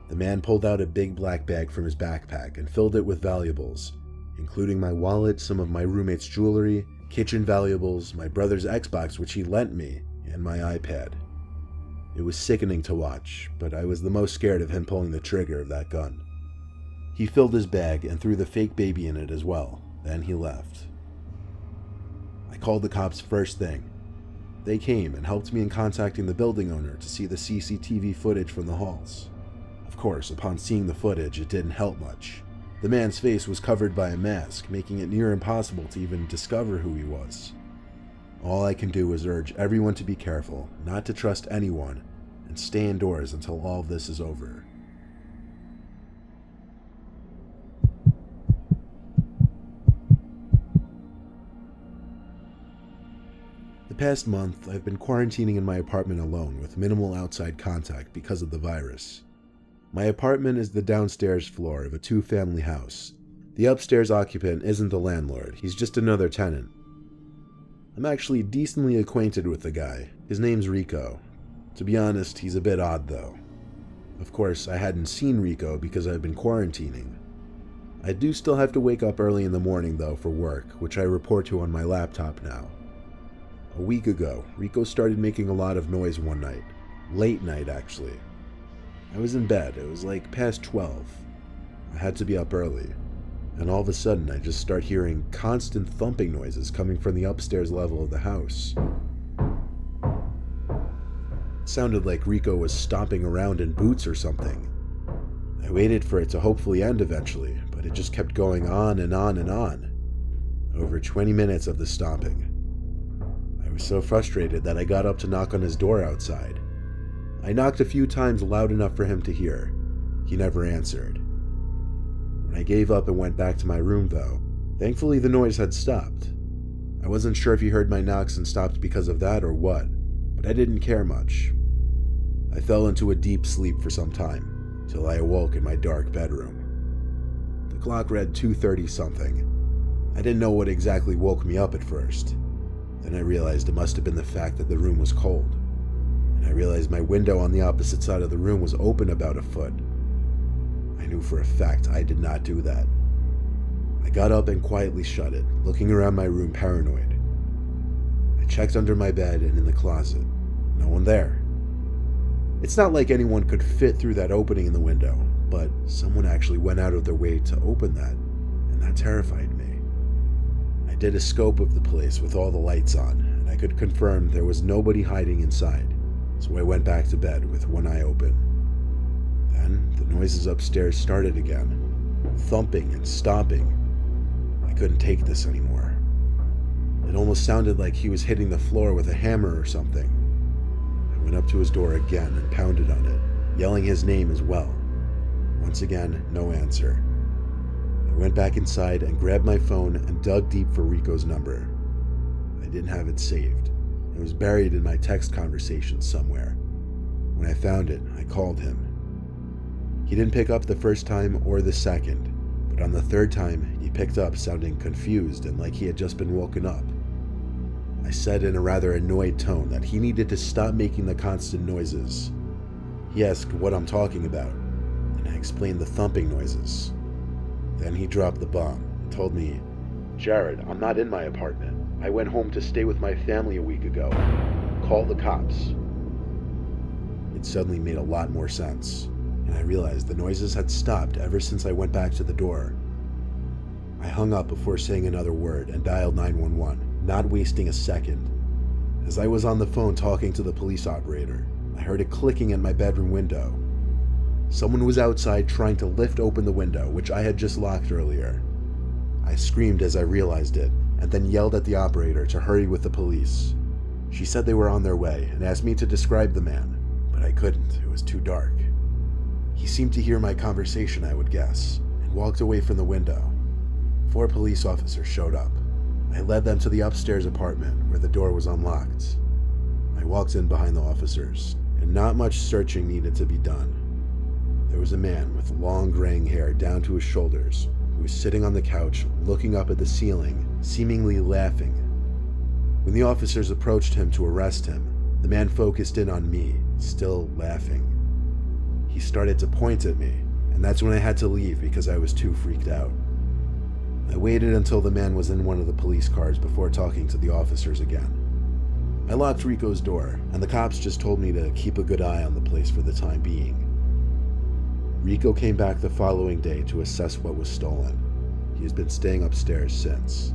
S1: The man pulled out a big black bag from his backpack and filled it with valuables, including my wallet, some of my roommate's jewelry, kitchen valuables, my brother's Xbox which he lent me, and my iPad. It was sickening to watch, but I was the most scared of him pulling the trigger of that gun. He filled his bag and threw the fake baby in it as well, then he left. I called the cops first thing. They came and helped me in contacting the building owner to see the CCTV footage from the halls. Of course, upon seeing the footage, it didn't help much. The man's face was covered by a mask, making it near impossible to even discover who he was. All I can do is urge everyone to be careful, not to trust anyone, and stay indoors until all of this is over. The past month, I've been quarantining in my apartment alone with minimal outside contact because of the virus. My apartment is the downstairs floor of a 2-family house. The upstairs occupant isn't the landlord, he's just another tenant. I'm actually decently acquainted with the guy. His name's Rico. To be honest, he's a bit odd though. Of course, I hadn't seen Rico because I've been quarantining. I do still have to wake up early in the morning though for work, which I report to on my laptop now. A week ago, Rico started making a lot of noise one night. Late night, actually. I was in bed. It was like past 12. I had to be up early. And all of a sudden, I just start hearing constant thumping noises coming from the upstairs level of the house. It sounded like Rico was stomping around in boots or something. I waited for it to hopefully end eventually, but it just kept going on and on and on. Over 20 minutes of the stomping. I was so frustrated that I got up to knock on his door outside. I knocked a few times loud enough for him to hear. He never answered. When I gave up and went back to my room though, thankfully the noise had stopped. I wasn't sure if he heard my knocks and stopped because of that or what, but I didn't care much. I fell into a deep sleep for some time, till I awoke in my dark bedroom. The clock read 2:30 something. I didn't know what exactly woke me up at first. Then I realized it must have been the fact that the room was cold. And I realized my window on the opposite side of the room was open about a foot. I knew for a fact I did not do that. I got up and quietly shut it, looking around my room paranoid. I checked under my bed and in the closet. No one there. It's not like anyone could fit through that opening in the window, but someone actually went out of their way to open that, and that terrified me. I did a scope of the place with all the lights on, and I could confirm there was nobody hiding inside, so I went back to bed with one eye open. Then the noises upstairs started again, thumping and stomping, couldn't take this anymore. It almost sounded like he was hitting the floor with a hammer or something. I went up to his door again and pounded on it, yelling his name as well. Once again, no answer. I went back inside and grabbed my phone and dug deep for Rico's number. I didn't have it saved. It was buried in my text conversations somewhere. When I found it, I called him. He didn't pick up the first time or the second, but on the third time, he picked up sounding confused and like he had just been woken up. I said in a rather annoyed tone that he needed to stop making the constant noises. He asked what I'm talking about, and I explained the thumping noises. Then he dropped the bomb and told me, "Jared, I'm not in my apartment. I went home to stay with my family a week ago. Call the cops." It suddenly made a lot more sense, and I realized the noises had stopped ever since I went back to the door. I hung up before saying another word and dialed 911, not wasting a second. As I was on the phone talking to the police operator, I heard it clicking at my bedroom window. Someone was outside trying to lift open the window, which I had just locked earlier. I screamed as I realized it, and then yelled at the operator to hurry with the police. She said they were on their way and asked me to describe the man, but I couldn't. It was too dark. He seemed to hear my conversation, I would guess, and walked away from the window. 4 police officers showed up. I led them to the upstairs apartment where the door was unlocked. I walked in behind the officers, and not much searching needed to be done. There was a man with long graying hair down to his shoulders who was sitting on the couch looking up at the ceiling, seemingly laughing. When the officers approached him to arrest him, the man focused in on me, still laughing. He started to point at me, and that's when I had to leave because I was too freaked out. I waited until the man was in one of the police cars before talking to the officers again. I locked Rico's door, and the cops just told me to keep a good eye on the place for the time being. Rico came back the following day to assess what was stolen. He has been staying upstairs since.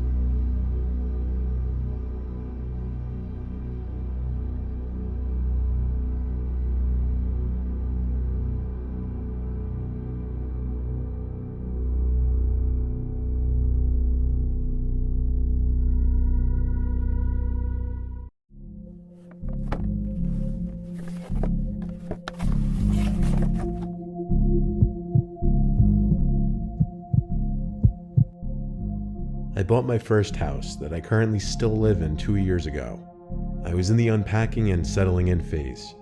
S1: I bought my first house that I currently still live in 2 years ago. I was in the unpacking and settling in phase.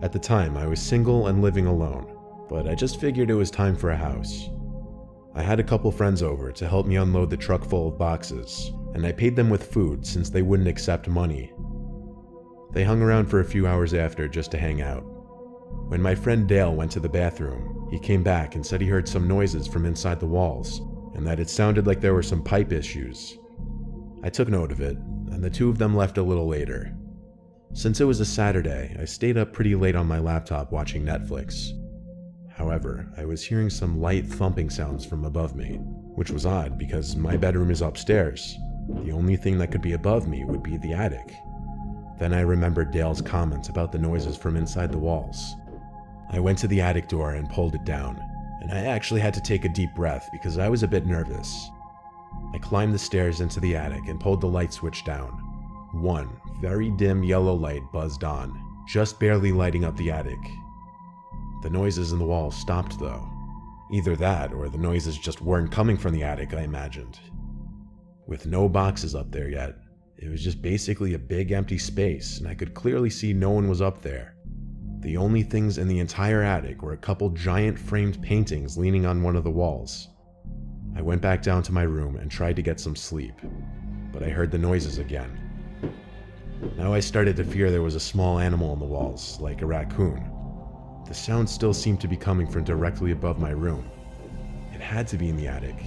S1: At the time, I was single and living alone, but I just figured it was time for a house. I had a couple friends over to help me unload the truck full of boxes, and I paid them with food since they wouldn't accept money. They hung around for a few hours after just to hang out. When my friend Dale went to the bathroom, he came back and said he heard some noises from inside the walls, and that it sounded like there were some pipe issues. I took note of it, and the two of them left a little later. Since it was a Saturday, I stayed up pretty late on my laptop watching Netflix. However, I was hearing some light thumping sounds from above me, which was odd because my bedroom is upstairs. The only thing that could be above me would be the attic. Then I remembered Dale's comments about the noises from inside the walls. I went to the attic door and pulled it down, and I actually had to take a deep breath because I was a bit nervous. I climbed the stairs into the attic and pulled the light switch down. One very dim yellow light buzzed on, just barely lighting up the attic. The noises in the walls stopped though. Either that or the noises just weren't coming from the attic, I imagined. With no boxes up there yet, it was just basically a big empty space, and I could clearly see no one was up there. The only things in the entire attic were a couple giant framed paintings leaning on one of the walls. I went back down to my room and tried to get some sleep, but I heard the noises again. Now I started to fear there was a small animal on the walls, like a raccoon. The sound still seemed to be coming from directly above my room. It had to be in the attic.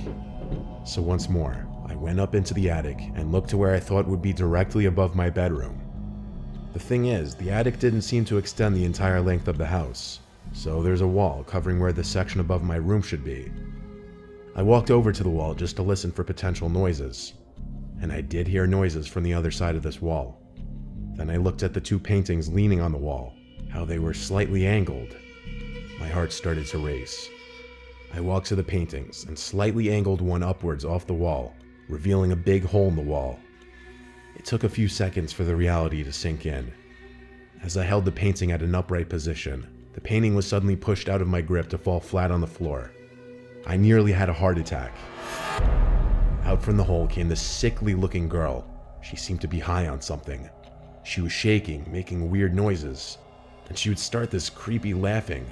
S1: So once more, I went up into the attic and looked to where I thought would be directly above my bedroom. The thing is, the attic didn't seem to extend the entire length of the house, so there's a wall covering where the section above my room should be. I walked over to the wall just to listen for potential noises, and I did hear noises from the other side of this wall. Then I looked at the two paintings leaning on the wall, how they were slightly angled. My heart started to race. I walked to the paintings and slightly angled one upwards off the wall, revealing a big hole in the wall. It took a few seconds for the reality to sink in. As I held the painting at an upright position, the painting was suddenly pushed out of my grip to fall flat on the floor. I nearly had a heart attack. Out from the hole came this sickly-looking girl. She seemed to be high on something. She was shaking, making weird noises, and she would start this creepy laughing.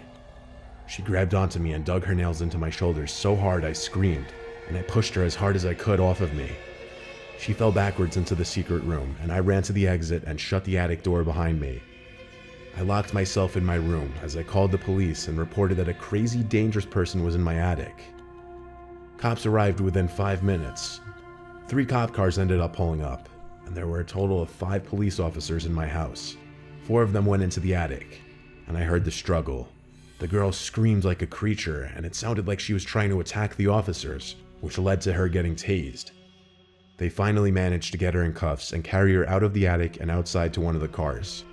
S1: She grabbed onto me and dug her nails into my shoulders so hard I screamed, and I pushed her as hard as I could off of me. She fell backwards into the secret room, and I ran to the exit and shut the attic door behind me. I locked myself in my room as I called the police and reported that a crazy, dangerous person was in my attic. Cops arrived within 5 minutes. 3 cop cars ended up pulling up, and there were a total of 5 police officers in my house. 4 of them went into the attic, and I heard the struggle. The girl screamed like a creature, and it sounded like she was trying to attack the officers, which led to her getting tased. They finally managed to get her in cuffs and carry her out of the attic and outside to one of the cars.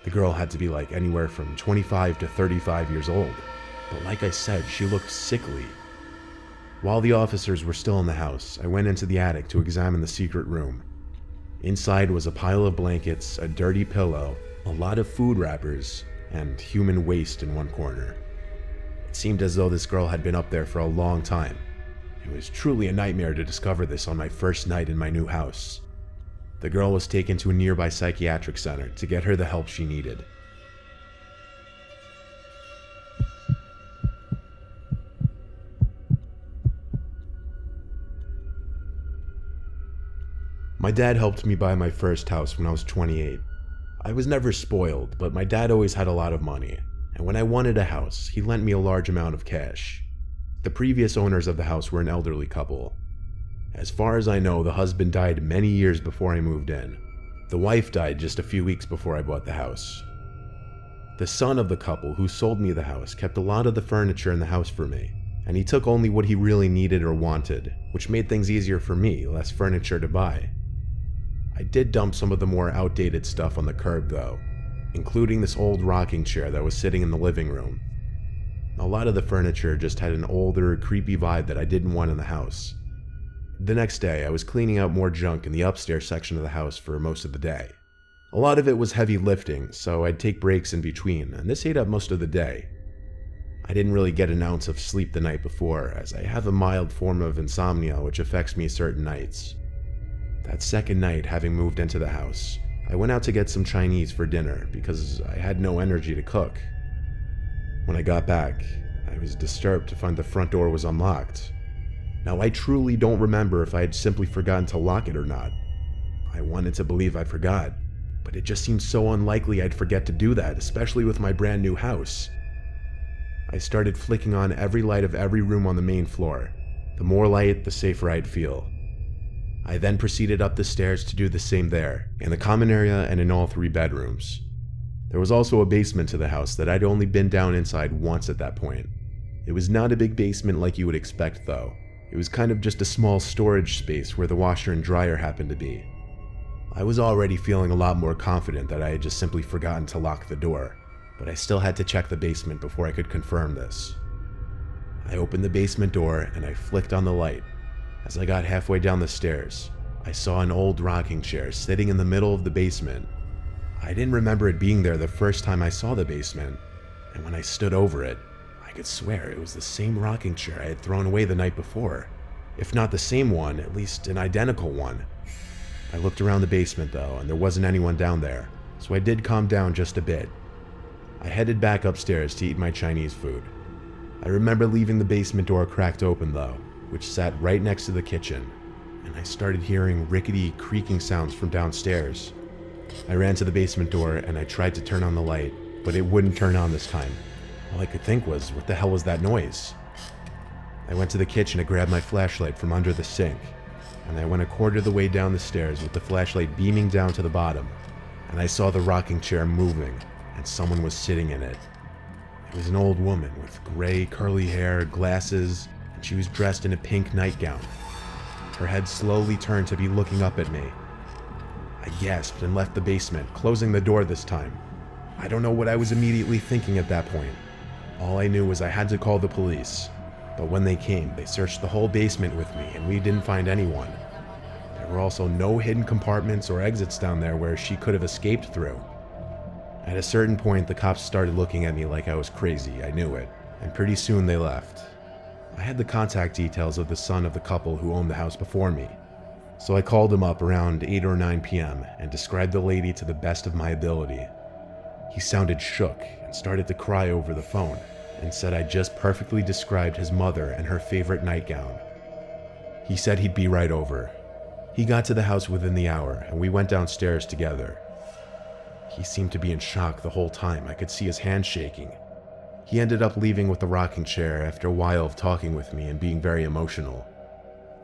S1: The girl had to be like anywhere from 25 to 35 years old, but like I said, she looked sickly. While the officers were still in the house, I went into the attic to examine the secret room. Inside was a pile of blankets, a dirty pillow, a lot of food wrappers, and human waste in one corner. It seemed as though this girl had been up there for a long time. It was truly a nightmare to discover this on my first night in my new house. The girl was taken to a nearby psychiatric center to get her the help she needed. My dad helped me buy my first house when I was 28. I was never spoiled, but my dad always had a lot of money, and when I wanted a house, he lent me a large amount of cash. The previous owners of the house were an elderly couple. As far as I know, the husband died many years before I moved in. The wife died just a few weeks before I bought the house. The son of the couple who sold me the house kept a lot of the furniture in the house for me, and he took only what he really needed or wanted, which made things easier for me, less furniture to buy. I did dump some of the more outdated stuff on the curb though, including this old rocking chair that was sitting in the living room. A lot of the furniture just had an older, creepy vibe that I didn't want in the house. The next day, I was cleaning out more junk in the upstairs section of the house for most of the day. A lot of it was heavy lifting, so I'd take breaks in between, and this ate up most of the day. I didn't really get an ounce of sleep the night before, as I have a mild form of insomnia which affects me certain nights. That second night, having moved into the house, I went out to get some Chinese for dinner because I had no energy to cook. When I got back, I was disturbed to find the front door was unlocked. Now, I truly don't remember if I had simply forgotten to lock it or not. I wanted to believe I forgot, but it just seemed so unlikely I'd forget to do that, especially with my brand new house. I started flicking on every light of every room on the main floor. The more light, the safer I'd feel. I then proceeded up the stairs to do the same there, in the common area and in all 3 bedrooms. There was also a basement to the house that I'd only been down inside once at that point. It was not a big basement like you would expect though. It was kind of just a small storage space where the washer and dryer happened to be. I was already feeling a lot more confident that I had just simply forgotten to lock the door, but I still had to check the basement before I could confirm this. I opened the basement door and I flicked on the light. As I got halfway down the stairs, I saw an old rocking chair sitting in the middle of the basement. I didn't remember it being there the first time I saw the basement, and when I stood over it, I could swear it was the same rocking chair I had thrown away the night before. If not the same one, at least an identical one. I looked around the basement though, and there wasn't anyone down there, so I did calm down just a bit. I headed back upstairs to eat my Chinese food. I remember leaving the basement door cracked open though, which sat right next to the kitchen, and I started hearing rickety, creaking sounds from downstairs. I ran to the basement door and I tried to turn on the light, but it wouldn't turn on this time. All I could think was, what the hell was that noise? I went to the kitchen to grab my flashlight from under the sink, and I went a quarter of the way down the stairs with the flashlight beaming down to the bottom, and I saw the rocking chair moving, and someone was sitting in it. It was an old woman with gray, curly hair, glasses, and she was dressed in a pink nightgown. Her head slowly turned to be looking up at me. I gasped and left the basement, closing the door this time. I don't know what I was immediately thinking at that point. All I knew was I had to call the police, but when they came, they searched the whole basement with me and we didn't find anyone. There were also no hidden compartments or exits down there where she could have escaped through. At a certain point, the cops started looking at me like I was crazy, I knew it, and pretty soon they left. I had the contact details of the son of the couple who owned the house before me, so I called him up around 8 or 9 p.m. and described the lady to the best of my ability. He sounded shook and started to cry over the phone and said I just perfectly described his mother and her favorite nightgown. He said he'd be right over. He got to the house within the hour and we went downstairs together. He seemed to be in shock the whole time. I could see his hands shaking. He ended up leaving with the rocking chair after a while of talking with me and being very emotional.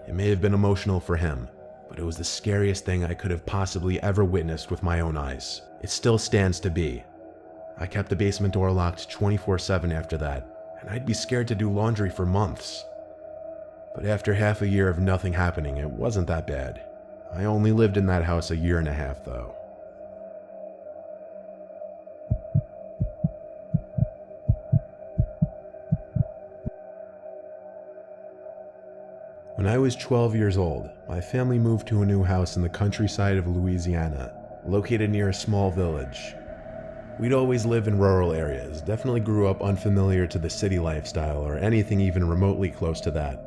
S1: It may have been emotional for him, but it was the scariest thing I could have possibly ever witnessed with my own eyes. It still stands to be. I kept the basement door locked 24/7 after that, and I'd be scared to do laundry for months. But after half a year of nothing happening, it wasn't that bad. I only lived in that house a year and a half though. When I was 12 years old, my family moved to a new house in the countryside of Louisiana, located near a small village. We'd always lived in rural areas, definitely grew up unfamiliar to the city lifestyle or anything even remotely close to that.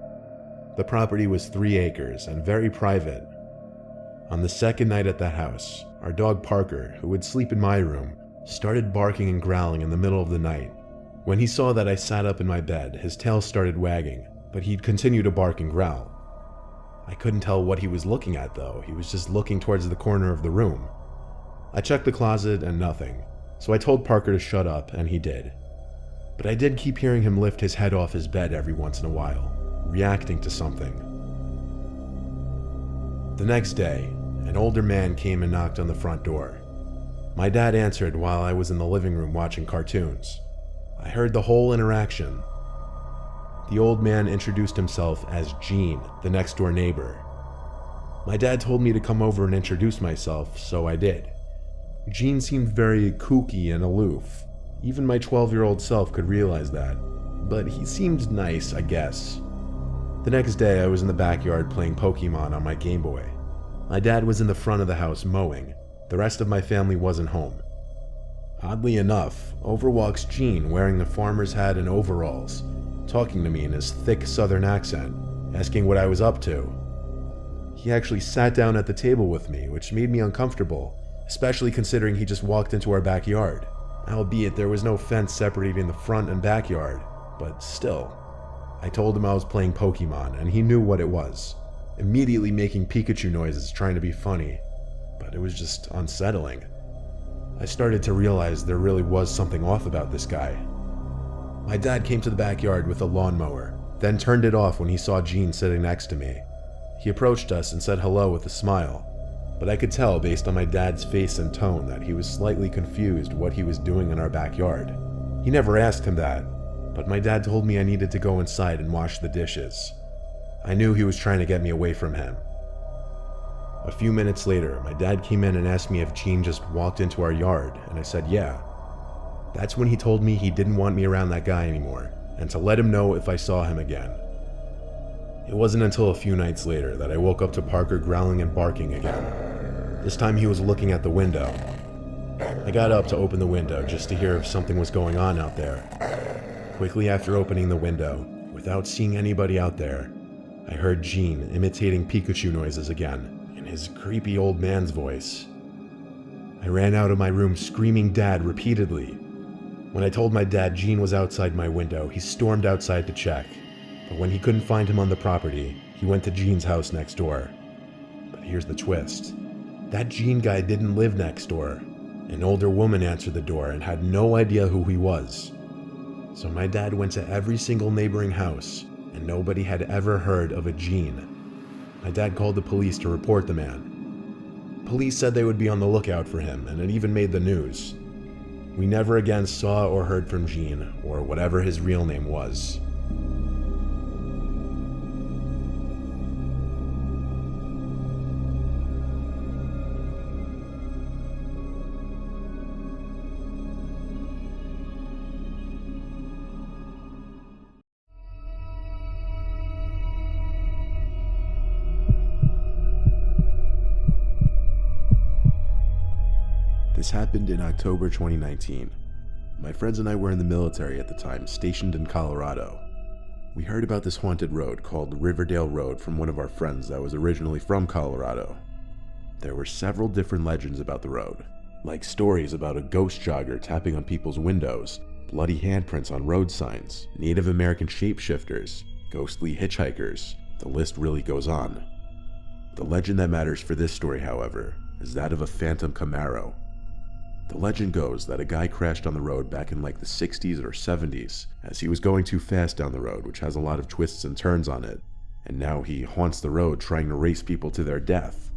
S1: The property was 3 acres and very private. On the second night at that house, our dog Parker, who would sleep in my room, started barking and growling in the middle of the night. When he saw that I sat up in my bed, his tail started wagging, but he'd continue to bark and growl. I couldn't tell what he was looking at though, he was just looking towards the corner of the room. I checked the closet and nothing, so I told Parker to shut up and he did. But I did keep hearing him lift his head off his bed every once in a while, reacting to something. The next day, an older man came and knocked on the front door. My dad answered while I was in the living room watching cartoons. I heard the whole interaction. The old man introduced himself as Gene, the next door neighbor. My dad told me to come over and introduce myself, so I did. Gene seemed very kooky and aloof. Even my 12-year-old self could realize that, but he seemed nice, I guess. The next day I was in the backyard playing Pokemon on my Game Boy. My dad was in the front of the house mowing. The rest of my family wasn't home. Oddly enough, over walks Gene wearing a farmer's hat and overalls, talking to me in his thick southern accent, asking what I was up to. He actually sat down at the table with me, which made me uncomfortable, especially considering he just walked into our backyard. Albeit there was no fence separating the front and backyard, but still. I told him I was playing Pokemon, and he knew what it was, immediately making Pikachu noises trying to be funny, but it was just unsettling. I started to realize there really was something off about this guy. My dad came to the backyard with a lawnmower, then turned it off when he saw Gene sitting next to me. He approached us and said hello with a smile, but I could tell based on my dad's face and tone that he was slightly confused what he was doing in our backyard. He never asked him that, but my dad told me I needed to go inside and wash the dishes. I knew he was trying to get me away from him. A few minutes later, my dad came in and asked me if Gene just walked into our yard, and I said yeah. That's when he told me he didn't want me around that guy anymore, and to let him know if I saw him again. It wasn't until a few nights later that I woke up to Parker growling and barking again. This time he was looking at the window. I got up to open the window just to hear if something was going on out there. Quickly after opening the window, without seeing anybody out there, I heard Gene imitating Pikachu noises again, in his creepy old man's voice. I ran out of my room screaming "Dad" repeatedly. When I told my dad Gene was outside my window, he stormed outside to check. But when he couldn't find him on the property, he went to Gene's house next door. But here's the twist. That Gene guy didn't live next door. An older woman answered the door and had no idea who he was. So my dad went to every single neighboring house, and nobody had ever heard of a Gene. My dad called the police to report the man. Police said they would be on the lookout for him, and it even made the news. We never again saw or heard from Gene, or whatever his real name was. This happened in October 2019. My friends and I were in the military at the time, stationed in Colorado. We heard about this haunted road called Riverdale Road from one of our friends that was originally from Colorado. There were several different legends about the road, like stories about a ghost jogger tapping on people's windows, bloody handprints on road signs, Native American shapeshifters, ghostly hitchhikers. The list really goes on. The legend that matters for this story, however, is that of a phantom Camaro. The legend goes that a guy crashed on the road back in like the 60s or 70s as he was going too fast down the road, which has a lot of twists and turns on it, and now he haunts the road trying to race people to their death.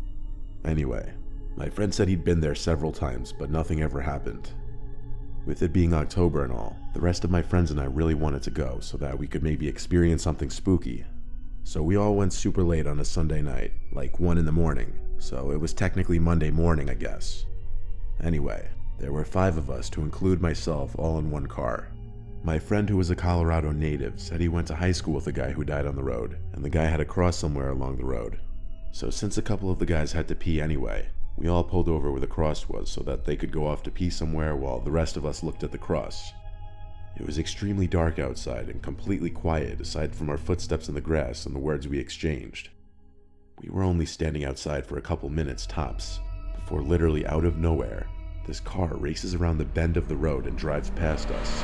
S1: Anyway, my friend said he'd been there several times, but nothing ever happened. With it being October and all, the rest of my friends and I really wanted to go so that we could maybe experience something spooky. So we all went super late on a Sunday night, like 1 in the morning, so it was technically Monday morning, I guess. Anyway, there were 5 of us, to include myself, all in one car. My friend, who was a Colorado native, said he went to high school with a guy who died on the road, and the guy had to cross somewhere along the road. So since a couple of the guys had to pee anyway, we all pulled over where the cross was so that they could go off to pee somewhere while the rest of us looked at the cross. It was extremely dark outside and completely quiet aside from our footsteps in the grass and the words we exchanged. We were only standing outside for a couple minutes tops, before literally out of nowhere, this car races around the bend of the road and drives past us.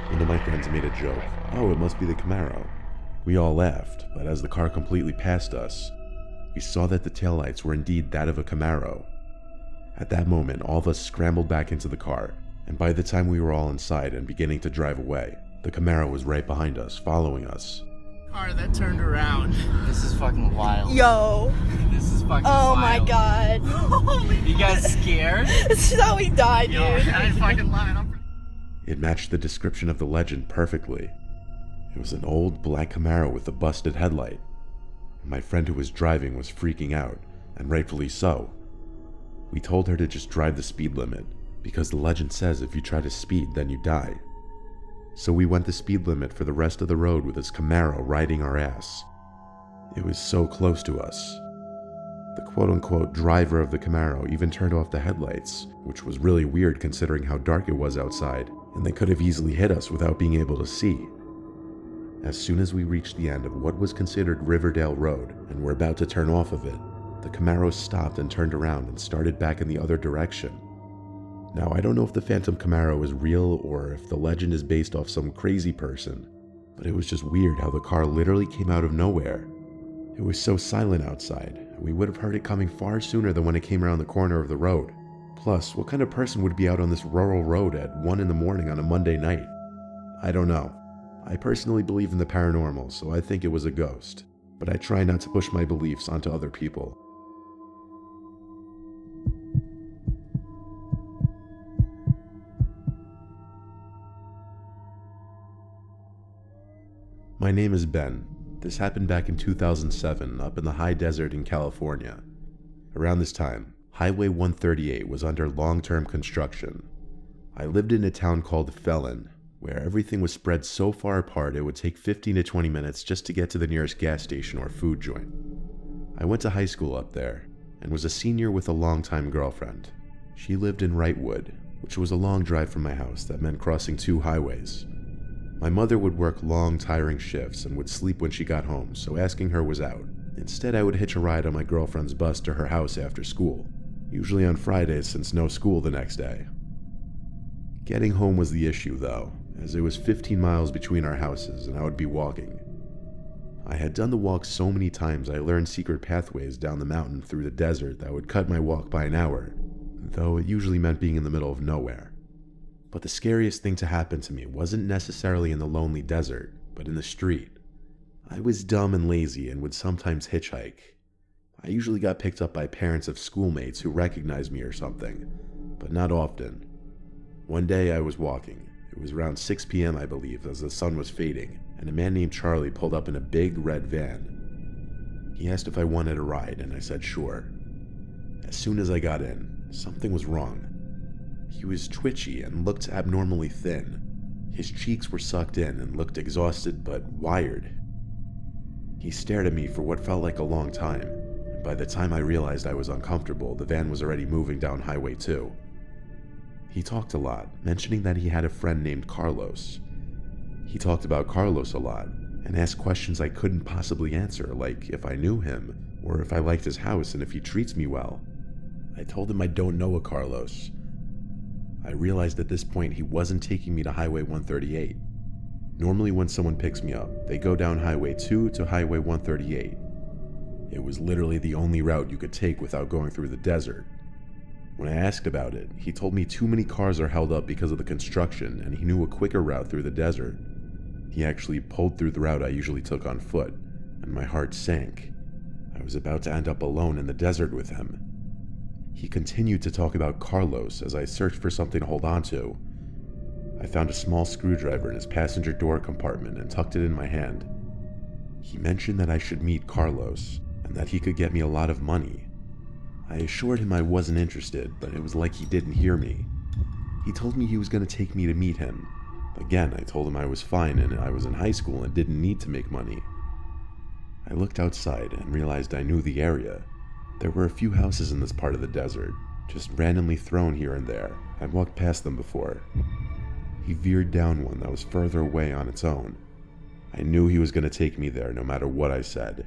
S1: One of my friends made a joke, "Oh, it must be the Camaro." We all laughed, but as the car completely passed us, we saw that the taillights were indeed that of a Camaro. At that moment, all of us scrambled back into the car, and by the time we were all inside and beginning to drive away, the Camaro was right behind us, following us.
S2: Car that turned around.
S3: This is fucking wild.
S4: Yo.
S3: This is fucking
S4: Oh
S3: wild.
S4: my god.
S3: You guys scared?
S4: This is how we died, dude.
S2: I fucking lied.
S1: It matched the description of the legend perfectly. It was an old black Camaro with a busted headlight. My friend who was driving was freaking out, and rightfully so. We told her to just drive the speed limit, because the legend says if you try to speed, then you die. So we went the speed limit for the rest of the road with this Camaro riding our ass. It was so close to us. The quote-unquote driver of the Camaro even turned off the headlights, which was really weird considering how dark it was outside, and they could have easily hit us without being able to see. As soon as we reached the end of what was considered Riverdale Road and were about to turn off of it, the Camaro stopped and turned around and started back in the other direction. Now, I don't know if the Phantom Camaro is real or if the legend is based off some crazy person, but it was just weird how the car literally came out of nowhere. It was so silent outside, and we would have heard it coming far sooner than when it came around the corner of the road. Plus, what kind of person would be out on this rural road at 1 in the morning on a Monday night? I don't know. I personally believe in the paranormal, so I think it was a ghost, but I try not to push my beliefs onto other people. My name is Ben. This happened back in 2007 up in the high desert in California. Around this time, Highway 138 was under long-term construction. I lived in a town called Felon, where everything was spread so far apart it would take 15 to 20 minutes just to get to the nearest gas station or food joint. I went to high school up there, and was a senior with a longtime girlfriend. She lived in Wrightwood, which was a long drive from my house that meant crossing 2 highways. My mother would work long, tiring shifts and would sleep when she got home, so asking her was out. Instead, I would hitch a ride on my girlfriend's bus to her house after school, usually on Fridays since no school the next day. Getting home was the issue though, as it was 15 miles between our houses and I would be walking. I had done the walk so many times I learned secret pathways down the mountain through the desert that would cut my walk by an hour, though it usually meant being in the middle of nowhere. But the scariest thing to happen to me wasn't necessarily in the lonely desert, but in the street. I was dumb and lazy and would sometimes hitchhike. I usually got picked up by parents of schoolmates who recognized me or something, but not often. One day I was walking. It was around 6 p.m. I believe, as the sun was fading, and a man named Charlie pulled up in a big red van. He asked if I wanted a ride, and I said sure. As soon as I got in, something was wrong. He was twitchy and looked abnormally thin. His cheeks were sucked in and looked exhausted but wired. He stared at me for what felt like a long time, By the time I realized I was uncomfortable, the van was already moving down Highway 2. He talked a lot, mentioning that he had a friend named Carlos. He talked about Carlos a lot, and asked questions I couldn't possibly answer, like if I knew him, or if I liked his house and if he treats me well. I told him I don't know a Carlos. I realized at this point he wasn't taking me to Highway 138. Normally when someone picks me up, they go down Highway 2 to Highway 138. It was literally the only route you could take without going through the desert. When I asked about it, he told me too many cars are held up because of the construction and he knew a quicker route through the desert. He actually pulled through the route I usually took on foot, and my heart sank. I was about to end up alone in the desert with him. He continued to talk about Carlos as I searched for something to hold on to. I found a small screwdriver in his passenger door compartment and tucked it in my hand. He mentioned that I should meet Carlos, and that he could get me a lot of money. I assured him I wasn't interested, but it was like he didn't hear me. He told me he was going to take me to meet him. Again, I told him I was fine and I was in high school and didn't need to make money. I looked outside and realized I knew the area. There were a few houses in this part of the desert, just randomly thrown here and there. I'd walked past them before. He veered down one that was further away on its own. I knew he was going to take me there no matter what I said.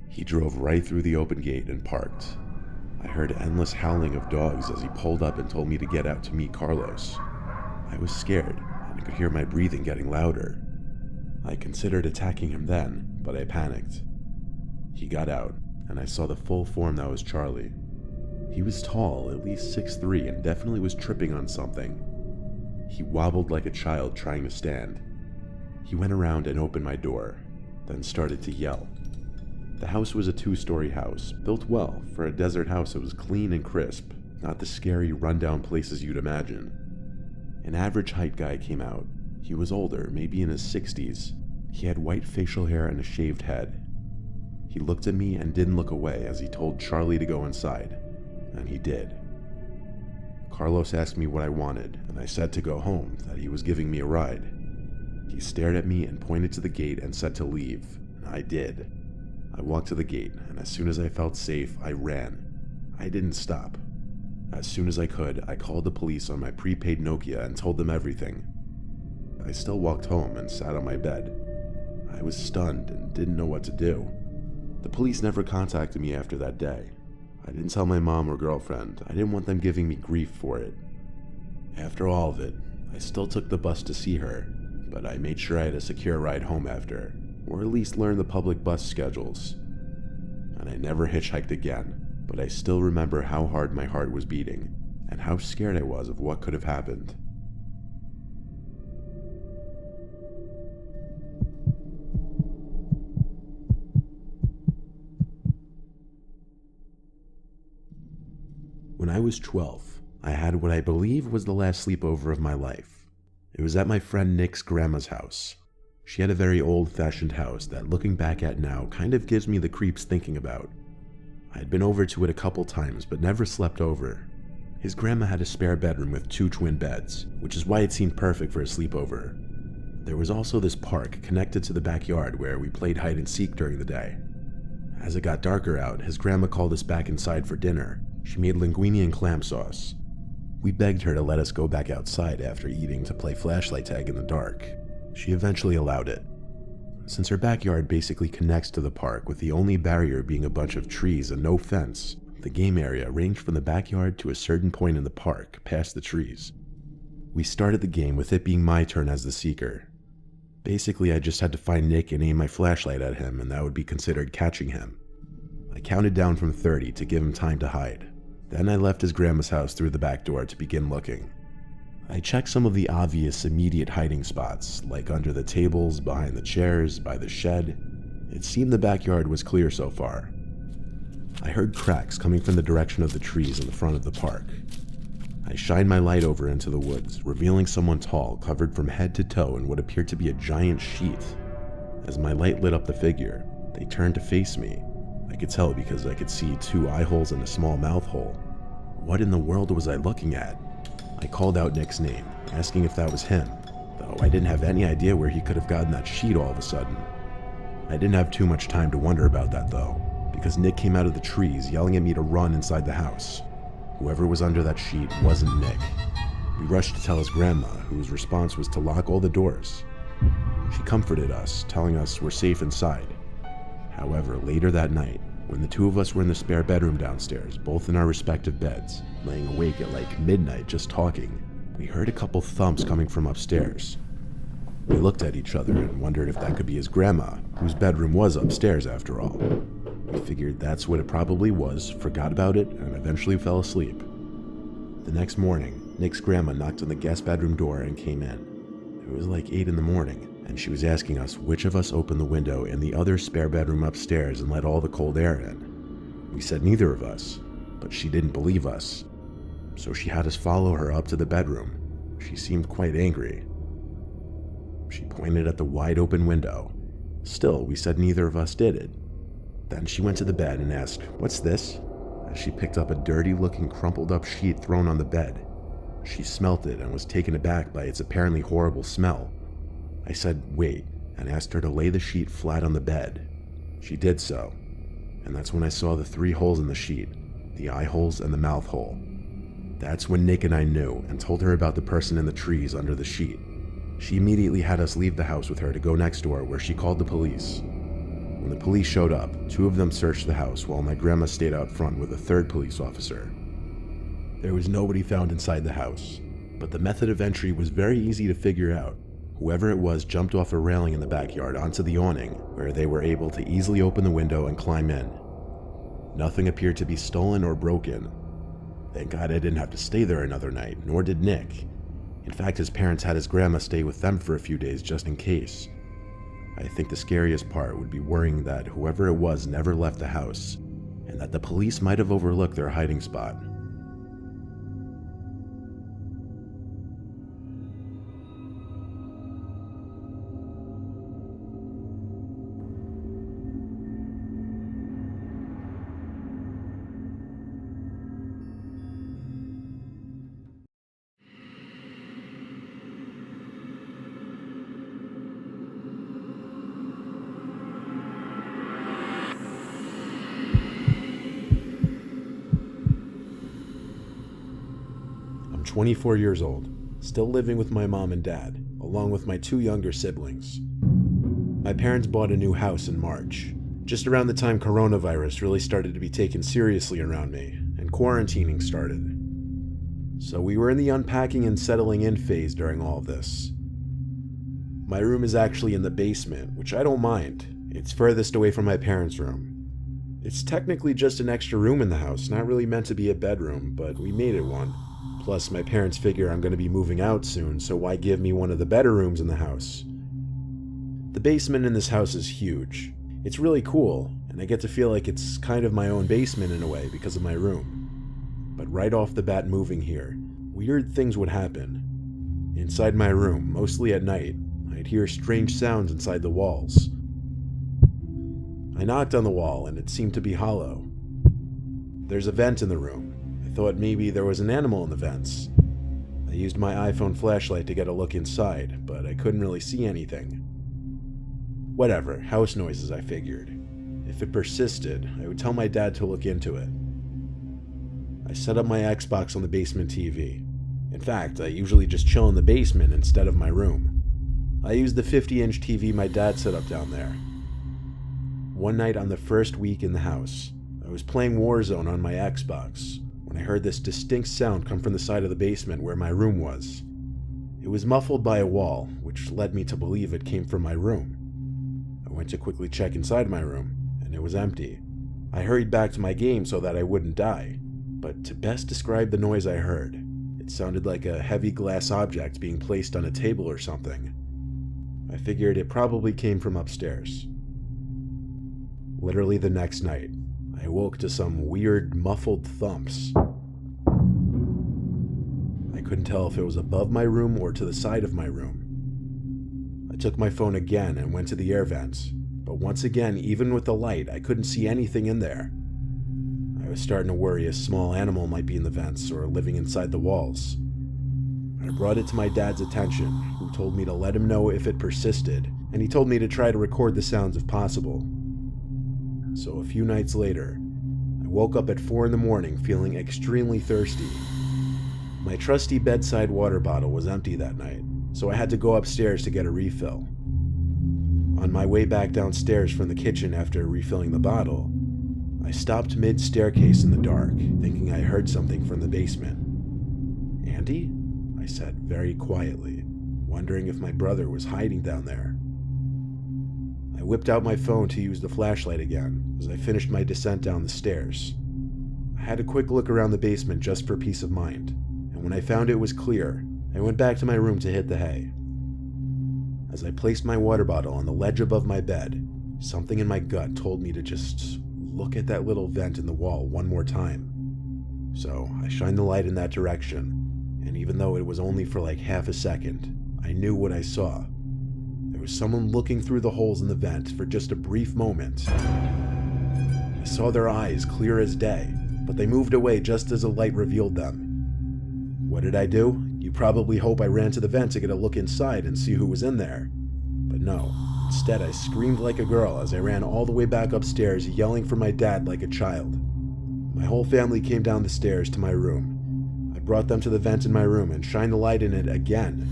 S1: He drove right through the open gate and parked. I heard endless howling of dogs as he pulled up and told me to get out to meet Carlos. I was scared, and I could hear my breathing getting louder. I considered attacking him then, but I panicked. He got out, and I saw the full form that was Charlie. He was tall, at least 6'3", and definitely was tripping on something. He wobbled like a child trying to stand. He went around and opened my door, then started to yell. The house was a 2-story house, built well. For a desert house, it was clean and crisp, not the scary, rundown places you'd imagine. An average height guy came out. He was older, maybe in his 60s. He had white facial hair and a shaved head. He looked at me and didn't look away as he told Charlie to go inside, and he did. Carlos asked me what I wanted, and I said to go home, that he was giving me a ride. He stared at me and pointed to the gate and said to leave, and I did. I walked to the gate, and as soon as I felt safe, I ran. I didn't stop. As soon as I could, I called the police on my prepaid Nokia and told them everything. I still walked home and sat on my bed. I was stunned and didn't know what to do. The police never contacted me after that day. I didn't tell my mom or girlfriend. I didn't want them giving me grief for it. After all of it, I still took the bus to see her, but I made sure I had a secure ride home after, or at least learn the public bus schedules. And I never hitchhiked again, but I still remember how hard my heart was beating, and how scared I was of what could have happened. When I was 12, I had what I believe was the last sleepover of my life. It was at my friend Nick's grandma's house. She had a very old-fashioned house that, looking back at now, kind of gives me the creeps thinking about. I had been over to it a couple times, but never slept over. His grandma had a spare bedroom with 2 twin beds, which is why it seemed perfect for a sleepover. There was also this park connected to the backyard where we played hide and seek during the day. As it got darker out, his grandma called us back inside for dinner. She made linguine and clam sauce. We begged her to let us go back outside after eating to play flashlight tag in the dark. She eventually allowed it. Since her backyard basically connects to the park, with the only barrier being a bunch of trees and no fence, the game area ranged from the backyard to a certain point in the park, past the trees. We started the game with it being my turn as the seeker. Basically, I just had to find Nick and aim my flashlight at him, and that would be considered catching him. I counted down from 30 to give him time to hide. Then I left his grandma's house through the back door to begin looking. I checked some of the obvious immediate hiding spots, like under the tables, behind the chairs, by the shed. It seemed the backyard was clear so far. I heard cracks coming from the direction of the trees in the front of the park. I shined my light over into the woods, revealing someone tall, covered from head to toe in what appeared to be a giant sheet. As my light lit up the figure, they turned to face me. I could tell because I could see 2 eye holes and a small mouth hole. What in the world was I looking at? I called out Nick's name, asking if that was him, though I didn't have any idea where he could have gotten that sheet all of a sudden. I didn't have too much time to wonder about that though, because Nick came out of the trees yelling at me to run inside the house. Whoever was under that sheet wasn't Nick. We rushed to tell his grandma, whose response was to lock all the doors. She comforted us, telling us we're safe inside. However, later that night, when the two of us were in the spare bedroom downstairs, both in our respective beds, laying awake at like midnight just talking, we heard a couple thumps coming from upstairs. We looked at each other and wondered if that could be his grandma, whose bedroom was upstairs after all. We figured that's what it probably was, forgot about it, and eventually fell asleep. The next morning, Nick's grandma knocked on the guest bedroom door and came in. It was like 8 in the morning, and she was asking us which of us opened the window in the other spare bedroom upstairs and let all the cold air in. We said neither of us, but she didn't believe us. So she had us follow her up to the bedroom. She seemed quite angry. She pointed at the wide open window. Still, we said neither of us did it. Then she went to the bed and asked, "What's this?" as she picked up a dirty-looking crumpled up sheet thrown on the bed. She smelt it and was taken aback by its apparently horrible smell. I said, "Wait," and asked her to lay the sheet flat on the bed. She did so, and that's when I saw the 3 holes in the sheet, the eye holes and the mouth hole. That's when Nick and I knew and told her about the person in the trees under the sheet. She immediately had us leave the house with her to go next door, where she called the police. When the police showed up, 2 of them searched the house while my grandma stayed out front with a 3rd police officer. There was nobody found inside the house, but the method of entry was very easy to figure out. Whoever it was jumped off a railing in the backyard onto the awning, where they were able to easily open the window and climb in. Nothing appeared to be stolen or broken. Thank God I didn't have to stay there another night, nor did Nick. In fact, his parents had his grandma stay with them for a few days just in case. I think the scariest part would be worrying that whoever it was never left the house, and that the police might have overlooked their hiding spot. I'm 24 years old, still living with my mom and dad, along with my 2 younger siblings. My parents bought a new house in March, just around the time coronavirus really started to be taken seriously around me, and quarantining started. So we were in the unpacking and settling in phase during all of this. My room is actually in the basement, which I don't mind. It's furthest away from my parents' room. It's technically just an extra room in the house, not really meant to be a bedroom, but we made it one. Plus, my parents figure I'm going to be moving out soon, so why give me one of the better rooms in the house? The basement in this house is huge. It's really cool, and I get to feel like it's kind of my own basement in a way because of my room. But right off the bat moving here, weird things would happen. Inside my room, mostly at night, I'd hear strange sounds inside the walls. I knocked on the wall and it seemed to be hollow. There's a vent in the room. I thought maybe there was an animal in the vents. I used my iPhone flashlight to get a look inside, but I couldn't really see anything. Whatever, house noises, I figured. If it persisted, I would tell my dad to look into it. I set up my Xbox on the basement TV. In fact, I usually just chill in the basement instead of my room. I used the 50-inch TV my dad set up down there. One night on the first week in the house, I was playing Warzone on my Xbox when I heard this distinct sound come from the side of the basement where my room was. It was muffled by a wall, which led me to believe it came from my room. I went to quickly check inside my room, and it was empty. I hurried back to my game so that I wouldn't die, but to best describe the noise I heard, it sounded like a heavy glass object being placed on a table or something. I figured it probably came from upstairs. Literally the next night, I woke to some weird, muffled thumps. I couldn't tell if it was above my room or to the side of my room. I took my phone again and went to the air vents, but once again, even with the light, I couldn't see anything in there. I was starting to worry a small animal might be in the vents or living inside the walls. I brought it to my dad's attention, who told me to let him know if it persisted, and he told me to try to record the sounds if possible. so a few nights later, I woke up at 4 in the morning feeling extremely thirsty. My trusty bedside water bottle was empty that night, so I had to go upstairs to get a refill. On my way back downstairs from the kitchen after refilling the bottle, I stopped mid-staircase in the dark, thinking I heard something from the basement. "Andy?" I said very quietly, wondering if my brother was hiding down there. I whipped out my phone to use the flashlight again as I finished my descent down the stairs. I had a quick look around the basement just for peace of mind, and when I found it was clear, I went back to my room to hit the hay. As I placed my water bottle on the ledge above my bed, something in my gut told me to just look at that little vent in the wall one more time. So I shined the light in that direction, and even though it was only for like half a second, I knew what I saw. There was someone looking through the holes in the vent for just a brief moment. I saw their eyes clear as day, but they moved away just as the light revealed them. What did I do? You probably hope I ran to the vent to get a look inside and see who was in there. But no, instead I screamed like a girl as I ran all the way back upstairs, yelling for my dad like a child. My whole family came down the stairs to my room. I brought them to the vent in my room and shined the light in it again.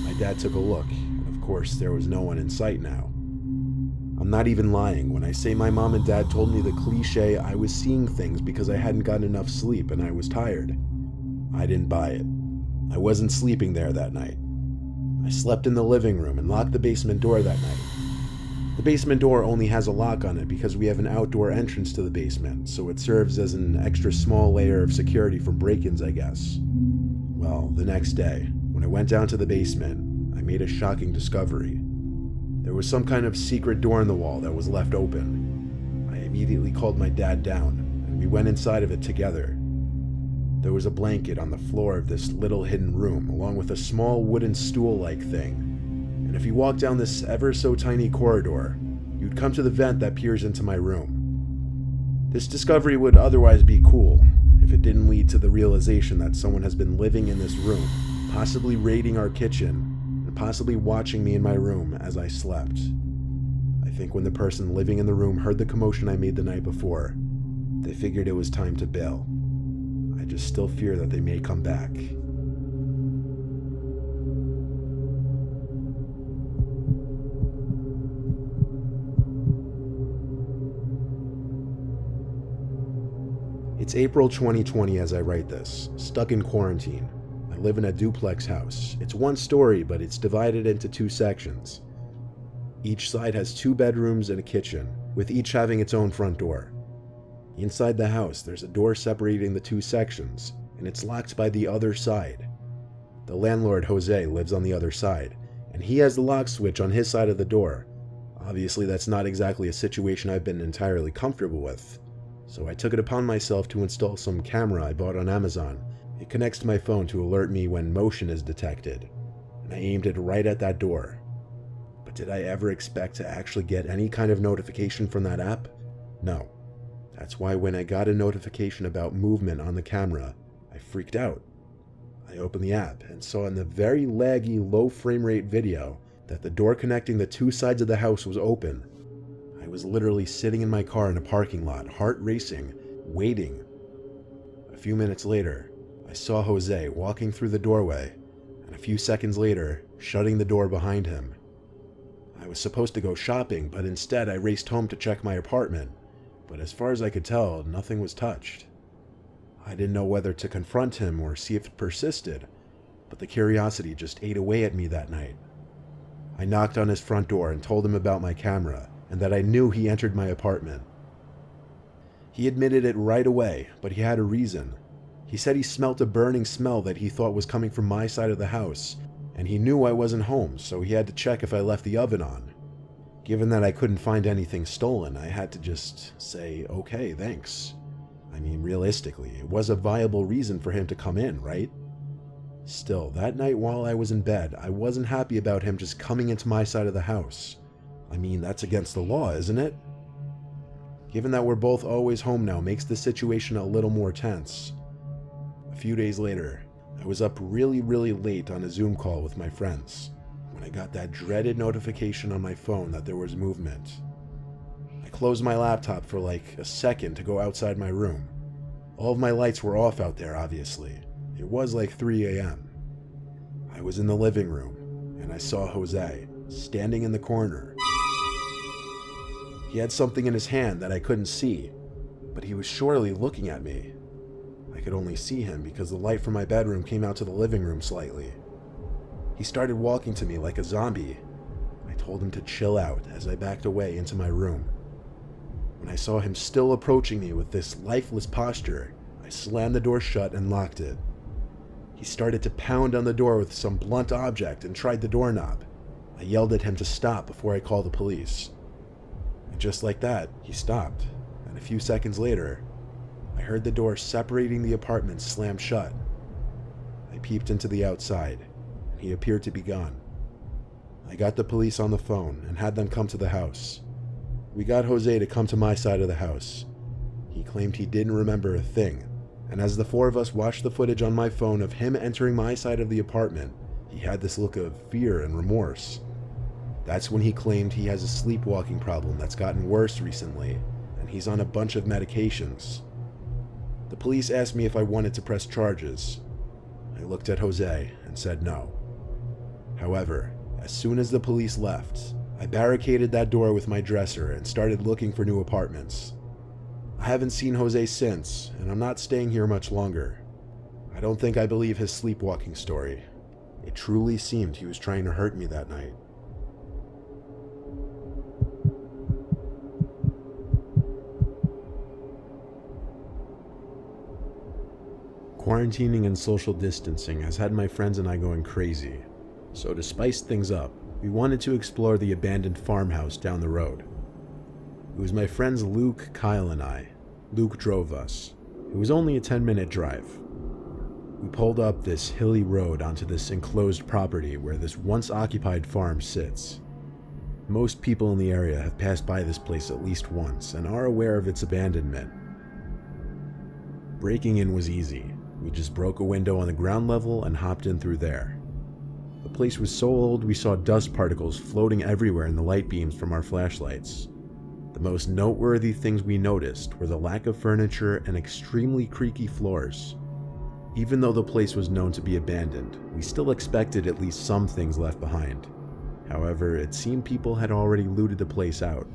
S1: My dad took a look, and of course there was no one in sight now. I'm not even lying when I say my mom and dad told me the cliche I was seeing things because I hadn't gotten enough sleep and I was tired. I didn't buy it. I wasn't sleeping there that night. I slept in the living room and locked the basement door that night. The basement door only has a lock on it because we have an outdoor entrance to the basement, so it serves as an extra small layer of security for break-ins, I guess. Well, the next day, when I went down to the basement, I made a shocking discovery. There was some kind of secret door in the wall that was left open. I immediately called my dad down, and we went inside of it together. There was a blanket on the floor of this little hidden room, along with a small wooden stool-like thing. And if you walk down this ever so tiny corridor, you'd come to the vent that peers into my room. This discovery would otherwise be cool, if it didn't lead to the realization that someone has been living in this room, possibly raiding our kitchen, and possibly watching me in my room as I slept. I think when the person living in the room heard the commotion I made the night before, they figured it was time to bail. I just still fear that they may come back. It's April 2020 as I write this, stuck in quarantine. I live in a duplex house. It's one story, but it's divided into 2 sections. Each side has 2 bedrooms and a kitchen, with each having its own front door. Inside the house, there's a door separating the 2 sections, and it's locked by the other side. The landlord, Jose, lives on the other side, and he has the lock switch on his side of the door. Obviously, that's not exactly a situation I've been entirely comfortable with. So I took it upon myself to install some camera I bought on Amazon. It connects to my phone to alert me when motion is detected, and I aimed it right at that door. But did I ever expect to actually get any kind of notification from that app? No. That's why when I got a notification about movement on the camera, I freaked out. I opened the app and saw in the very laggy, low frame rate video that the door connecting the 2 sides of the house was open. I was literally sitting in my car in a parking lot, heart racing, waiting. A few minutes later, I saw Jose walking through the doorway, and a few seconds later, shutting the door behind him. I was supposed to go shopping, but instead I raced home to check my apartment. But as far as I could tell, nothing was touched. I didn't know whether to confront him or see if it persisted, but the curiosity just ate away at me that night. I knocked on his front door and told him about my camera, and that I knew he entered my apartment. He admitted it right away, but he had a reason. He said he smelt a burning smell that he thought was coming from my side of the house, and he knew I wasn't home, so he had to check if I left the oven on. Given that I couldn't find anything stolen, I had to just say, okay, thanks. I mean, realistically, it was a viable reason for him to come in, right? Still, that night while I was in bed, I wasn't happy about him just coming into my side of the house. I mean, that's against the law, isn't it? Given that we're both always home now makes the situation a little more tense. A few days later, I was up really late on a Zoom call with my friends when I got that dreaded notification on my phone that there was movement. I closed my laptop for like a second to go outside my room. All of my lights were off out there, obviously. It was like 3 a.m. I was in the living room, and I saw Jose standing in the corner. He had something in his hand that I couldn't see, but he was surely looking at me. I could only see him because the light from my bedroom came out to the living room slightly. He started walking to me like a zombie. I told him to chill out as I backed away into my room. When I saw him still approaching me with this lifeless posture, I slammed the door shut and locked it. He started to pound on the door with some blunt object and tried the doorknob. I yelled at him to stop before I called the police. And just like that, he stopped, and a few seconds later, I heard the door separating the apartment slam shut. I peeped into the outside, and he appeared to be gone. I got the police on the phone and had them come to the house. We got Jose to come to my side of the house. He claimed he didn't remember a thing, and as the four of us watched the footage on my phone of him entering my side of the apartment, he had this look of fear and remorse. That's when he claimed he has a sleepwalking problem that's gotten worse recently, and he's on a bunch of medications. The police asked me if I wanted to press charges. I looked at Jose and said no. However, as soon as the police left, I barricaded that door with my dresser and started looking for new apartments. I haven't seen Jose since, and I'm not staying here much longer. I don't think I believe his sleepwalking story. It truly seemed he was trying to hurt me that night. Quarantining and social distancing has had my friends and I going crazy, so to spice things up, we wanted to explore the abandoned farmhouse down the road. It was my friends Luke, Kyle, and I. Luke drove us. It was only a 10-minute drive. We pulled up this hilly road onto this enclosed property where this once-occupied farm sits. Most people in the area have passed by this place at least once and are aware of its abandonment. Breaking in was easy. We just broke a window on the ground level and hopped in through there. The place was so old we saw dust particles floating everywhere in the light beams from our flashlights. The most noteworthy things we noticed were the lack of furniture and extremely creaky floors. Even though the place was known to be abandoned, we still expected at least some things left behind. However, it seemed people had already looted the place out.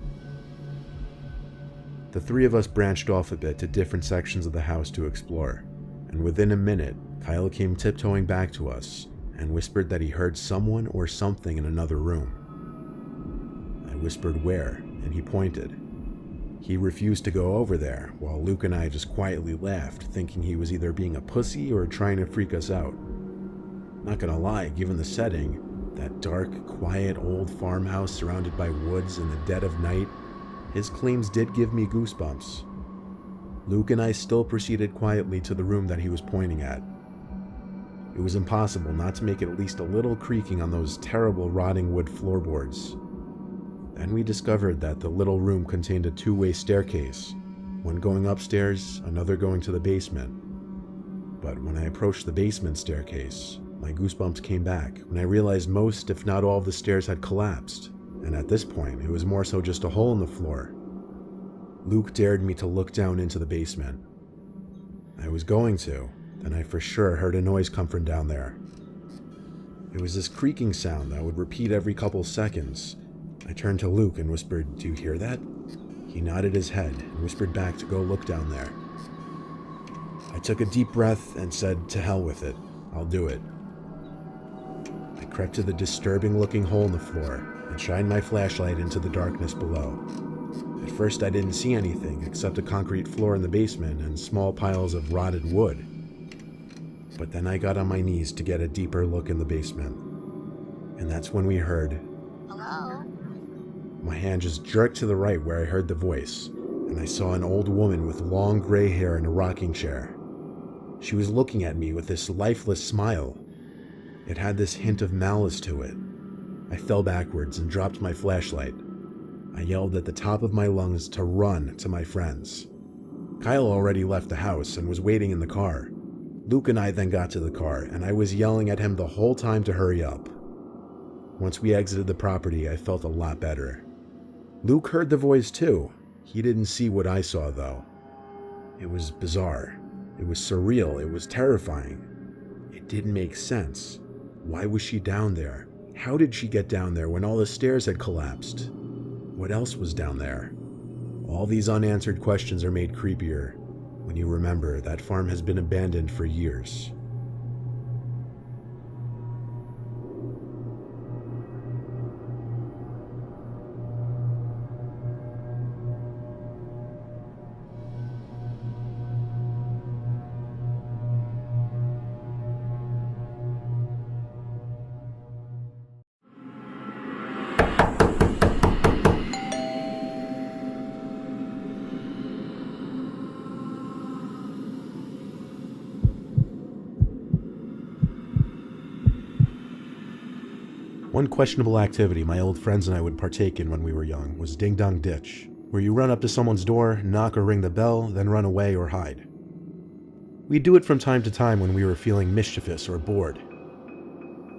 S1: The three of us branched off a bit to different sections of the house to explore, and within a minute, Kyle came tiptoeing back to us and whispered that he heard someone or something in another room. I whispered where, and he pointed. He refused to go over there, while Luke and I just quietly laughed, thinking he was either being a pussy or trying to freak us out. Not gonna lie, given the setting, that dark, quiet old farmhouse surrounded by woods in the dead of night, his claims did give me goosebumps. Luke and I still proceeded quietly to the room that he was pointing at. It was impossible not to make at least a little creaking on those terrible rotting wood floorboards. Then we discovered that the little room contained a two-way staircase, one going upstairs, another going to the basement. But when I approached the basement staircase, my goosebumps came back when I realized most, if not all, of the stairs had collapsed, and at this point, it was more so just a hole in the floor. Luke dared me to look down into the basement. I was going to, then I for sure heard a noise come from down there. It was this creaking sound that would repeat every couple seconds. I turned to Luke and whispered, "Do you hear that?" He nodded his head and whispered back to go look down there. I took a deep breath and said, "To hell with it, I'll do it." I crept to the disturbing-looking hole in the floor and shined my flashlight into the darkness below. At first I didn't see anything except a concrete floor in the basement and small piles of rotted wood. But then I got on my knees to get a deeper look in the basement. And that's when we heard,
S4: "Hello?"
S1: My hand just jerked to the right where I heard the voice, and I saw an old woman with long gray hair in a rocking chair. She was looking at me with this lifeless smile. It had this hint of malice to it. I fell backwards and dropped my flashlight. I yelled at the top of my lungs to run to my friends. Kyle already left the house and was waiting in the car. Luke and I then got to the car, and I was yelling at him the whole time to hurry up. Once we exited the property, I felt a lot better. Luke heard the voice too. He didn't see what I saw, though. It was bizarre. It was surreal. It was terrifying. It didn't make sense. Why was she down there? How did she get down there when all the stairs had collapsed? What else was down there? All these unanswered questions are made creepier when you remember that farm has been abandoned for years. One questionable activity my old friends and I would partake in when we were young was Ding Dong Ditch, where you run up to someone's door, knock or ring the bell, then run away or hide. We'd do it from time to time when we were feeling mischievous or bored.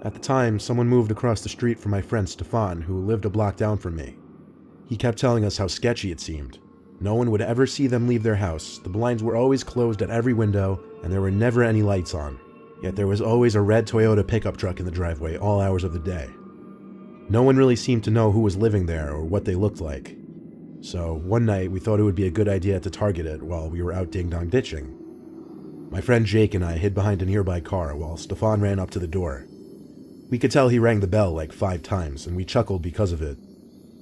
S1: At the time, someone moved across the street from my friend Stefan, who lived a block down from me. He kept telling us how sketchy it seemed. No one would ever see them leave their house, the blinds were always closed at every window, and there were never any lights on. Yet there was always a red Toyota pickup truck in the driveway all hours of the day. No one really seemed to know who was living there or what they looked like. So one night we thought it would be a good idea to target it while we were out ding-dong ditching. My friend Jake and I hid behind a nearby car while Stefan ran up to the door. We could tell he rang the bell like 5 times, and we chuckled because of it.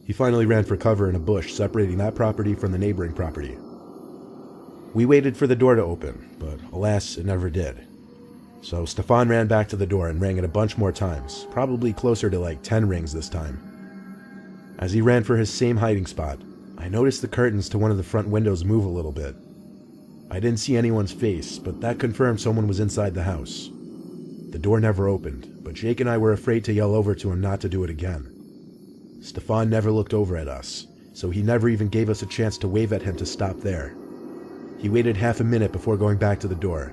S1: He finally ran for cover in a bush separating that property from the neighboring property. We waited for the door to open, but alas, it never did. So Stefan ran back to the door and rang it a bunch more times, probably closer to like 10 rings this time. As he ran for his same hiding spot, I noticed the curtains to one of the front windows move a little bit. I didn't see anyone's face, but that confirmed someone was inside the house. The door never opened, but Jake and I were afraid to yell over to him not to do it again. Stefan never looked over at us, so he never even gave us a chance to wave at him to stop there. He waited half a minute before going back to the door.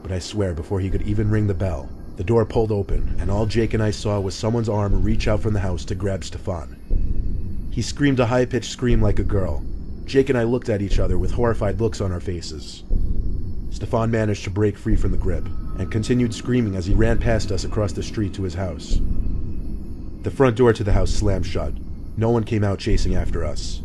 S1: But I swear before he could even ring the bell, the door pulled open, and all Jake and I saw was someone's arm reach out from the house to grab Stefan. He screamed a high-pitched scream like a girl. Jake and I looked at each other with horrified looks on our faces. Stefan managed to break free from the grip, and continued screaming as he ran past us across the street to his house. The front door to the house slammed shut. No one came out chasing after us.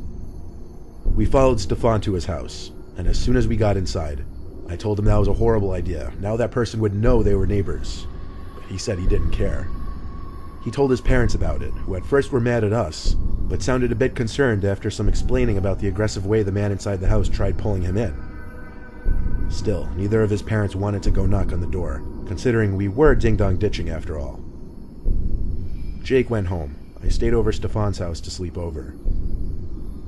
S1: We followed Stefan to his house, and as soon as we got inside, I told him that was a horrible idea. Now that person would know they were neighbors. But he said he didn't care. He told his parents about it, who at first were mad at us, but sounded a bit concerned after some explaining about the aggressive way the man inside the house tried pulling him in. Still, neither of his parents wanted to go knock on the door, considering we were ding-dong ditching after all. Jake went home. I stayed over Stefan's house to sleep over.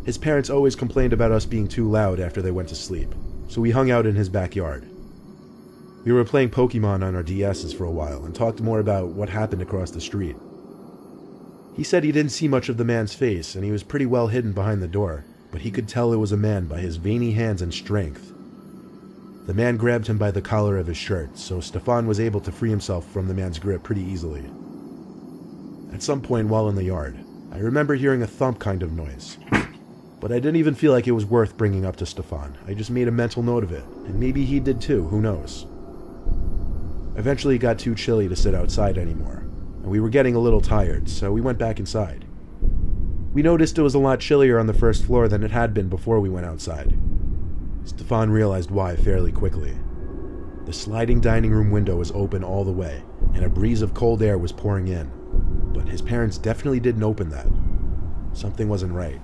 S1: His parents always complained about us being too loud after they went to sleep, so we hung out in his backyard. We were playing Pokemon on our DSs for a while and talked more about what happened across the street. He said he didn't see much of the man's face and he was pretty well hidden behind the door, but he could tell it was a man by his veiny hands and strength. The man grabbed him by the collar of his shirt, so Stefan was able to free himself from the man's grip pretty easily. At some point while in the yard, I remember hearing a thump kind of noise. But I didn't even feel like it was worth bringing up to Stefan. I just made a mental note of it, and maybe he did too, who knows. Eventually it got too chilly to sit outside anymore, and we were getting a little tired, so we went back inside. We noticed it was a lot chillier on the first floor than it had been before we went outside. Stefan realized why fairly quickly. The sliding dining room window was open all the way, and a breeze of cold air was pouring in, but his parents definitely didn't open that. Something wasn't right.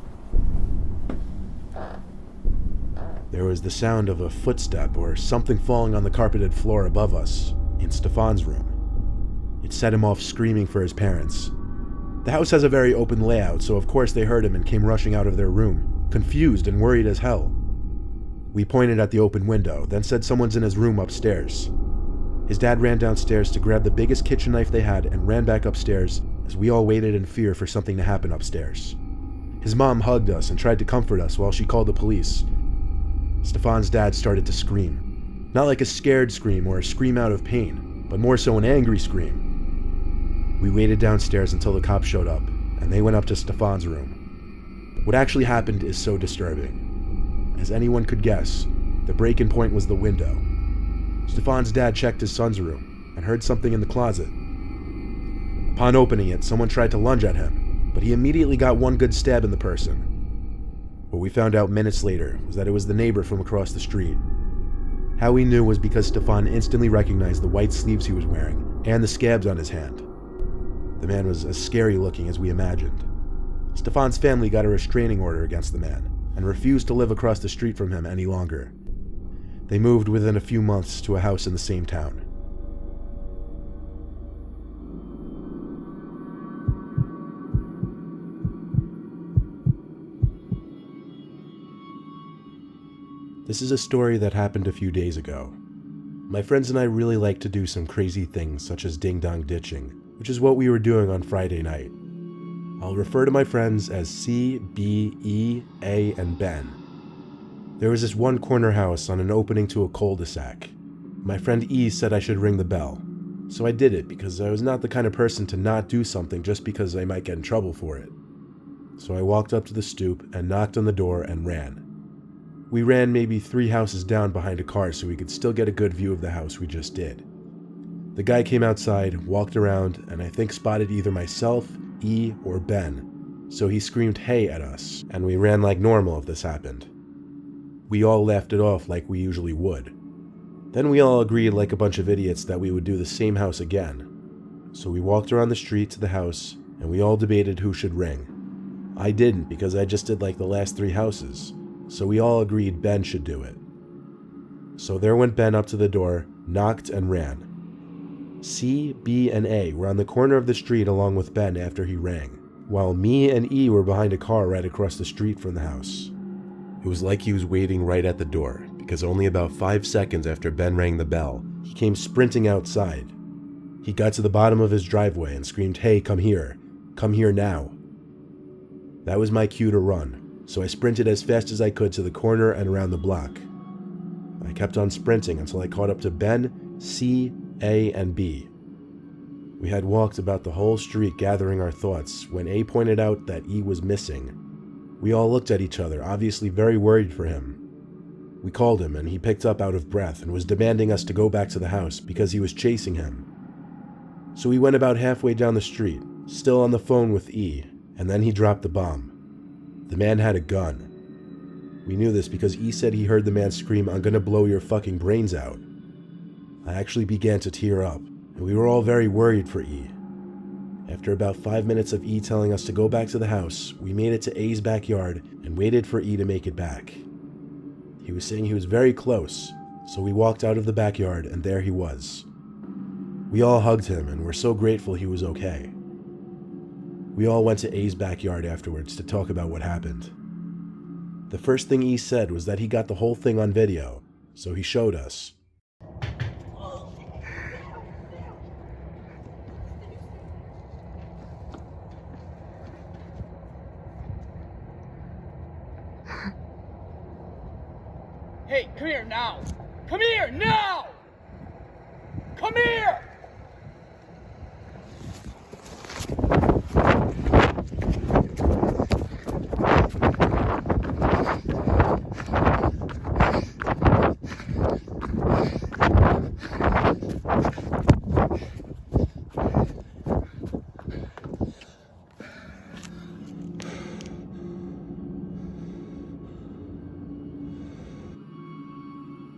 S1: There was the sound of a footstep or something falling on the carpeted floor above us, in Stefan's room. It set him off screaming for his parents. The house has a very open layout, so of course they heard him and came rushing out of their room, confused and worried as hell. We pointed at the open window, then said someone's in his room upstairs. His dad ran downstairs to grab the biggest kitchen knife they had and ran back upstairs as we all waited in fear for something to happen upstairs. His mom hugged us and tried to comfort us while she called the police. Stefan's dad started to scream. Not like a scared scream or a scream out of pain, but more so an angry scream. We waited downstairs until the cops showed up, and they went up to Stefan's room. What actually happened is so disturbing. As anyone could guess, the break-in point was the window. Stefan's dad checked his son's room and heard something in the closet. Upon opening it, someone tried to lunge at him, but he immediately got one good stab in the person. What we found out minutes later was that it was the neighbor from across the street. How we knew was because Stefan instantly recognized the white sleeves he was wearing and the scabs on his hand. The man was as scary looking as we imagined. Stefan's family got a restraining order against the man and refused to live across the street from him any longer. They moved within a few months to a house in the same town. This is a story that happened a few days ago. My friends and I really like to do some crazy things such as ding-dong ditching, which is what we were doing on Friday night. I'll refer to my friends as C, B, E, A, and Ben. There was this one corner house on an opening to a cul-de-sac. My friend E said I should ring the bell, so I did it because I was not the kind of person to not do something just because I might get in trouble for it. So I walked up to the stoop and knocked on the door and ran. We ran maybe 3 houses down behind a car so we could still get a good view of the house we just did. The guy came outside, walked around, and I think spotted either myself, E, or Ben, so he screamed "hey" at us, and we ran like normal if this happened. We all laughed it off like we usually would. Then we all agreed like a bunch of idiots that we would do the same house again. So we walked around the street to the house, and we all debated who should ring. I didn't because I just did like the last 3 houses. So we all agreed Ben should do it. So there went Ben up to the door, knocked, and ran. C, B, and A were on the corner of the street along with Ben after he rang, while me and E were behind a car right across the street from the house. It was like he was waiting right at the door, because only about 5 seconds after Ben rang the bell, he came sprinting outside. He got to the bottom of his driveway and screamed, "Hey, come here now." That was my cue to run. So I sprinted as fast as I could to the corner and around the block. I kept on sprinting until I caught up to Ben, C, A, and B. We had walked about the whole street gathering our thoughts when A pointed out that E was missing. We all looked at each other, obviously very worried for him. We called him and he picked up out of breath and was demanding us to go back to the house because he was chasing him. So we went about halfway down the street, still on the phone with E, and then he dropped the bomb. The man had a gun. We knew this because E said he heard the man scream, "I'm gonna blow your fucking brains out." I actually began to tear up, and we were all very worried for E. After about 5 minutes of E telling us to go back to the house, we made it to A's backyard and waited for E to make it back. He was saying he was very close, so we walked out of the backyard and there he was. We all hugged him and were so grateful he was okay. We all went to A's backyard afterwards to talk about what happened. The first thing E said was that he got the whole thing on video, so he showed us.
S2: Hey, come here now! Come here now! Come here!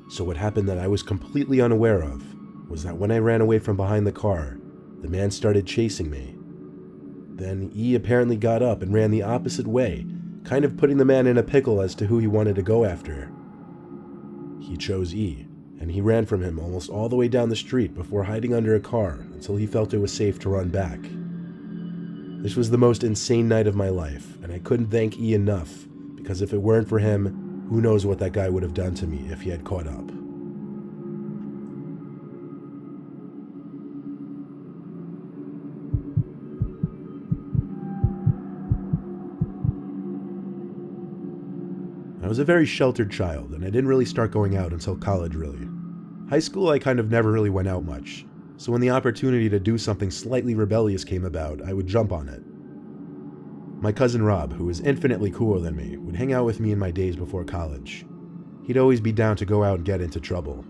S1: So what happened that I was completely unaware of was that when I ran away from behind the car, the man started chasing me. Then E apparently got up and ran the opposite way, kind of putting the man in a pickle as to who he wanted to go after. He chose E, and he ran from him almost all the way down the street before hiding under a car until he felt it was safe to run back. This was the most insane night of my life, and I couldn't thank E enough, because if it weren't for him, who knows what that guy would have done to me if he had caught up. I was a very sheltered child, and I didn't really start going out until college, really. High school, I kind of never really went out much, so when the opportunity to do something slightly rebellious came about, I would jump on it. My cousin Rob, who was infinitely cooler than me, would hang out with me in my days before college. He'd always be down to go out and get into trouble.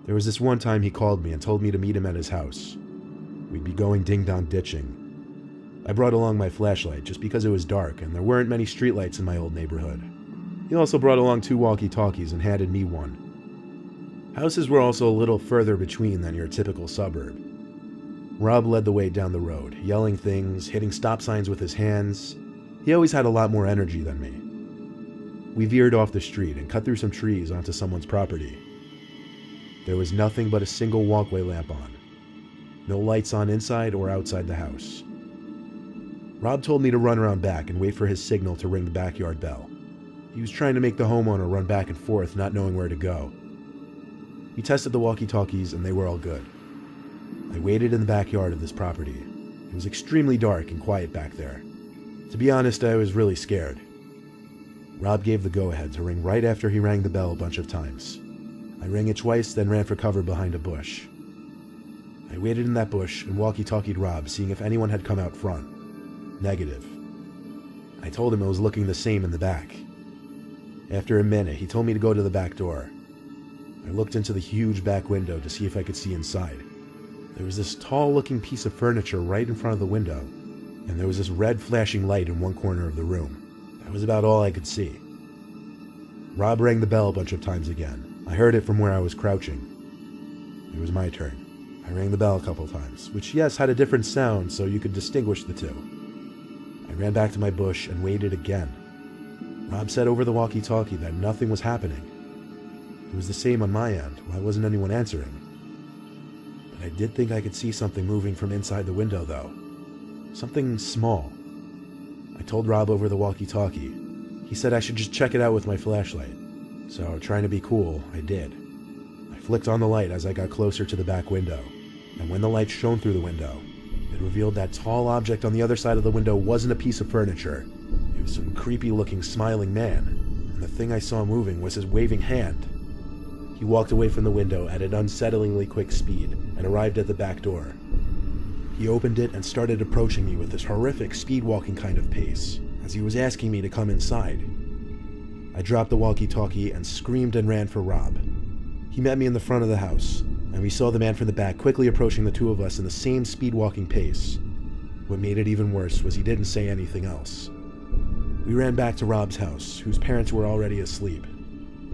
S1: There was this one time he called me and told me to meet him at his house. We'd be going ding-dong ditching. I brought along my flashlight just because it was dark and there weren't many streetlights in my old neighborhood. He also brought along 2 walkie-talkies and handed me one. Houses were also a little further between than your typical suburb. Rob led the way down the road, yelling things, hitting stop signs with his hands. He always had a lot more energy than me. We veered off the street and cut through some trees onto someone's property. There was nothing but a single walkway lamp on. No lights on inside or outside the house. Rob told me to run around back and wait for his signal to ring the backyard bell. He was trying to make the homeowner run back and forth, not knowing where to go. We tested the walkie-talkies and they were all good. I waited in the backyard of this property. It was extremely dark and quiet back there. To be honest, I was really scared. Rob gave the go-ahead to ring right after he rang the bell a bunch of times. I rang it twice, then ran for cover behind a bush. I waited in that bush and walkie-talkied Rob, seeing if anyone had come out front. Negative. I told him it was looking the same in the back. After a minute, he told me to go to the back door. I looked into the huge back window to see if I could see inside. There was this tall-looking piece of furniture right in front of the window, and there was this red flashing light in one corner of the room. That was about all I could see. Rob rang the bell a bunch of times again. I heard it from where I was crouching. It was my turn. I rang the bell a couple times, which, yes, had a different sound, so you could distinguish the two. I ran back to my bush and waited again. Rob said over the walkie-talkie that nothing was happening. It was the same on my end. Why wasn't anyone answering? But I did think I could see something moving from inside the window, though. Something small. I told Rob over the walkie-talkie. He said I should just check it out with my flashlight. So, trying to be cool, I did. I flicked on the light as I got closer to the back window, and when the light shone through the window, it revealed that tall object on the other side of the window wasn't a piece of furniture. It was some creepy-looking smiling man, and the thing I saw moving was his waving hand. He walked away from the window at an unsettlingly quick speed and arrived at the back door. He opened it and started approaching me with this horrific speed-walking kind of pace, as he was asking me to come inside. I dropped the walkie-talkie and screamed and ran for Rob. He met me in the front of the house, and we saw the man from the back quickly approaching the two of us in the same speed-walking pace. What made it even worse was he didn't say anything else. We ran back to Rob's house, whose parents were already asleep.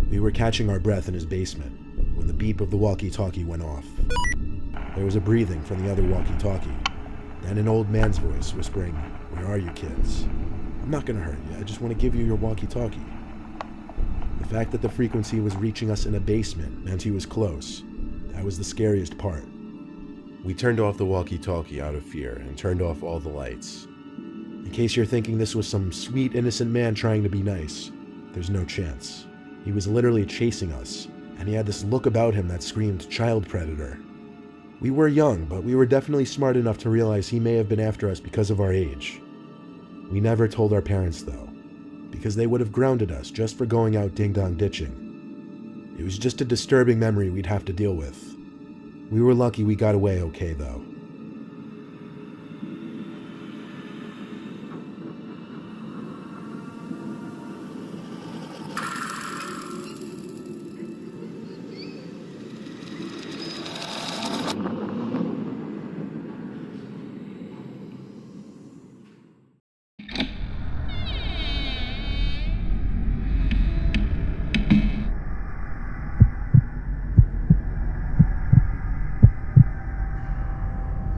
S1: We were catching our breath in his basement when the beep of the walkie-talkie went off. There was a breathing from the other walkie-talkie, then an old man's voice whispering, "Where are you kids? I'm not gonna hurt you, I just want to give you your walkie-talkie." The fact that the frequency was reaching us in a basement meant he was close. That was the scariest part. We turned off the walkie-talkie out of fear and turned off all the lights. In case you're thinking this was some sweet, innocent man trying to be nice, there's no chance. He was literally chasing us, and he had this look about him that screamed child predator. We were young, but we were definitely smart enough to realize he may have been after us because of our age. We never told our parents, though, because they would have grounded us just for going out ding-dong ditching. It was just a disturbing memory we'd have to deal with. We were lucky we got away okay, though.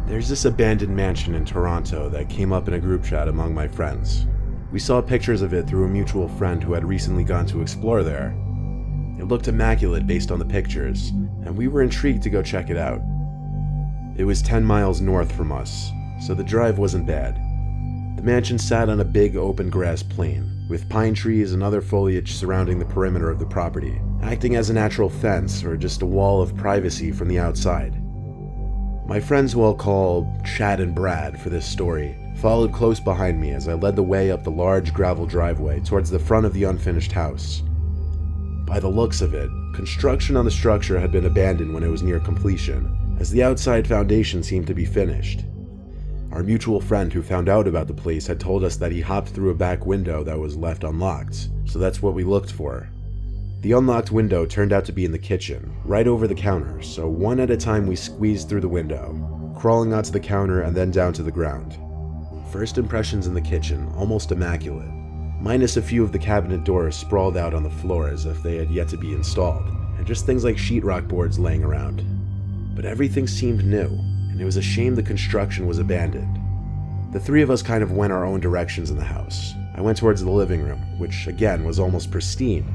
S1: There's this abandoned mansion in Toronto that came up in a group chat among my friends. We saw pictures of it through a mutual friend who had recently gone to explore there. It looked immaculate based on the pictures, and we were intrigued to go check it out. It was 10 miles north from us, so the drive wasn't bad. The mansion sat on a big open grass plain, with pine trees and other foliage surrounding the perimeter of the property, acting as a natural fence or just a wall of privacy from the outside. My friends, who I'll call Chad and Brad for this story, followed close behind me as I led the way up the large gravel driveway towards the front of the unfinished house. By the looks of it, construction on the structure had been abandoned when it was near completion, as the outside foundation seemed to be finished. Our mutual friend who found out about the place had told us that he hopped through a back window that was left unlocked, so that's what we looked for. The unlocked window turned out to be in the kitchen, right over the counter, so one at a time we squeezed through the window, crawling onto the counter and then down to the ground. First impressions in the kitchen, almost immaculate, minus a few of the cabinet doors sprawled out on the floor as if they had yet to be installed, and just things like sheetrock boards laying around. But everything seemed new, and it was a shame the construction was abandoned. The three of us kind of went our own directions in the house. I went towards the living room, which again was almost pristine.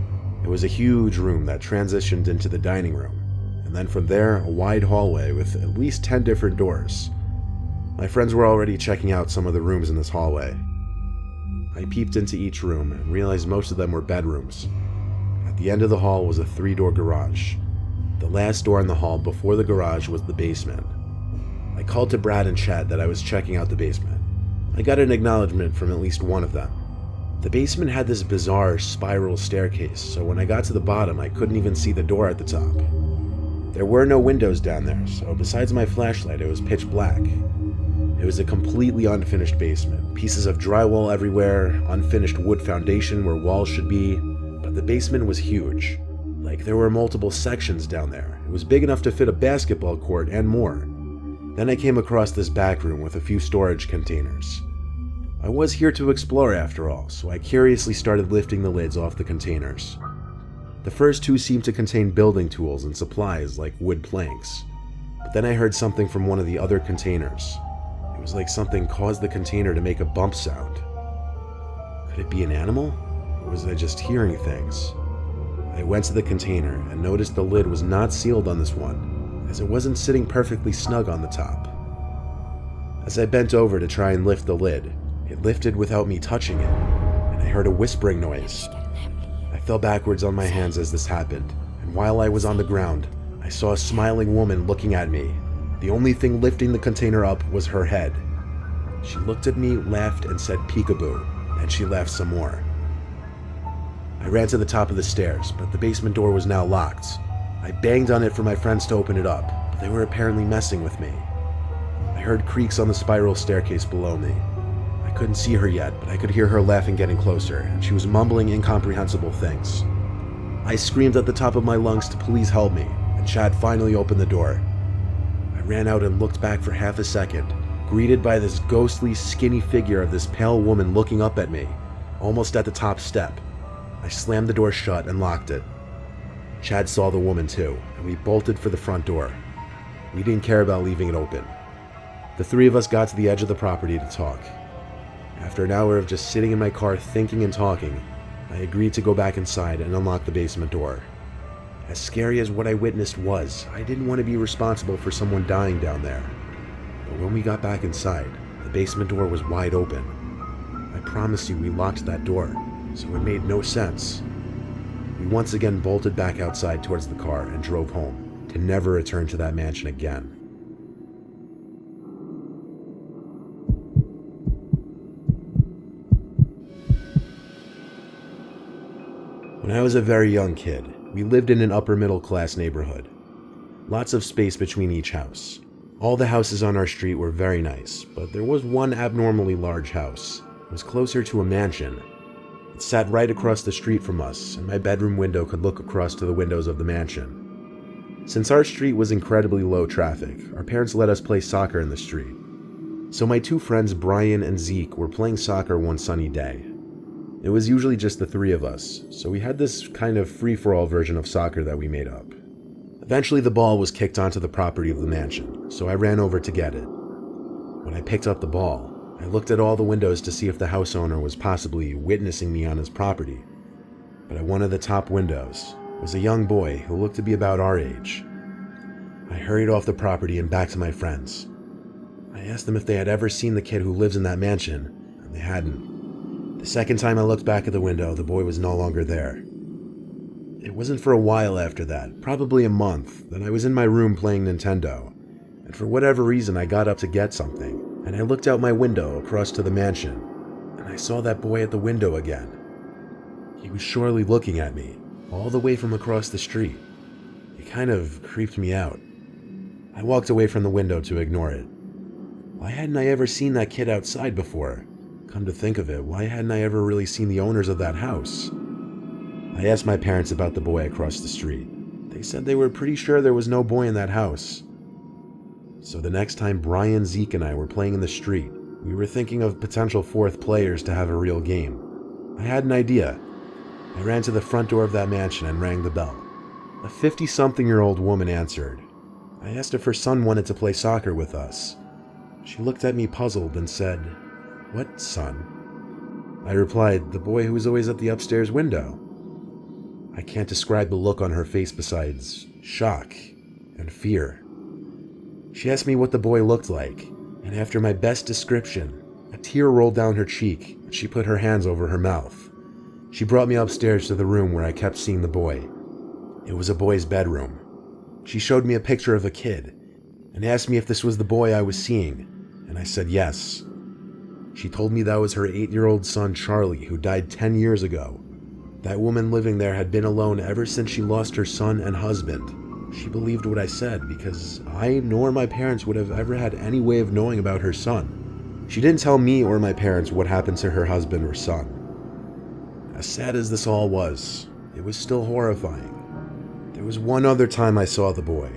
S1: It was a huge room that transitioned into the dining room, and then from there, a wide hallway with at least 10 different doors. My friends were already checking out some of the rooms in this hallway. I peeped into each room and realized most of them were bedrooms. At the end of the hall was a 3-door garage. The last door in the hall before the garage was the basement. I called to Brad and Chad that I was checking out the basement. I got an acknowledgement from at least one of them. The basement had this bizarre spiral staircase, so when I got to the bottom, I couldn't even see the door at the top. There were no windows down there, so besides my flashlight, it was pitch black. It was a completely unfinished basement, pieces of drywall everywhere, unfinished wood foundation where walls should be, but the basement was huge. Like there were multiple sections down there. It was big enough to fit a basketball court and more. Then I came across this back room with a few storage containers. I was here to explore after all, so I curiously started lifting the lids off the containers. The first 2 seemed to contain building tools and supplies like wood planks. But then I heard something from one of the other containers. It was like something caused the container to make a bump sound. Could it be an animal? Or was I just hearing things? I went to the container and noticed the lid was not sealed on this one, as it wasn't sitting perfectly snug on the top. As I bent over to try and lift the lid, it lifted without me touching it, and I heard a whispering noise. I fell backwards on my hands as this happened, and while I was on the ground, I saw a smiling woman looking at me. The only thing lifting the container up was her head. She looked at me, laughed, and said peekaboo, and she laughed some more. I ran to the top of the stairs, but the basement door was now locked. I banged on it for my friends to open it up, but they were apparently messing with me. I heard creaks on the spiral staircase below me. I couldn't see her yet, but I could hear her laughing getting closer, and she was mumbling incomprehensible things. I screamed at the top of my lungs to please help me, and Chad finally opened the door. I ran out and looked back for half a second, greeted by this ghostly, skinny figure of this pale woman looking up at me, almost at the top step. I slammed the door shut and locked it. Chad saw the woman too, and we bolted for the front door. We didn't care about leaving it open. The 3 of us got to the edge of the property to talk. After an hour of just sitting in my car thinking and talking, I agreed to go back inside and unlock the basement door. As scary as what I witnessed was, I didn't want to be responsible for someone dying down there. But when we got back inside, the basement door was wide open. I promise you we locked that door, so it made no sense. We once again bolted back outside towards the car and drove home, to never return to that mansion again. When I was a very young kid, we lived in an upper middle class neighborhood. Lots of space between each house. All the houses on our street were very nice, but there was one abnormally large house. It was closer to a mansion. It sat right across the street from us, and my bedroom window could look across to the windows of the mansion. Since our street was incredibly low traffic, our parents let us play soccer in the street. So my 2 friends, Brian and Zeke, were playing soccer one sunny day. It was usually just the 3 of us, so we had this kind of free-for-all version of soccer that we made up. Eventually the ball was kicked onto the property of the mansion, so I ran over to get it. When I picked up the ball, I looked at all the windows to see if the house owner was possibly witnessing me on his property. But at one of the top windows was a young boy who looked to be about our age. I hurried off the property and back to my friends. I asked them if they had ever seen the kid who lives in that mansion, and they hadn't. The second time I looked back at the window, the boy was no longer there. It wasn't for a while after that, probably a month, that I was in my room playing Nintendo, and for whatever reason I got up to get something, and I looked out my window across to the mansion, and I saw that boy at the window again. He was surely looking at me, all the way from across the street. It kind of creeped me out. I walked away from the window to ignore it. Why hadn't I ever seen that kid outside before? Come to think of it, why hadn't I ever really seen the owners of that house? I asked my parents about the boy across the street. They said they were pretty sure there was no boy in that house. So the next time Brian, Zeke, and I were playing in the street, we were thinking of potential fourth players to have a real game. I had an idea. I ran to the front door of that mansion and rang the bell. A 50-something-year-old woman answered. I asked if her son wanted to play soccer with us. She looked at me puzzled and said, "What son?" I replied, "The boy who was always at the upstairs window." I can't describe the look on her face besides shock and fear. She asked me what the boy looked like, and after my best description, a tear rolled down her cheek and she put her hands over her mouth. She brought me upstairs to the room where I kept seeing the boy. It was a boy's bedroom. She showed me a picture of a kid and asked me if this was the boy I was seeing, and I said yes. She told me that was her 8-year-old son Charlie, who died 10 years ago. That woman living there had been alone ever since she lost her son and husband. She believed what I said because I nor my parents would have ever had any way of knowing about her son. She didn't tell me or my parents what happened to her husband or son. As sad as this all was, it was still horrifying. There was one other time I saw the boy.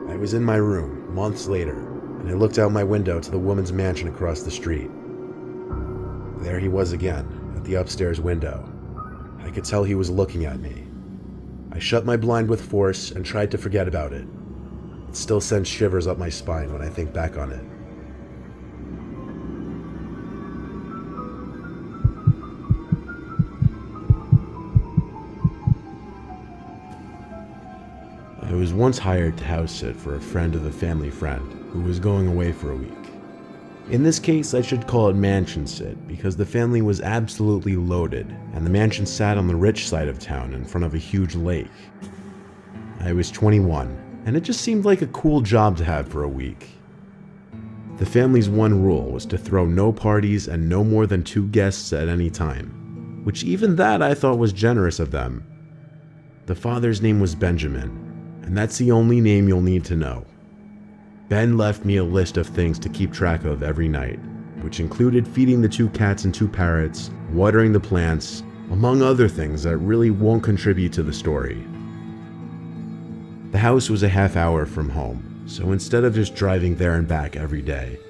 S1: I was in my room, months later, and I looked out my window to the woman's mansion across the street. There he was again, at the upstairs window. I could tell he was looking at me. I shut my blind with force and tried to forget about it. It still sends shivers up my spine when I think back on it. I was once hired to house sit for a friend of a family friend who was going away for a week. In this case, I should call it mansion sit because the family was absolutely loaded and the mansion sat on the rich side of town in front of a huge lake. I was 21 and it just seemed like a cool job to have for a week. The family's one rule was to throw no parties and no more than 2 guests at any time, which even that I thought was generous of them. The father's name was Benjamin, and that's the only name you'll need to know. Ben left me a list of things to keep track of every night, which included feeding the 2 cats and 2 parrots, watering the plants, among other things that really won't contribute to the story. The house was a half hour from home, so instead of just driving there and back every day,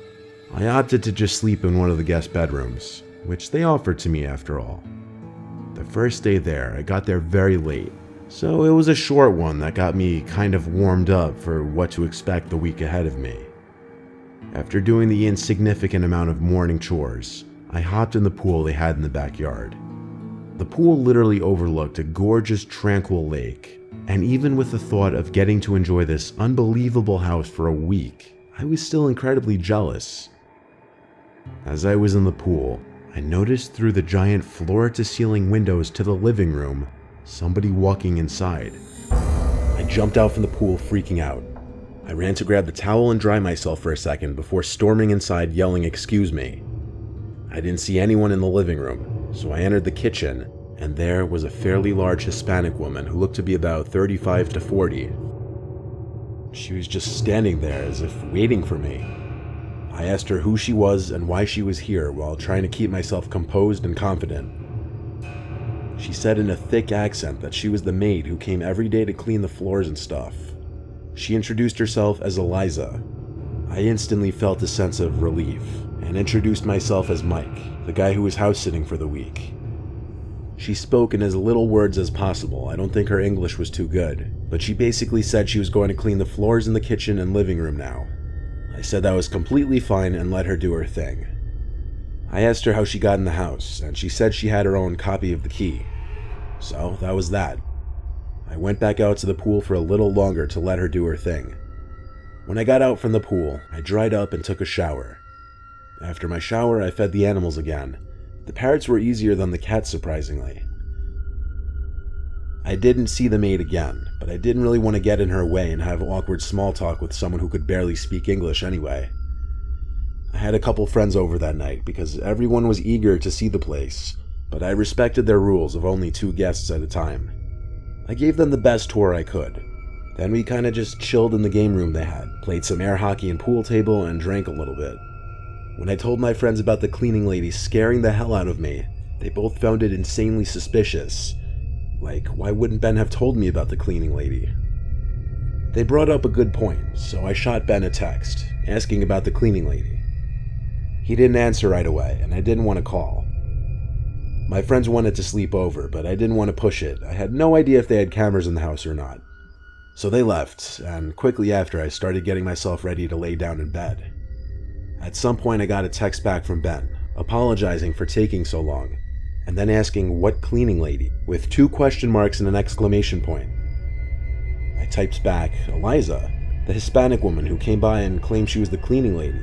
S1: I opted to just sleep in one of the guest bedrooms, which they offered to me after all. The first day there, I got there very late, so it was a short one that got me kind of warmed up for what to expect the week ahead of me. After doing the insignificant amount of morning chores, I hopped in the pool they had in the backyard. The pool literally overlooked a gorgeous, tranquil lake, and even with the thought of getting to enjoy this unbelievable house for a week, I was still incredibly jealous. As I was in the pool, I noticed through the giant floor-to-ceiling windows to the living room somebody walking inside. I jumped out from the pool freaking out. I ran to grab the towel and dry myself for a second before storming inside yelling, "Excuse me." I didn't see anyone in the living room, so I entered the kitchen, and there was a fairly large Hispanic woman who looked to be about 35 to 40. She was just standing there as if waiting for me. I asked her who she was and why she was here while trying to keep myself composed and confident. She said in a thick accent that she was the maid who came every day to clean the floors and stuff. She introduced herself as Eliza. I instantly felt a sense of relief and introduced myself as Mike, the guy who was house sitting for the week. She spoke in as little words as possible. I don't think her English was too good, but she basically said she was going to clean the floors in the kitchen and living room now. I said that was completely fine and let her do her thing. I asked her how she got in the house, and she said she had her own copy of the key. So that was that. I went back out to the pool for a little longer to let her do her thing. When I got out from the pool, I dried up and took a shower. After my shower, I fed the animals again. The parrots were easier than the cats, surprisingly. I didn't see the maid again, but I didn't really want to get in her way and have awkward small talk with someone who could barely speak English anyway. I had a couple friends over that night because everyone was eager to see the place, but I respected their rules of only 2 guests at a time. I gave them the best tour I could. Then we kinda just chilled in the game room they had. played some air hockey and pool table, and drank a little bit. When I told my friends about the cleaning lady scaring the hell out of me, they both found it insanely suspicious. Like, why wouldn't Ben have told me about the cleaning lady? They brought up a good point, so I shot Ben a text, asking about the cleaning lady. He didn't answer right away, and I didn't want to call. My friends wanted to sleep over, but I didn't want to push it. I had no idea if they had cameras in the house or not. So they left, and quickly after I started getting myself ready to lay down in bed. At some point I got a text back from Ben, apologizing for taking so long, and then asking what cleaning lady, with 2 question marks and an exclamation point. I typed back, Eliza, the Hispanic woman who came by and claimed she was the cleaning lady.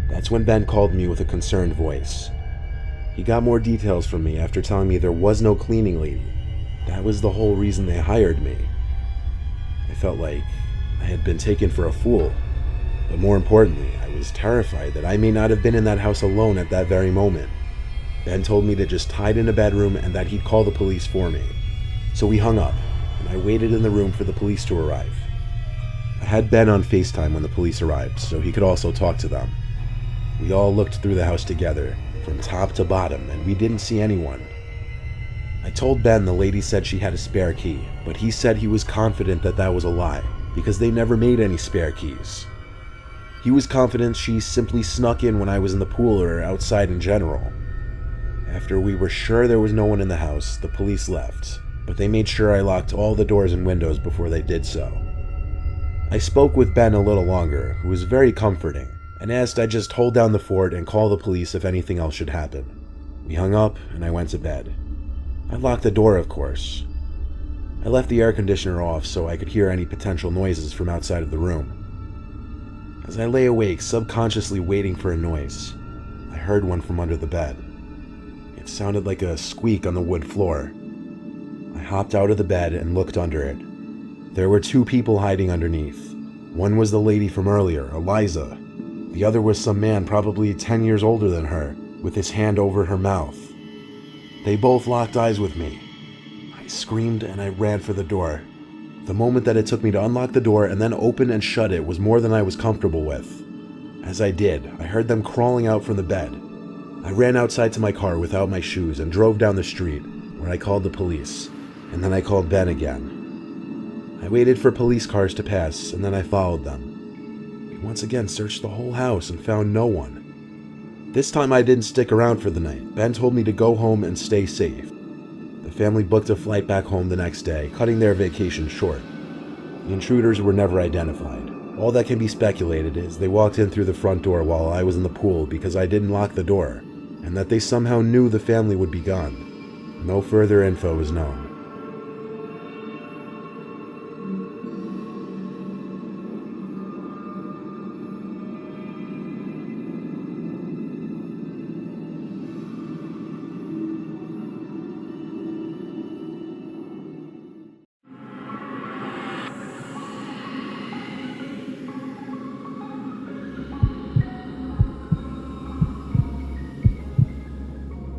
S1: That's when Ben called me with a concerned voice. He got more details from me after telling me there was no cleaning lady. That was the whole reason they hired me. I felt like I had been taken for a fool, but more importantly, I was terrified that I may not have been in that house alone at that very moment. Ben told me to just hide in a bedroom and that he'd call the police for me. So we hung up, and I waited in the room for the police to arrive. I had Ben on FaceTime when the police arrived, so he could also talk to them. We all looked through the house together, from top to bottom, and we didn't see anyone. I told Ben the lady said she had a spare key, but he said he was confident that that was a lie, because they never made any spare keys. He was confident she simply snuck in when I was in the pool or outside in general. After we were sure there was no one in the house, the police left, but they made sure I locked all the doors and windows before they did so. I spoke with Ben a little longer, who was very comforting, and asked I just hold down the fort and call the police if anything else should happen. We hung up, and I went to bed. I locked the door, of course. I left the air conditioner off so I could hear any potential noises from outside of the room. As I lay awake, subconsciously waiting for a noise, I heard one from under the bed. It sounded like a squeak on the wood floor. I hopped out of the bed and looked under it. There were 2 people hiding underneath. One was the lady from earlier, Eliza. The other was some man probably 10 years older than her, with his hand over her mouth. They both locked eyes with me. I screamed and I ran for the door. The moment that it took me to unlock the door and then open and shut it was more than I was comfortable with. As I did, I heard them crawling out from the bed. I ran outside to my car without my shoes and drove down the street, where I called the police, and then I called Ben again. I waited for police cars to pass, and then I followed them. We once again searched the whole house and found no one. This time I didn't stick around for the night. Ben told me to go home and stay safe. The family booked a flight back home the next day, cutting their vacation short. The intruders were never identified. All that can be speculated is they walked in through the front door while I was in the pool because I didn't lock the door, and that they somehow knew the family would be gone. No further info is known.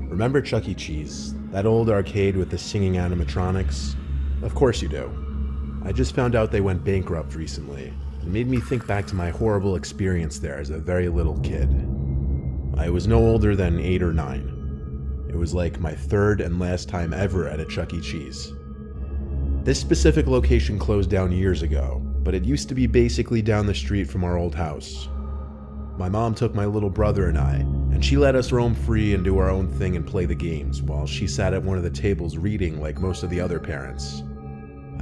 S1: Remember Chuck E. Cheese? That old arcade with the singing animatronics? Of course you do. I just found out they went bankrupt recently. It made me think back to my horrible experience there as a very little kid. I was no older than 8 or 9. It was like my 3rd and last time ever at a Chuck E. Cheese. This specific location closed down years ago, but it used to be basically down the street from our old house. My mom took my little brother and I, and she let us roam free and do our own thing and play the games, while she sat at one of the tables reading like most of the other parents.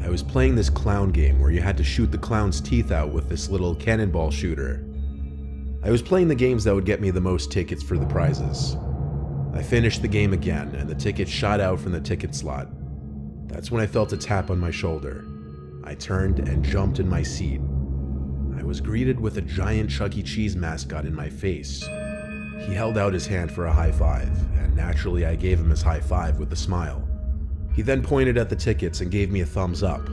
S1: I was playing this clown game where you had to shoot the clown's teeth out with this little cannonball shooter. I was playing the games that would get me the most tickets for the prizes. I finished the game again, and the tickets shot out from the ticket slot. That's when I felt a tap on my shoulder. I turned and jumped in my seat. I was greeted with a giant Chuck E. Cheese mascot in my face. He held out his hand for a high five, and naturally I gave him his high five with a smile. He then pointed at the tickets and gave me a thumbs up.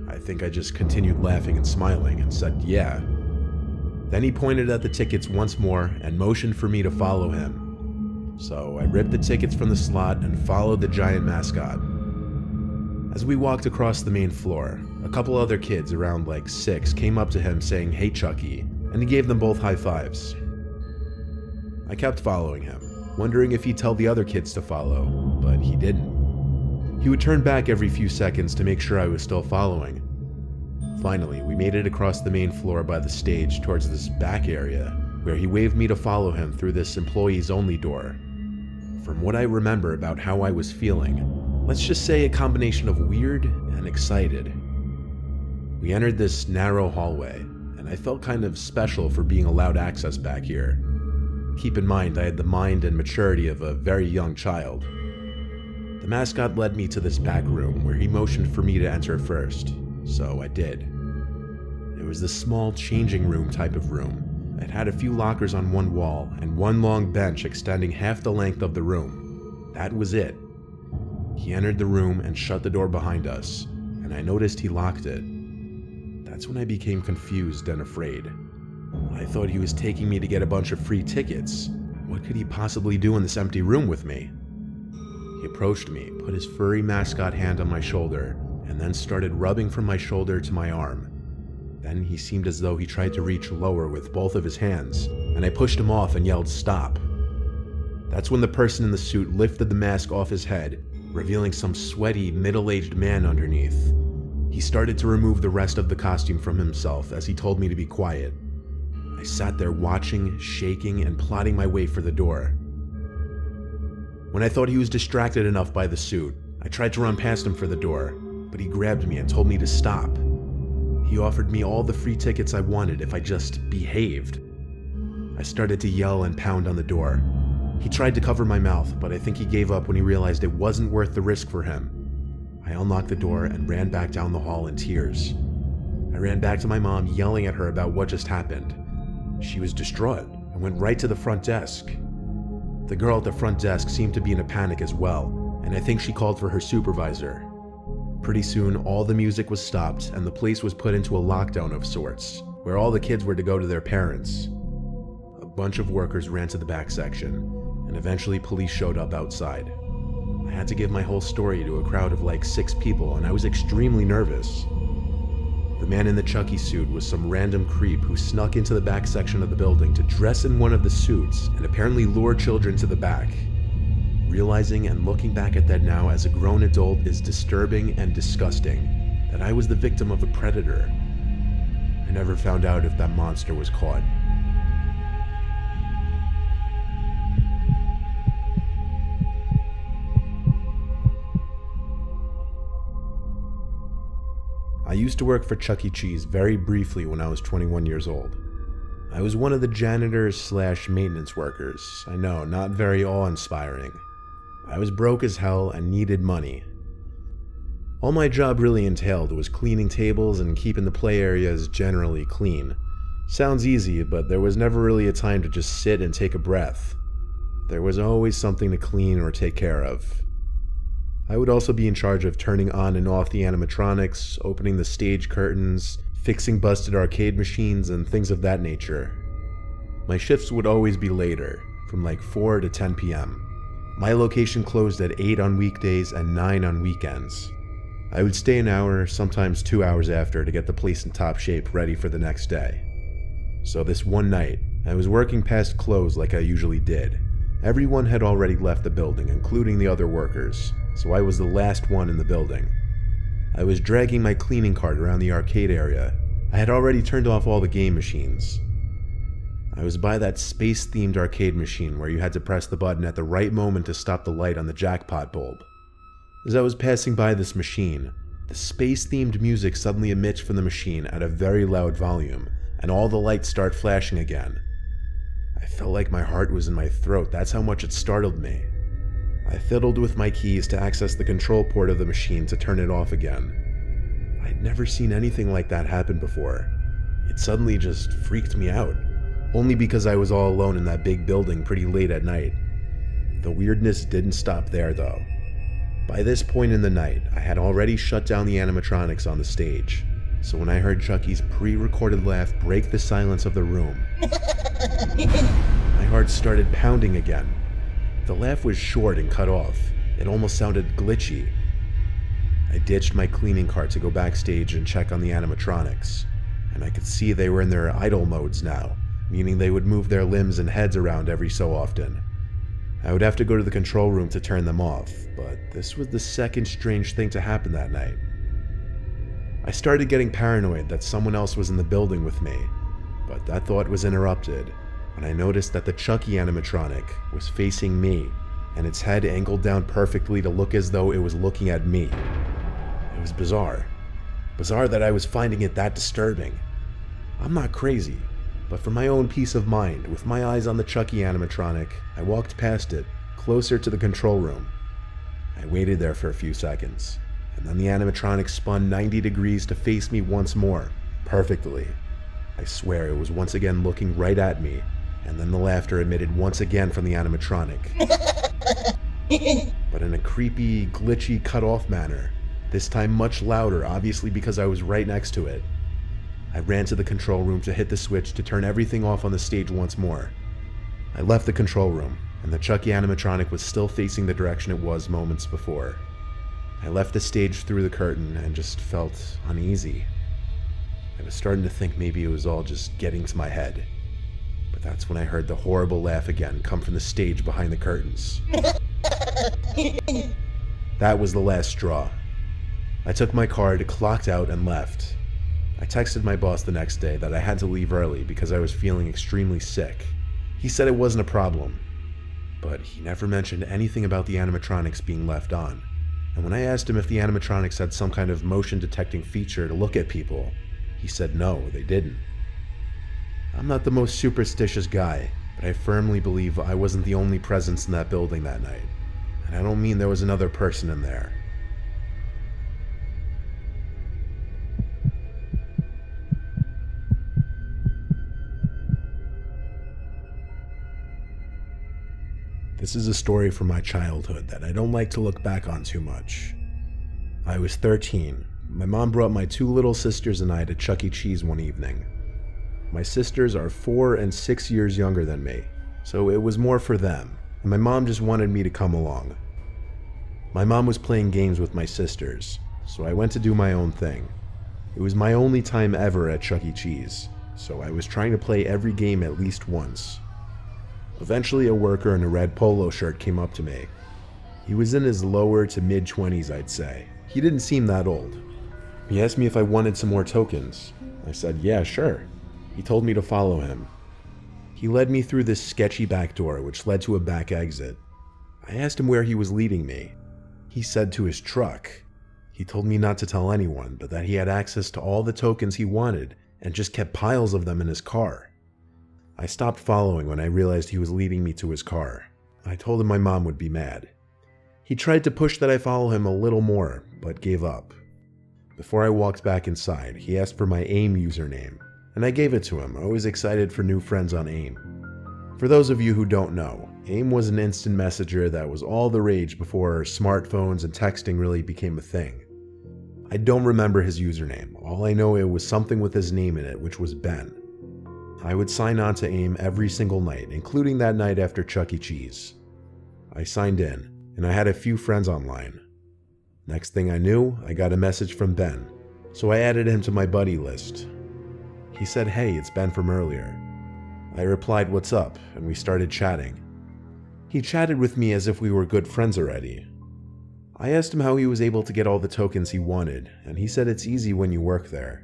S1: I think I just continued laughing and smiling and said, yeah. Then he pointed at the tickets once more and motioned for me to follow him. So I ripped the tickets from the slot and followed the giant mascot. As we walked across the main floor, a couple other kids around like 6 came up to him saying, "Hey Chucky," and he gave them both high fives. I kept following him, wondering if he'd tell the other kids to follow, but he didn't. He would turn back every few seconds to make sure I was still following. Finally, we made it across the main floor by the stage towards this back area, where he waved me to follow him through this employees-only door. From what I remember about how I was feeling, let's just say a combination of weird and excited. We entered this narrow hallway, and I felt kind of special for being allowed access back here. Keep in mind, I had the mind and maturity of a very young child. The mascot led me to this back room where he motioned for me to enter first, so I did. It was this small changing room type of room. It had a few lockers on one wall and one long bench extending half the length of the room. That was it. He entered the room and shut the door behind us, and I noticed he locked it. That's when I became confused and afraid. I thought he was taking me to get a bunch of free tickets. What could he possibly do in this empty room with me? He approached me, put his furry mascot hand on my shoulder, and then started rubbing from my shoulder to my arm. Then he seemed as though he tried to reach lower with both of his hands, and I pushed him off and yelled, "Stop." That's when the person in the suit lifted the mask off his head, revealing some sweaty, middle-aged man underneath. He started to remove the rest of the costume from himself as he told me to be quiet. I sat there watching, shaking, and plotting my way for the door. When I thought he was distracted enough by the suit, I tried to run past him for the door, but he grabbed me and told me to stop. He offered me all the free tickets I wanted if I just behaved. I started to yell and pound on the door. He tried to cover my mouth, but I think he gave up when he realized it wasn't worth the risk for him. I unlocked the door and ran back down the hall in tears. I ran back to my mom, yelling at her about what just happened. She was distraught and went right to the front desk. The girl at the front desk seemed to be in a panic as well, and I think she called for her supervisor. Pretty soon, all the music was stopped and the place was put into a lockdown of sorts, where all the kids were to go to their parents. A bunch of workers ran to the back section, and eventually police showed up outside. I had to give my whole story to a crowd of like 6 people, and I was extremely nervous. The man in the Chucky suit was some random creep who snuck into the back section of the building to dress in one of the suits and apparently lure children to the back. Realizing and looking back at that now as a grown adult is disturbing and disgusting, that I was the victim of a predator. I never found out if that monster was caught. I used to work for Chuck E. Cheese very briefly when I was 21 years old. I was one of the janitors/maintenance workers. I know, not very awe-inspiring. I was broke as hell and needed money. All my job really entailed was cleaning tables and keeping the play areas generally clean. Sounds easy, but there was never really a time to just sit and take a breath. There was always something to clean or take care of. I would also be in charge of turning on and off the animatronics, opening the stage curtains, fixing busted arcade machines, and things of that nature. My shifts would always be later, from like 4 to 10 p.m. My location closed at 8 on weekdays and 9 on weekends. I would stay an hour, sometimes 2 hours after, to get the place in top shape ready for the next day. So this one night, I was working past close like I usually did. Everyone had already left the building, including the other workers, so I was the last one in the building. I was dragging my cleaning cart around the arcade area. I had already turned off all the game machines. I was by that space-themed arcade machine where you had to press the button at the right moment to stop the light on the jackpot bulb. As I was passing by this machine, the space-themed music suddenly emits from the machine at a very loud volume, and all the lights start flashing again. I felt like my heart was in my throat, that's how much it startled me. I fiddled with my keys to access the control port of the machine to turn it off again. I'd never seen anything like that happen before. It suddenly just freaked me out, only because I was all alone in that big building pretty late at night. The weirdness didn't stop there though. By this point in the night, I had already shut down the animatronics on the stage, so when I heard Chucky's pre-recorded laugh break the silence of the room, my heart started pounding again. The laugh was short and cut off. It almost sounded glitchy. I ditched my cleaning cart to go backstage and check on the animatronics, and I could see they were in their idle modes now, meaning they would move their limbs and heads around every so often. I would have to go to the control room to turn them off, but this was the second strange thing to happen that night. I started getting paranoid that someone else was in the building with me, but that thought was interrupted when I noticed that the Chucky animatronic was facing me, and its head angled down perfectly to look as though it was looking at me. It was bizarre. Bizarre that I was finding it that disturbing. I'm not crazy, but for my own peace of mind, with my eyes on the Chucky animatronic, I walked past it, closer to the control room. I waited there for a few seconds, and then the animatronic spun 90 degrees to face me once more, perfectly. I swear it was once again looking right at me, and then the laughter emitted once again from the animatronic. But in a creepy, glitchy, cut-off manner, this time much louder, obviously because I was right next to it. I ran to the control room to hit the switch to turn everything off on the stage once more. I left the control room, and the Chucky animatronic was still facing the direction it was moments before. I left the stage through the curtain and just felt uneasy. I was starting to think maybe it was all just getting to my head. But that's when I heard the horrible laugh again come from the stage behind the curtains. That was the last straw. I took my card, clocked out, and left. I texted my boss the next day that I had to leave early because I was feeling extremely sick. He said it wasn't a problem, but he never mentioned anything about the animatronics being left on. And when I asked him if the animatronics had some kind of motion detecting feature to look at people, he said no, they didn't. I'm not the most superstitious guy, but I firmly believe I wasn't the only presence in that building that night. And I don't mean there was another person in there. This is a story from my childhood that I don't like to look back on too much. I was 13. My mom brought my two little sisters and I to Chuck E. Cheese one evening. My sisters are 4 and 6 years younger than me, so it was more for them, and my mom just wanted me to come along. My mom was playing games with my sisters, so I went to do my own thing. It was my only time ever at Chuck E. Cheese, so I was trying to play every game at least once. Eventually, a worker in a red polo shirt came up to me. He was in his lower to mid-20s, I'd say. He didn't seem that old. He asked me if I wanted some more tokens. I said, yeah, sure. He told me to follow him. He led me through this sketchy back door, which led to a back exit. I asked him where he was leading me. He said to his truck. He told me not to tell anyone, but that he had access to all the tokens he wanted and just kept piles of them in his car. I stopped following when I realized he was leading me to his car. I told him my mom would be mad. He tried to push that I follow him a little more, but gave up. Before I walked back inside, he asked for my AIM username, and I gave it to him, always excited for new friends on AIM. For those of you who don't know, AIM was an instant messenger that was all the rage before smartphones and texting really became a thing. I don't remember his username, all I know it was something with his name in it, which was Ben. I would sign on to AIM every single night, including that night after Chuck E. Cheese. I signed in, and I had a few friends online. Next thing I knew, I got a message from Ben, so I added him to my buddy list. He said, hey, it's Ben from earlier. I replied, what's up, and we started chatting. He chatted with me as if we were good friends already. I asked him how he was able to get all the tokens he wanted, and he said it's easy when you work there.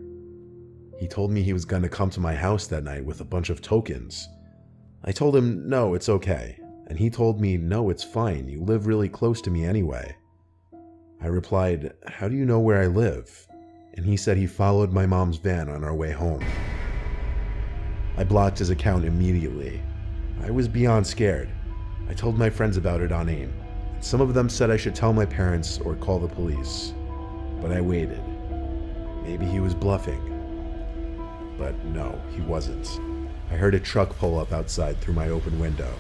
S1: He told me he was going to come to my house that night with a bunch of tokens. I told him, no, it's okay. And he told me, no, it's fine. You live really close to me anyway. I replied, how do you know where I live? And he said he followed my mom's van on our way home. I blocked his account immediately. I was beyond scared. I told my friends about it on AIM. Some of them said I should tell my parents or call the police. But I waited. Maybe he was bluffing. But no, he wasn't. I heard a truck pull up outside through my open window.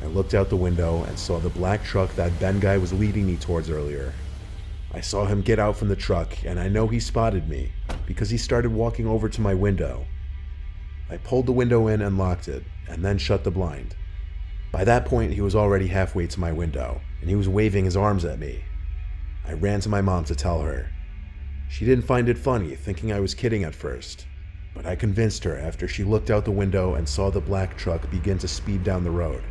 S1: I looked out the window and saw the black truck that Ben guy was leading me towards earlier. I saw him get out from the truck, and I know he spotted me because he started walking over to my window. I pulled the window in and locked it, and then shut the blind. By that point, he was already halfway to my window, and he was waving his arms at me. I ran to my mom to tell her. She didn't find it funny, thinking I was kidding at first, but I convinced her after she looked out the window and saw the black truck begin to speed down the road.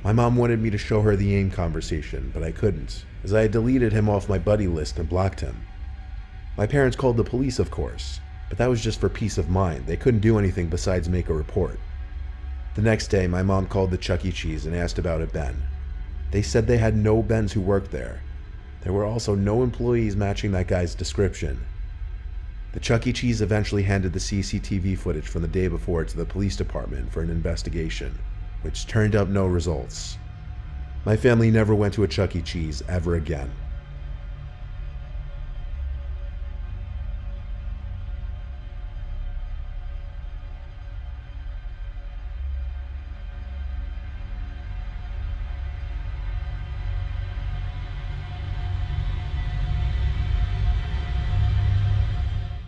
S1: My mom wanted me to show her the AIM conversation, but I couldn't, as I had deleted him off my buddy list and blocked him. My parents called the police, of course, but that was just for peace of mind. They couldn't do anything besides make a report. The next day, my mom called the Chuck E. Cheese and asked about a Ben. They said they had no Bens who worked there. There were also no employees matching that guy's description. The Chuck E. Cheese eventually handed the CCTV footage from the day before to the police department for an investigation, which turned up no results. My family never went to a Chuck E. Cheese ever again.